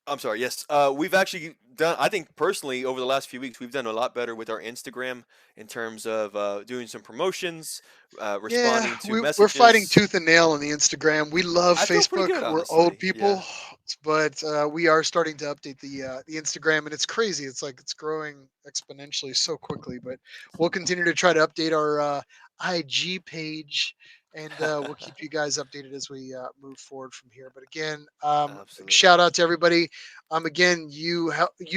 I'm sorry. Yes, we've actually done. I think personally, over the last few weeks, we've done a lot better with our Instagram in terms of doing some promotions, yeah, responding to we're fighting messages. tooth and nail on the Instagram. We love I feel pretty Facebook. good, We're old honestly. Yeah. people, but we are starting to update the Instagram, and it's crazy. It's like it's growing exponentially so quickly. But we'll continue to try to update our IG page, and we'll keep you guys updated as we move forward from here. But again, Absolutely. shout out to everybody. Again, you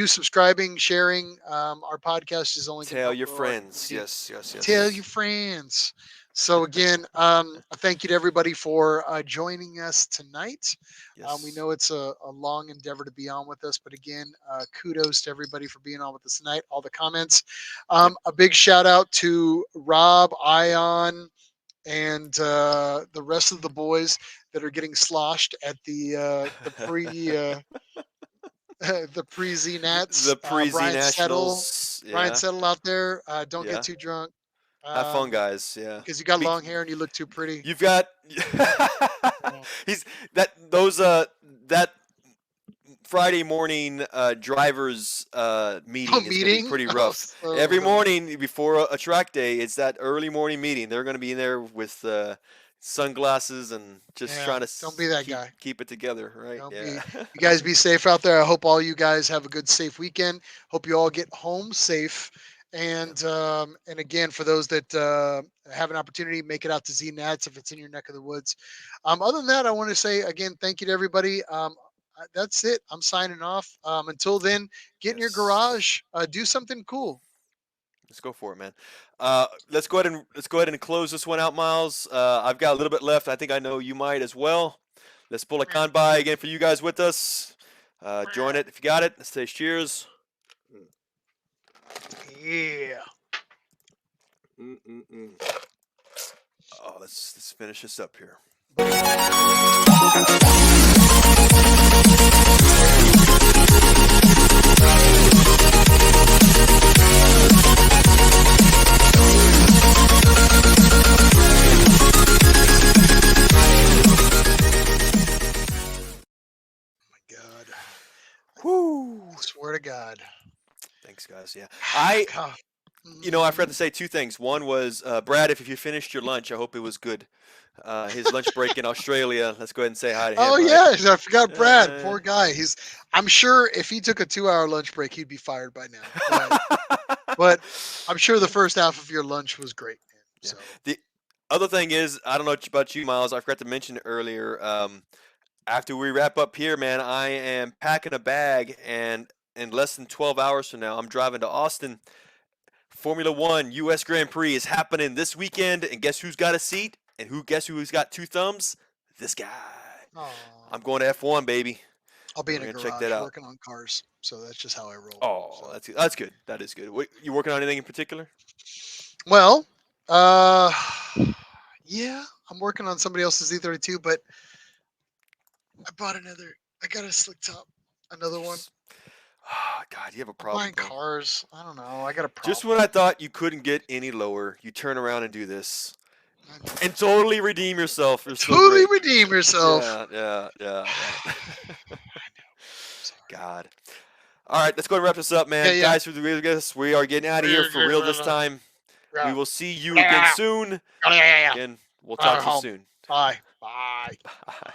subscribing, sharing our podcast is only going to Tell help your grow our friends. community. Yes, yes, Tell yes. your friends. So again, thank you to everybody for joining us tonight. We Yes. know it's a long endeavor to be on with us, but again, kudos to everybody for being on with us tonight. All the comments. Yep. A big shout out to Rob, Ion, and the rest of the boys that are getting sloshed at the the pre Z Nats. The pre-Z Brian Settle, Nationals. Brian Yeah. Settle out there. Don't get Yeah. too drunk. Have fun, Um, guys. Yeah. because you got Be, long hair and you look too pretty. you've got Yeah. he's that those that Friday morning drivers meeting is going to be Meeting. pretty Oh, rough. Every so morning before a track day, it's that early morning meeting. They're going to be in there with sunglasses and just yeah. trying to Don't be that keep guy. keep it together, right? Don't Yeah. be. You guys be safe out there. I hope all you guys have a good, safe weekend. Hope you all get home safe. Yeah. And again, for those that have an opportunity, make it out to Z Nats if it's in your neck of the woods. Other than that, I want to say again, thank you to everybody. That's it. I'm signing off. Until then, get in your Yes. garage, do something cool. Let's go for it, man. Let's go ahead and close this one out, Miles. I've got a little bit left. I think I know you might as well. Let's pull a con by again for you guys with us. Join it if you got it. Let's say cheers. Yeah. Mm-mm-mm. Oh, let's finish this up here. God. Whoo! I swear to God. Thanks, guys. Yeah, I God. I forgot Mhm. to say two things. One was Brad, if you finished your lunch, I hope it was good. His lunch break in Australia. Let's go ahead and say hi to Oh him, right? yeah, I forgot Brad. Uh, Poor guy. I'm sure if he took a 2-hour lunch break, he'd be fired by now. But I'm sure the yeah. first half of your lunch was great, man. Yeah. So The other thing is, I don't know about you, Miles. I forgot to mention it earlier. After we wrap up here, man, I am packing a bag, and in less than 12 hours from now, I'm driving to Austin. Formula One U.S. Grand Prix is happening this weekend, and guess who's got a seat? And guess who's got two thumbs? This guy. aw. I'm going to F1, baby, I'll be and in we're a gonna check that garage out. working on cars. So that's just how I roll. Oh, So that's good. That is good. You working on anything in particular? well, uh yeah, I'm working on somebody else's E32, but I got a slick top. Another one. Yes. Ah, God, you have a I'm problem, buying bro. cars. I don't know. I got a Just problem. when I thought you couldn't get any lower, you turn around and do this. I know. And totally redeem yourself. You're so Totally great. redeem yourself. Yeah, yeah, yeah, I yeah. know. Sorry. God. All right, let's go and wrap this up, Yeah, man. yeah. Guys, for the guests, we are getting out of here for real this time. We will see you again soon. Yeah. Again, we'll talk to you Home. soon. Bye. Bye. Bye.